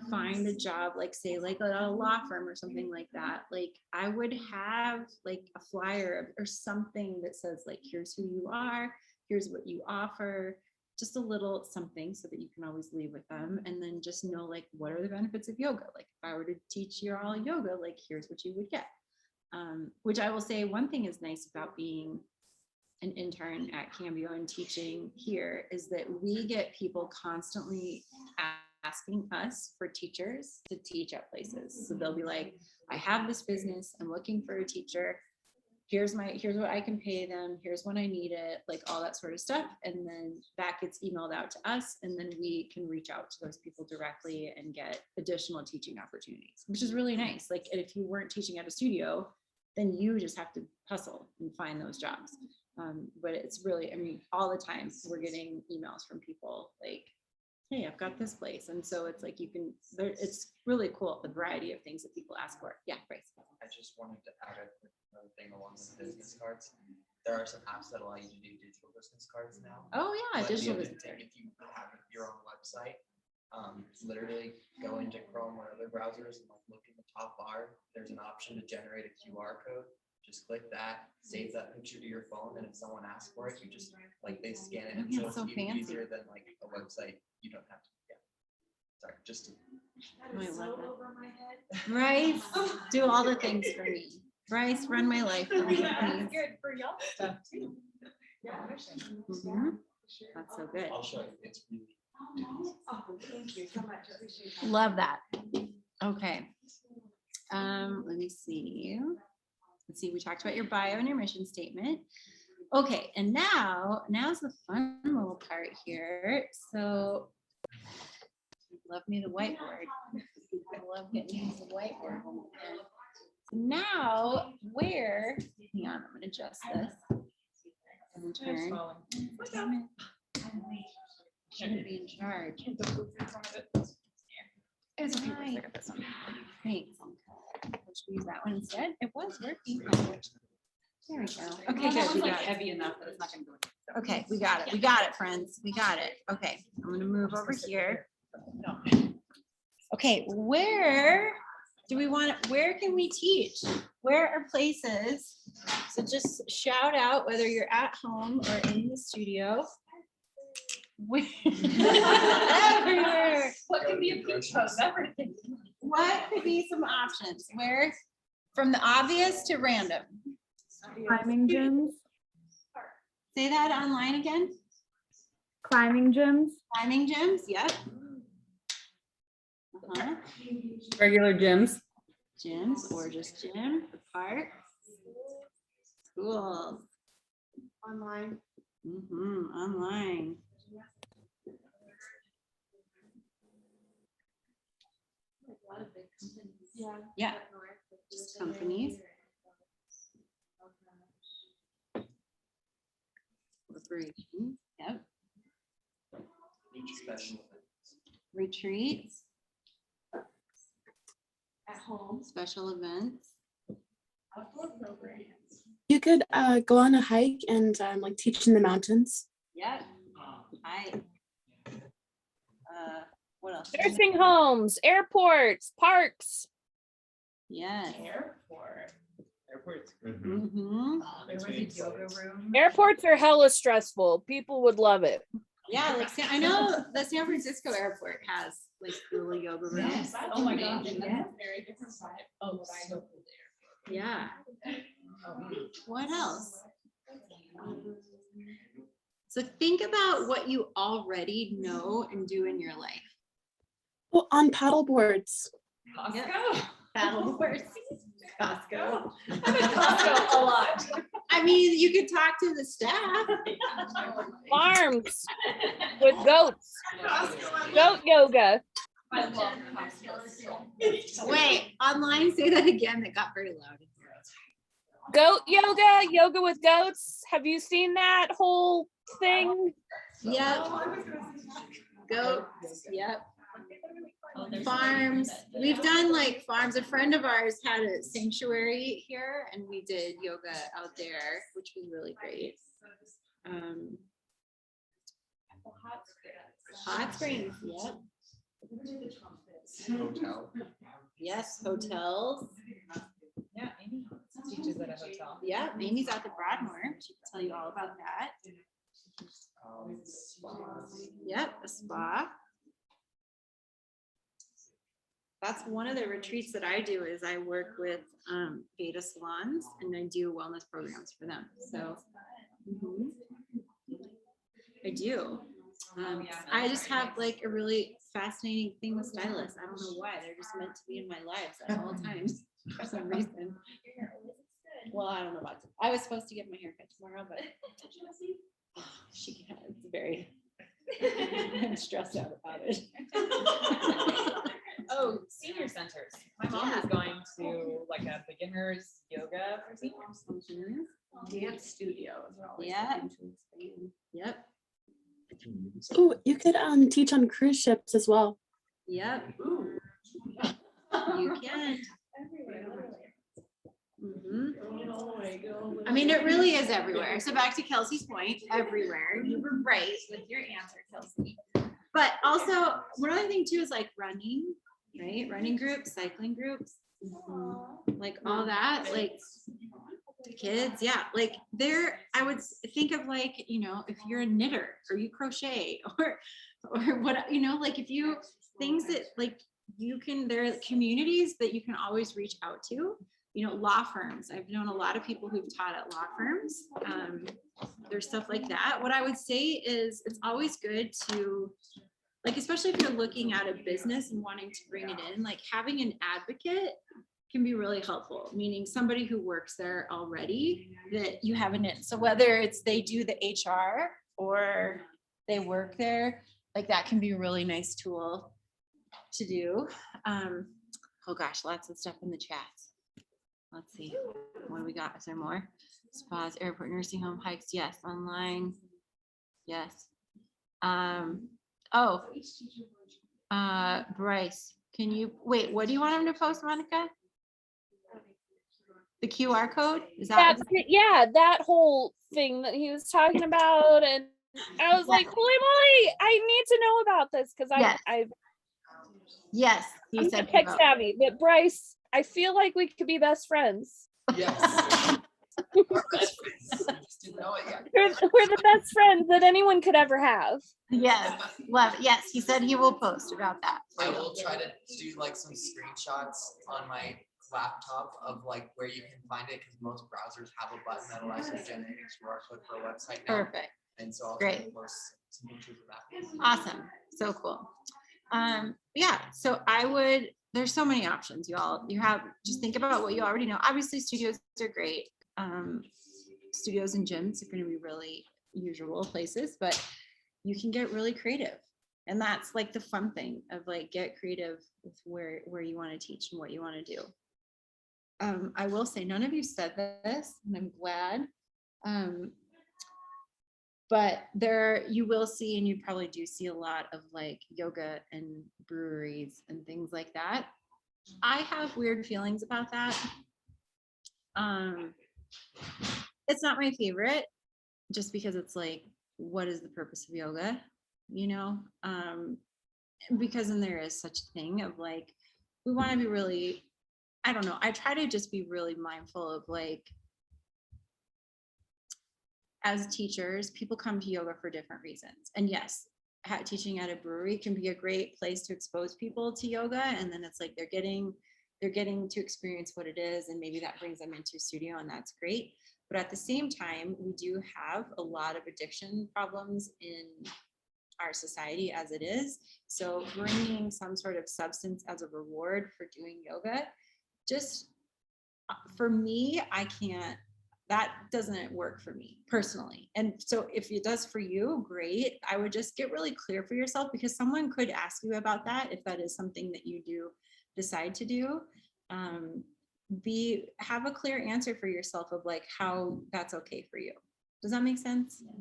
find a job, like say like at a law firm or something like that, like I would have like a flyer or something that says like, here's who you are, here's what you offer, just a little something so that you can always leave with them. And then just know like, what are the benefits of yoga? Like if I were to teach you all yoga, like here's what you would get. Which I will say one thing is nice about being an intern at Cambio and teaching here is that we get people constantly asking us for teachers to teach at places. So they'll be like, I have this business, I'm looking for a teacher. Here's what I can pay them. Here's when I need it, like all that sort of stuff. And then that gets emailed out to us. And then we can reach out to those people directly and get additional teaching opportunities, which is really nice. Like if you weren't teaching at a studio, then you just have to hustle and find those jobs. But it's really, I mean, all the time we're getting emails from people like, hey, I've got this place. And so it's like, it's really cool, the variety of things that people ask for. Yeah, Bryce. I just wanted to add another thing along with business cards. There are some apps that allow you to do digital business cards now. Oh yeah, But the digital other business thing, card. if you have your own website, literally go into Chrome or other browsers and like look in the top bar, there's an option to generate a QR code. Just click that, save that picture to your phone, and if someone asks for it, you just like they scan it and Oh, yeah, shows so even fancy. easier than like a website. You don't have to. Yeah. Sorry, just to. Oh, I love that. Bryce, do all the things for me. Bryce, run my life. For me, please. Good for y'all stuff too. Yeah. Mhm. That's so good. I'll show you. It's really. Thank you so much. I appreciate that. Love that. Okay. Let me see. Let's see, we talked about your bio and your mission statement. Okay, and now's the fun little part here. So love me the whiteboard. I love getting into the whiteboard. So now hang on, I'm gonna adjust this. And turn. Shouldn't be in charge. It's fine. Thanks. Let's use that one instead. It was working. There we go. Okay, good. We got it. Heavy enough that it's not gonna go. Okay, we got it. We got it, friends. We got it. Okay, I'm gonna move over here. Okay, where can we teach? Where are places? So just shout out whether you're at home or in the studio. Everywhere. What can be a peach post? Everything. What could be some options? Where, from the obvious to random? Climbing gyms. Say that online again. Climbing gyms. Climbing gyms, yep. Regular gyms. Gyms or just gym, the park. Schools. Online. Online. A lot of big companies. Yeah. Yeah. Just companies. Corporations, yep. Special Retreats, At home. special events. Outdoor programs. You could go on a hike and like teach in the mountains. Yep. Hi. What else? Nursing homes, airports, parks. Yes. Airport. airports. Mm-hmm. There was a yoga room. Airports are hella stressful. People would love it. Yeah, like I know the San Francisco airport has like little yoga rooms. Yes, oh my gosh, that's a very different vibe. Oh, so there. Yeah. What else? So think about what you already know and do in your life. Well, on paddle boards. Costco. Paddle boards. Costco. I'm at Costco a lot. I mean, you could talk to the staff. Farms with goats. Goat yoga. I love Costco. Wait, online, say that again. That got very loud. Goat yoga, yoga with goats. Have you seen that whole thing? Yep. Goats, yep. Farms. We've done like farms. A friend of ours had a sanctuary here and we did yoga out there, which was really great. Hot springs, yep. Hotel. Yes, hotels. Yeah, Amy teaches at a hotel. Yeah, Amy's at the Broadmoor. She can tell you all about that. Spas. Yep, a spa. That's one of the retreats that I do is I work with Beta salons and I do wellness programs for them. So I do. I just have like a really fascinating thing with stylists. I don't know why. They're just meant to be in my lives at all times for some reason. Well, I don't know about it. I was supposed to get my hair cut tomorrow, but she can't. It's very, I'm stressed out about it. Oh, senior centers. My mom is going to like a beginner's yoga for seniors. Dance studios. Yeah. Yep. Oh, you could teach on cruise ships as well. Yep. You can. I mean, it really is everywhere. So back to Kelsey's point, everywhere. You were right with your answer, Kelsey. But also, one other thing too is like running, right? Running groups, cycling groups, like all that, like kids, yeah. Like there, I would think of like, you know, if you're a knitter or you crochet or what, you know, like if you, things that like you can, there are communities that you can always reach out to. You know, law firms. I've known a lot of people who've taught at law firms. There's stuff like that. What I would say is it's always good to, like, especially if you're looking at a business and wanting to bring it in, like having an advocate can be really helpful, meaning somebody who works there already that you have in it. So whether it's they do the HR or they work there, like that can be a really nice tool to do. Oh gosh, lots of stuff in the chat. Let's see, what do we got? Is there more? Spas, airport, nursing home, hikes, yes. Online, yes. Bryce, can you, wait, what do you want him to post, Monica? The QR code? Is that? Yeah, that whole thing that he was talking about, and I was like, holy moly, I need to know about this because Yes, I'm tech savvy, but Bryce, I feel like we could be best friends. Yes. We're the best friends that anyone could ever have. Yes, love it. Yes, he said he will post about that. I will try to do like some screenshots on my laptop of like where you can find it because most browsers have a button that allows you to generate a QR code for a website now. Perfect. And so I'll try to Great. post some pictures of that. Awesome. So cool. Yeah, so I would, there's so many options, you all. You have, just think about what you already know. Obviously, studios are great. Studios and gyms are going to be really usual places, but you can get really creative. And that's like the fun thing of like get creative with where you want to teach and what you want to do. I will say none of you said this, and I'm glad. But there you will see, and you probably do see a lot of like yoga and breweries and things like that. I have weird feelings about that. It's not my favorite just because it's like, what is the purpose of yoga? You know, because then there is such a thing of like, we want to be really, I don't know. I try to just be really mindful of like, as teachers, people come to yoga for different reasons. And yes, teaching at a brewery can be a great place to expose people to yoga. And then it's like they're getting to experience what it is. And maybe that brings them into a studio, and that's great. But at the same time, we do have a lot of addiction problems in our society as it is. So bringing some sort of substance as a reward for doing yoga, just for me, that doesn't work for me personally. And so if it does for you, great. I would just get really clear for yourself, because someone could ask you about that if that is something that you do decide to do. Have a clear answer for yourself of like how that's okay for you. Does that make sense? Yes.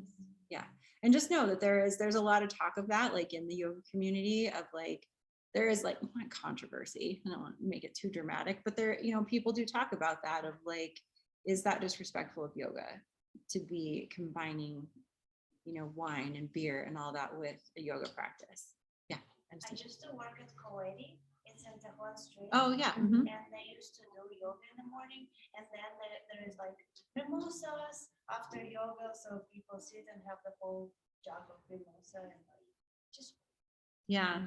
Yeah. And just know that there's a lot of talk of that, like in the yoga community, of like, there is like not controversy. I don't want to make it too dramatic, but there, people do talk about that of like, is that disrespectful of yoga to be combining, wine and beer and all that with a yoga practice? Yeah. I used to work at Coady in Santa Juan Street. Oh yeah. Mhm. And they used to do yoga in the morning, and then there is like mimosas after yoga, so people sit and have the whole jug of mimosa and like just. Yeah.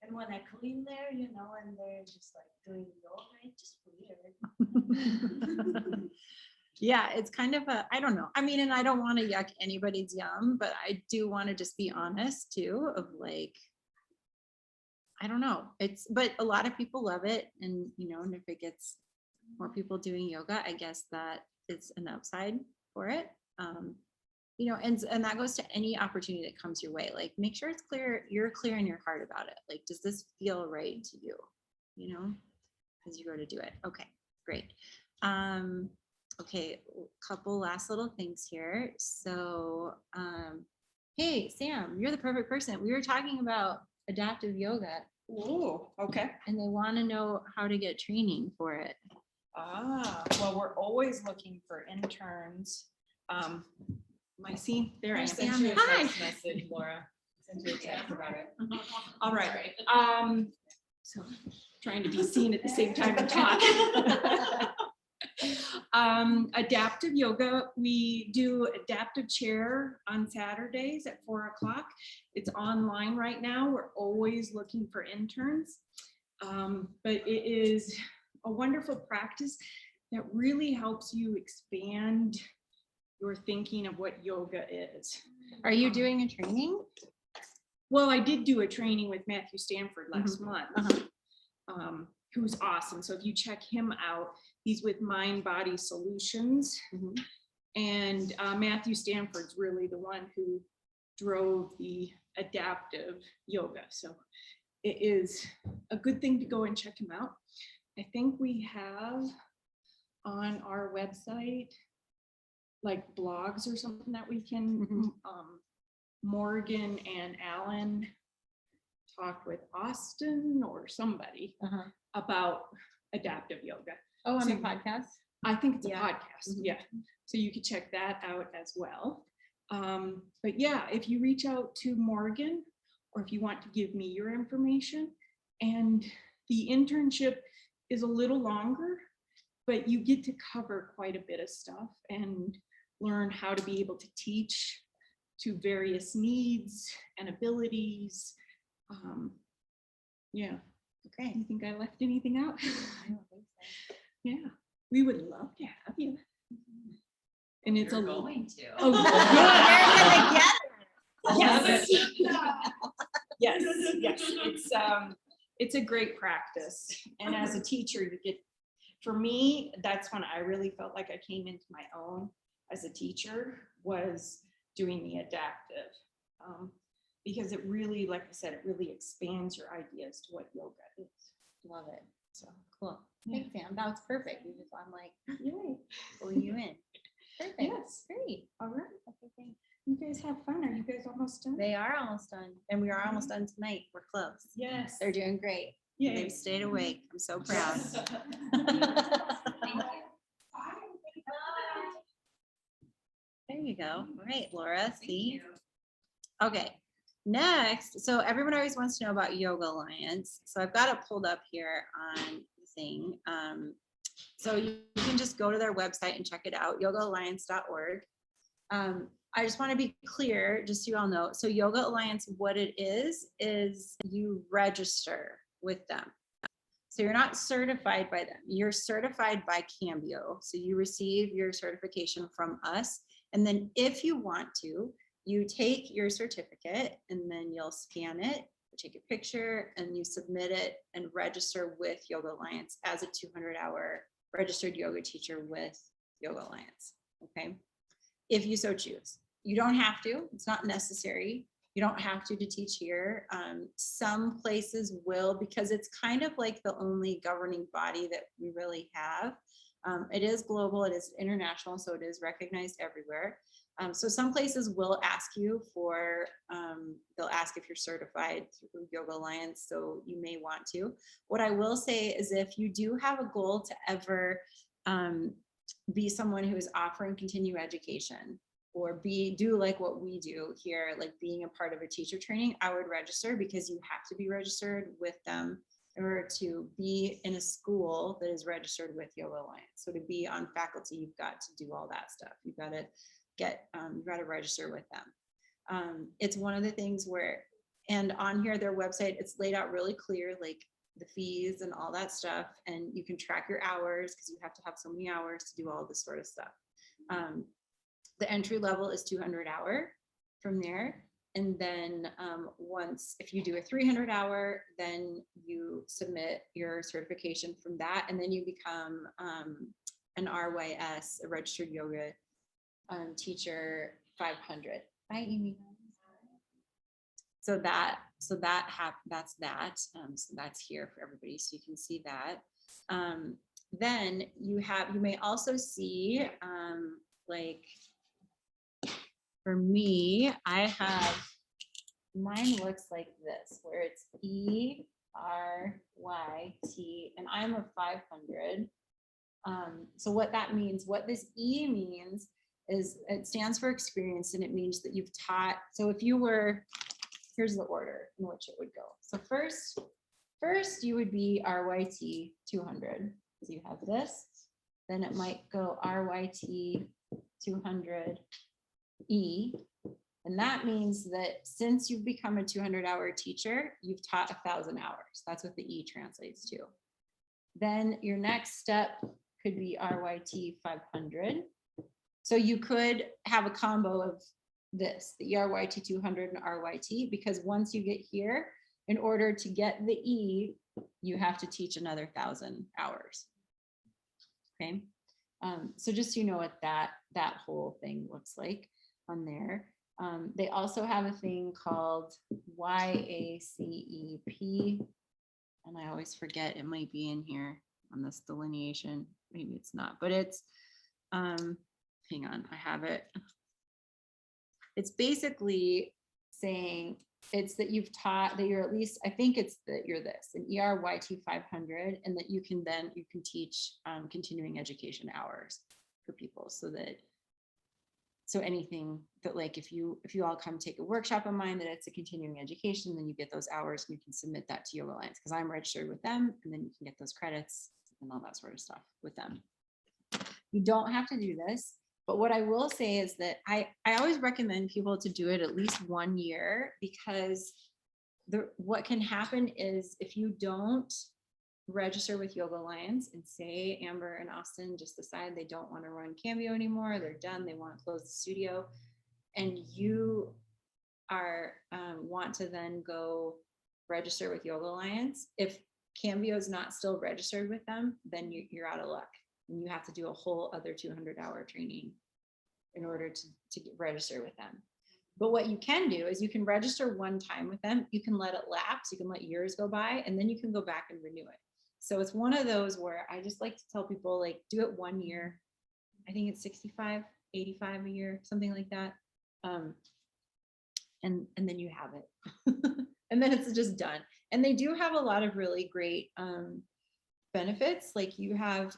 And when I clean there, and they're just like doing yoga, it's just weird. Yeah, it's kind of I don't know. I mean, and I don't want to yuck anybody's yum, but I do want to just be honest too, of like, I don't know. But a lot of people love it. And, and if it gets more people doing yoga, I guess that is an upside for it. And that goes to any opportunity that comes your way. Like, make sure it's clear, you're clear in your heart about it. Like, does this feel right to you? As you go to do it. Okay, great. Okay, a couple last little things here. So, hey, Sam, you're the perfect person. We were talking about adaptive yoga. Oh, okay. And they want to know how to get training for it. Well, we're always looking for interns. There I Sent am. you a Hi. text message, Laura. Sent you a text about it. All right. So trying to be seen at the same time and talk. Adaptive yoga, we do adaptive chair on Saturdays at 4:00. It's online right now. We're always looking for interns. But it is a wonderful practice that really helps you expand your thinking of what yoga is. Are you doing a training? Well, I did do a training with Matthew Stanford last month, who's awesome. So if you check him out, he's with Mind Body Solutions. And Matthew Stanford's really the one who drove the adaptive yoga. So it is a good thing to go and check him out. I think we have on our website like blogs or something that we can, Morgan and Alan talked with Austin or somebody about adaptive yoga. Oh, on So the podcast? I think it's a podcast. Yeah. So you could check that out as well. But yeah, if you reach out to Morgan, or if you want to give me your information, and the internship is a little longer, but you get to cover quite a bit of stuff and learn how to be able to teach to various needs and abilities. Yeah. Okay. You think I left anything out? I don't think so. Yeah, we would love to have you. And it's You're going to. Oh, Yes. yes, it's a great practice. And as a teacher, you get, for me, that's when I really felt like I came into my own as a teacher, was doing the adaptive. Because it really, like I said, it really expands your ideas to what yoga is. Love it. So cool. Thanks, Sam. That was perfect. I'm like, Yay. pulling you in. Perfect. Yes. Great. All right. Okay, thanks. You guys have fun. Are you guys almost done? They are almost done. And we are almost done tonight. We're close. Yes. They're doing great. Yay. They've stayed awake. I'm so proud. There you go. All right, Laura, see? Okay, next. So everyone always wants to know about Yoga Alliance. So I've got it pulled up here on the thing. So you can just go to their website and check it out, yogaalliance.org. I just want to be clear, just so you all know. So Yoga Alliance, what it is you register with them. So you're not certified by them. You're certified by Cambio. So you receive your certification from us. And then if you want to, you take your certificate and then you'll scan it, take a picture, and you submit it and register with Yoga Alliance as a 200-hour registered yoga teacher with Yoga Alliance. Okay. If you so choose. You don't have to, it's not necessary. You don't have to teach here. Some places will, because it's kind of like the only governing body that we really have. It is global, it is international, so it is recognized everywhere. So some places will ask you for, they'll ask if you're certified through Yoga Alliance, so you may want to. What I will say is if you do have a goal to ever be someone who is offering continuing education, or do like what we do here, like being a part of a teacher training, I would register, because you have to be registered with them in order to be in a school that is registered with Yoga Alliance. So to be on faculty, you've got to do all that stuff. You've got to you've got to register with them. It's one of the things where, and on here, their website, it's laid out really clear, like the fees and all that stuff. And you can track your hours, because you have to have so many hours to do all this sort of stuff. The entry level is 200-hour from there. And then if you do a 300-hour, then you submit your certification from that. And then you become an RYS, a registered yoga teacher 500. Bye, Amy. So that's that. So that's here for everybody. So you can see that. Then you may also see like, for me, I have, mine looks like this, where it's ERYT, and I'm a 500. So what that means, what this E means is it stands for experience, and it means that you've taught. So if you were, here's the order in which it would go. So first you would be RYT 200. So you have this, then it might go RYT 200 E, and that means that since you've become a 200-hour teacher, you've taught 1,000 hours. That's what the E translates to. Then your next step could be RYT 500. So you could have a combo of this, the RYT 200 and RYT, because once you get here, in order to get the E, you have to teach another 1,000 hours. Okay, so just so you know what that whole thing looks like on there. They also have a thing called YACEP, and I always forget, it might be in here on this delineation, maybe it's not, but it's hang on, I have it. It's basically saying it's that you've taught, that you're at least, I think it's that you're this, an ERYT 500, and that you can teach continuing education hours for people, so anything that, like, if you all come take a workshop of mine that it's a continuing education, then you get those hours and you can submit that to Yoga Alliance, because I'm registered with them, and then you can get those credits and all that sort of stuff with them. You don't have to do this, but what I will say is that I always recommend people to do it at least 1 year, because what can happen is if you don't register with Yoga Alliance, and say Amber and Austin just decide they don't want to run Cambio anymore, they're done, they want to close the studio, and you are want to then go register with Yoga Alliance, if Cambio is not still registered with them, then you're out of luck, and you have to do a whole other 200-hour training in order to get registered with them. But what you can do is you can register one time with them, you can let it lapse, you can let years go by, and then you can go back and renew it. So it's one of those where I just like to tell people, like, do it 1 year. I think it's 65, 85 a year, something like that. And then you have it. And then it's just done. And they do have a lot of really great benefits. Like you have,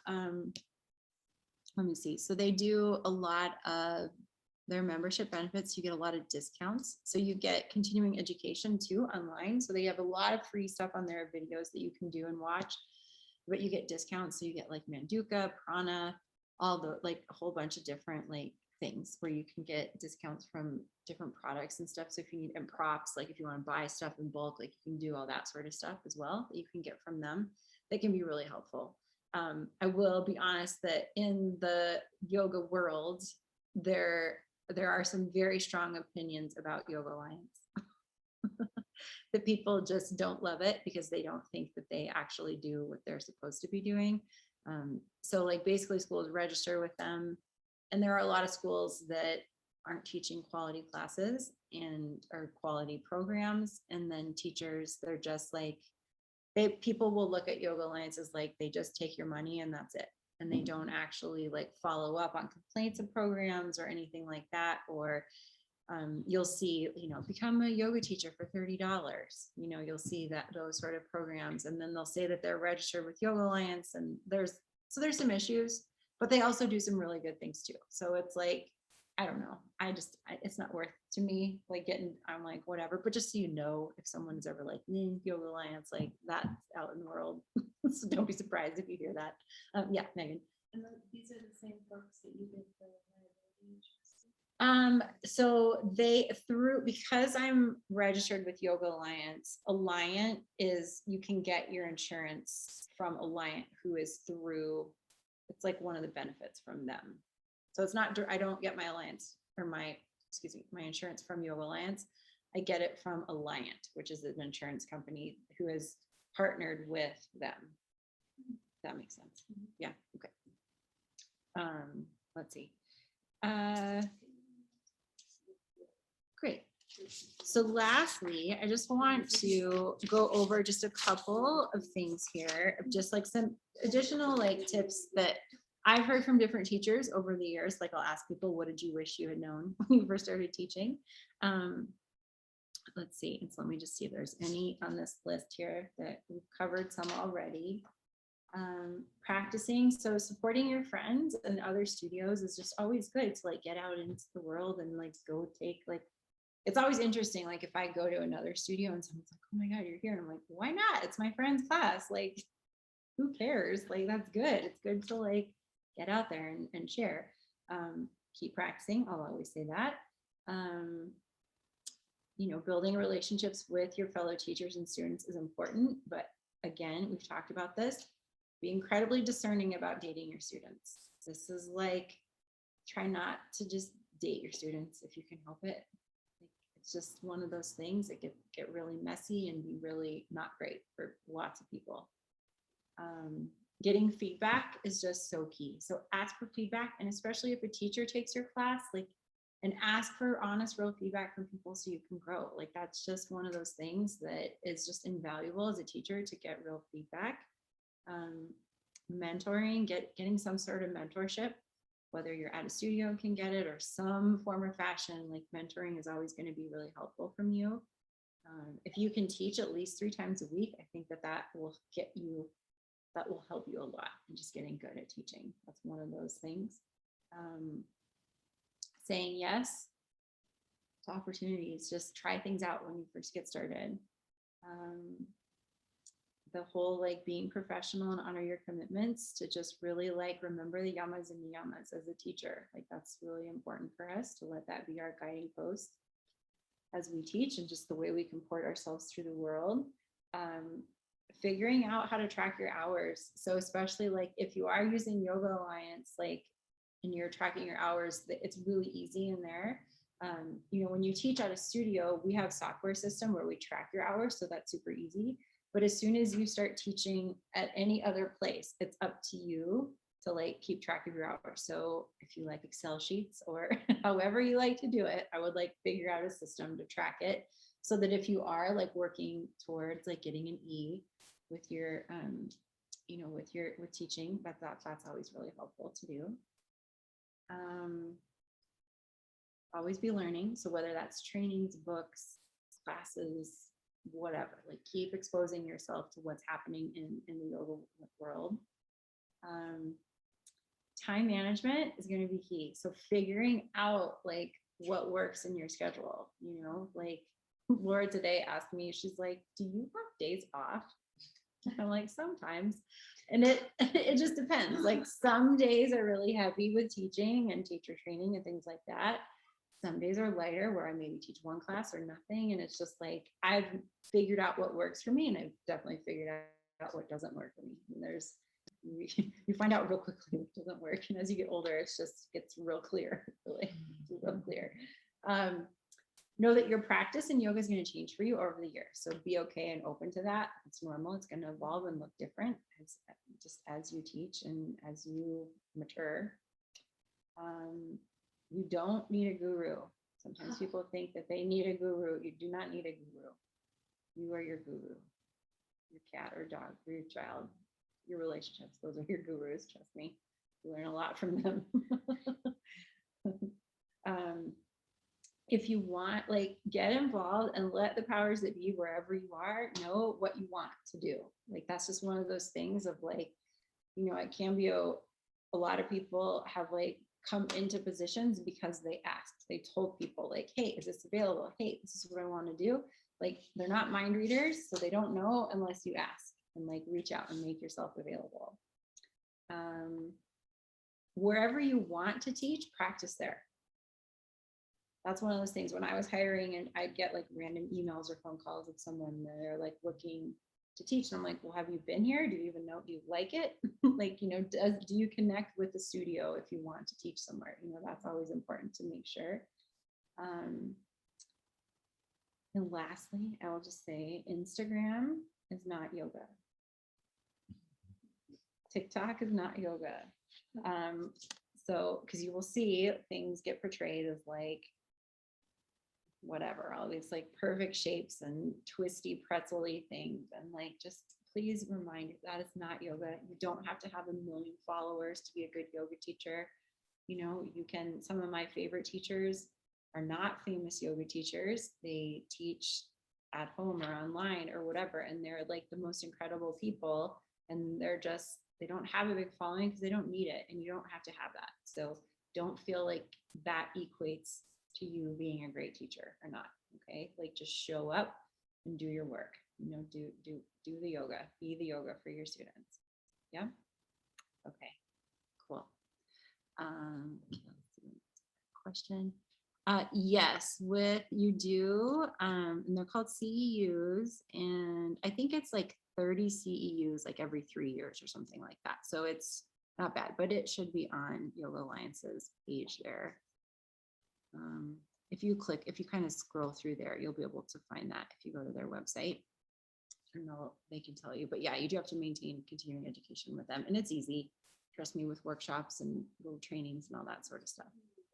let me see. So they do a lot of their membership benefits. You get a lot of discounts. So you get continuing education too online. So they have a lot of free stuff on their videos that you can do and watch, but you get discounts. So you get like Manduka, Prana, all the, like a whole bunch of different like things where you can get discounts from different products and stuff. So if you need and props, like if you want to buy stuff in bulk, like you can do all that sort of stuff as well that you can get from them. That can be really helpful. I will be honest that in the yoga world, there are some very strong opinions about Yoga Alliance. That people just don't love it because they don't think that they actually do what they're supposed to be doing. So like basically schools register with them, and there are a lot of schools that aren't teaching quality classes or quality programs, and then teachers, they're just like, people will look at Yoga Alliance as like they just take your money and that's it, and they don't actually like follow up on complaints of programs or anything like that. Or you'll see, become a yoga teacher for $30. You'll see those sort of programs, and then they'll say that they're registered with Yoga Alliance, and there's some issues, but they also do some really good things too. So it's like, I don't know. It's not worth to me, like I'm like, whatever, but just so you know, if someone's ever like, Yoga Alliance, like that's out in the world. So don't be surprised if you hear that. Yeah, Megan. And these are the same folks that you did for liability insurance. So because I'm registered with Yoga Alliance, Alliant you can get your insurance from Alliant, who is through, it's like one of the benefits from them. So it's not, I don't get my my insurance from Yoga Alliance. I get it from Alliant, which is an insurance company who has partnered with them. That makes sense. Yeah. Okay. Let's see. Great. So lastly, I just want to go over just a couple of things here, of just like some additional like tips that I've heard from different teachers over the years. Like I'll ask people, what did you wish you had known when you first started teaching? Let's see. And so let me just see if there's any on this list here that we've covered some already. Practicing, so supporting your friends and other studios is just always good to like get out into the world and like go take like, it's always interesting, like if I go to another studio and someone's like, oh my God, you're here, and I'm like, why not? It's my friend's class, like who cares? Like that's good. It's good to like get out there and share. Keep practicing, I'll always say that. Building relationships with your fellow teachers and students is important, but again, we've talked about this. Be incredibly discerning about dating your students. This is like, try not to just date your students if you can help it. It's just one of those things that get really messy and be really not great for lots of people. Getting feedback is just so key. So ask for feedback, and especially if a teacher takes your class, and ask for honest, real feedback from people so you can grow. Like that's just one of those things that is just invaluable as a teacher, to get real feedback. Mentoring, getting some sort of mentorship, whether you're at a studio and can get it or some form or fashion, like mentoring is always going to be really helpful from you. If you can teach at least 3 times a week, I think that will help you a lot in just getting good at teaching. That's one of those things. Saying yes to opportunities, just try things out when you first get started. The whole like being professional and honor your commitments, to just really like remember the yamas and niyamas as a teacher. Like that's really important for us to let that be our guiding post as we teach, and just the way we comport ourselves through the world. Figuring out how to track your hours. So especially like if you are using Yoga Alliance, like, and you're tracking your hours, it's really easy in there. When you teach at a studio, we have software system where we track your hours, so that's super easy. But as soon as you start teaching at any other place, it's up to you to like keep track of your hours. So if you like Excel sheets or however you like to do it, I would like figure out a system to track it, so that if you are like working towards like getting an E with your, with teaching, that's always really helpful to do. Always be learning. So whether that's trainings, books, classes, whatever, like keep exposing yourself to what's happening in the yoga world. Time management is going to be key. So figuring out like what works in your schedule, like Laura today asked me, she's like, do you have days off? I'm like, sometimes. And it just depends. Like some days are really heavy with teaching and teacher training and things like that. Some days are lighter where I maybe teach one class or nothing. And it's just like, I've figured out what works for me and I've definitely figured out what doesn't work for me. And you find out real quickly what doesn't work. And as you get older, it's just gets real clear, really, it's real clear. Know that your practice in yoga is going to change for you over the years. So be okay and open to that. It's normal. It's going to evolve and look different just as you teach and as you mature. You don't need a guru. Sometimes people think that they need a guru. You do not need a guru. You are your guru. Your cat or dog or your child, your relationships. Those are your gurus. Trust me. You learn a lot from them. If you want, like, get involved and let the powers that be wherever you are know what you want to do. Like, that's just one of those things of like, you know, at Cambio, a lot of people have like come into positions because they asked. They told people like, hey, is this available? Hey, this is what I want to do. Like, they're not mind readers, so they don't know unless you ask and like reach out and make yourself available. Wherever you want to teach, practice there. That's one of those things when I was hiring and I'd get like random emails or phone calls of someone that they're like looking to teach. And I'm like, well, have you been here? Do you even know? Do you like it? Like, you know, do you connect with the studio if you want to teach somewhere? You know, that's always important to make sure. And lastly, I will just say Instagram is not yoga. TikTok is not yoga. So, because you will see things get portrayed as like, whatever, all these like perfect shapes and twisty pretzel-y things. And like, just please remind you that it's not yoga. You don't have to have 1 million followers to be a good yoga teacher. You know, you can, some of my favorite teachers are not famous yoga teachers. They teach at home or online or whatever. And they're like the most incredible people. And they're just, they don't have a big following because they don't need it. And you don't have to have that. So don't feel like that equates to you being a great teacher or not. Okay, like just show up and do your work. You know, do the yoga, be the yoga for your students. Yeah. Okay, cool. Question. Yes, with you do, and they're called CEUs, and I think it's like 30 CEUs like every 3 years or something like that. So it's not bad, but it should be on Yoga Alliance's page there. If you kind of scroll through there, you'll be able to find that if you go to their website. And they can tell you, but yeah, you do have to maintain continuing education with them. And it's easy, trust me, with workshops and little trainings and all that sort of stuff.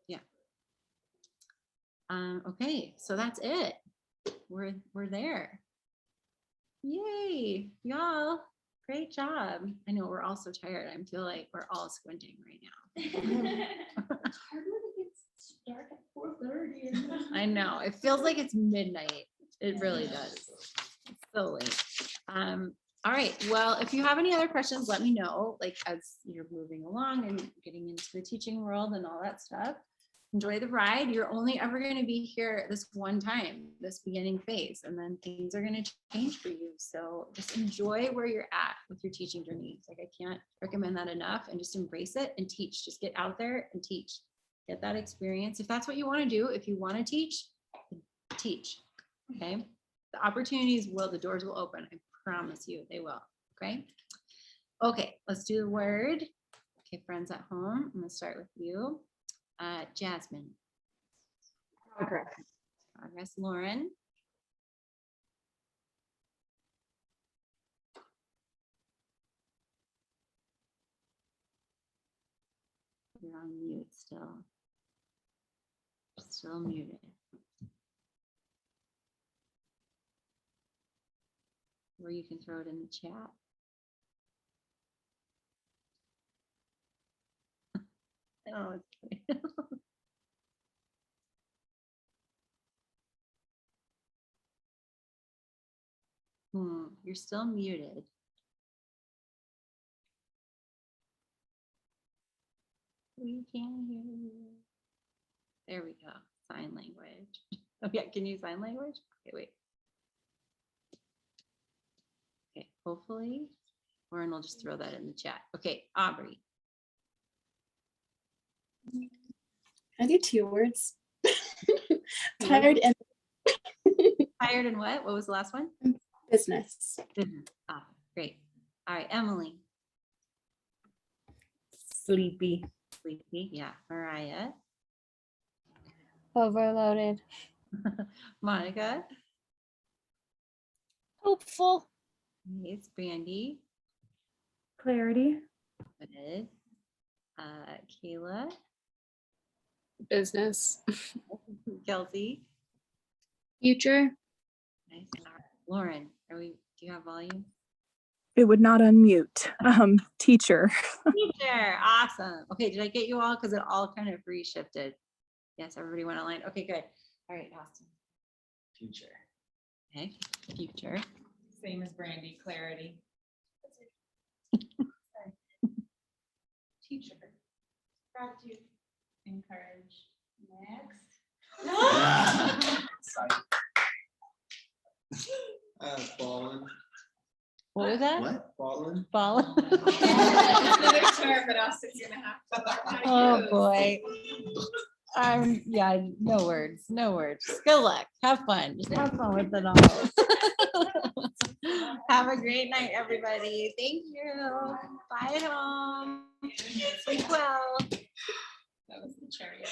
Yeah. Okay, so that's it. We're there. Yay, y'all. Great job. I know we're all so tired. I feel like we're all squinting right now. It's hard when it gets dark at 4:30. I know. It feels like it's midnight. It really does. It's so late. All right. Well, if you have any other questions, let me know, like as you're moving along and getting into the teaching world and all that stuff. Enjoy the ride. You're only ever going to be here this one time, this beginning phase, and then things are going to change for you. So just enjoy where you're at with your teaching journey. Like, I can't recommend that enough, and just embrace it and teach. Just get out there and teach. Get that experience. If that's what you want to do, if you want to teach, teach. Okay. The opportunities will, the doors will open. I promise you they will. Okay. Okay. Let's do the word. Okay. Friends at home. I'm going to start with you. Jasmine. Progress. Lauren. You're on mute still. Still muted. Or you can throw it in the chat. Oh, it's funny. You're still muted. We can't hear you. There we go. Sign language. Oh yeah, can you sign language? Okay, wait. Okay, hold hopefully. Lauren will just throw that in the chat. Okay, Aubrey. I do 2 words. Tired and Tired and what? What was the last one? business. Ah, great. All right, Emily. Sleepy. Sleepy, yeah. Mariah. Overloaded. Monica. Hopeful. It's Brandy. Clarity. Good. Kayla. Business. Kelsey. Future. Nice. All right, Lauren, do you have volume? It would not unmute. Teacher. Teacher, awesome. Okay, did I get you all? Because it all kind of reshifted. Yes, everybody went online. Okay, good. All right, Austin. Future. Okay, future. Same as Brandy, clarity. Teacher. Gratitude. Encourage. Next. Fallen. What was that? What? Fallen. Fallen. Another term, but Austin's gonna have to. Oh, boy. Yeah, no words, no words. Just good luck. Have fun. Just have fun with it all. Have a great night, everybody. Thank you. Bye at home. Sleep well. That was the cherry.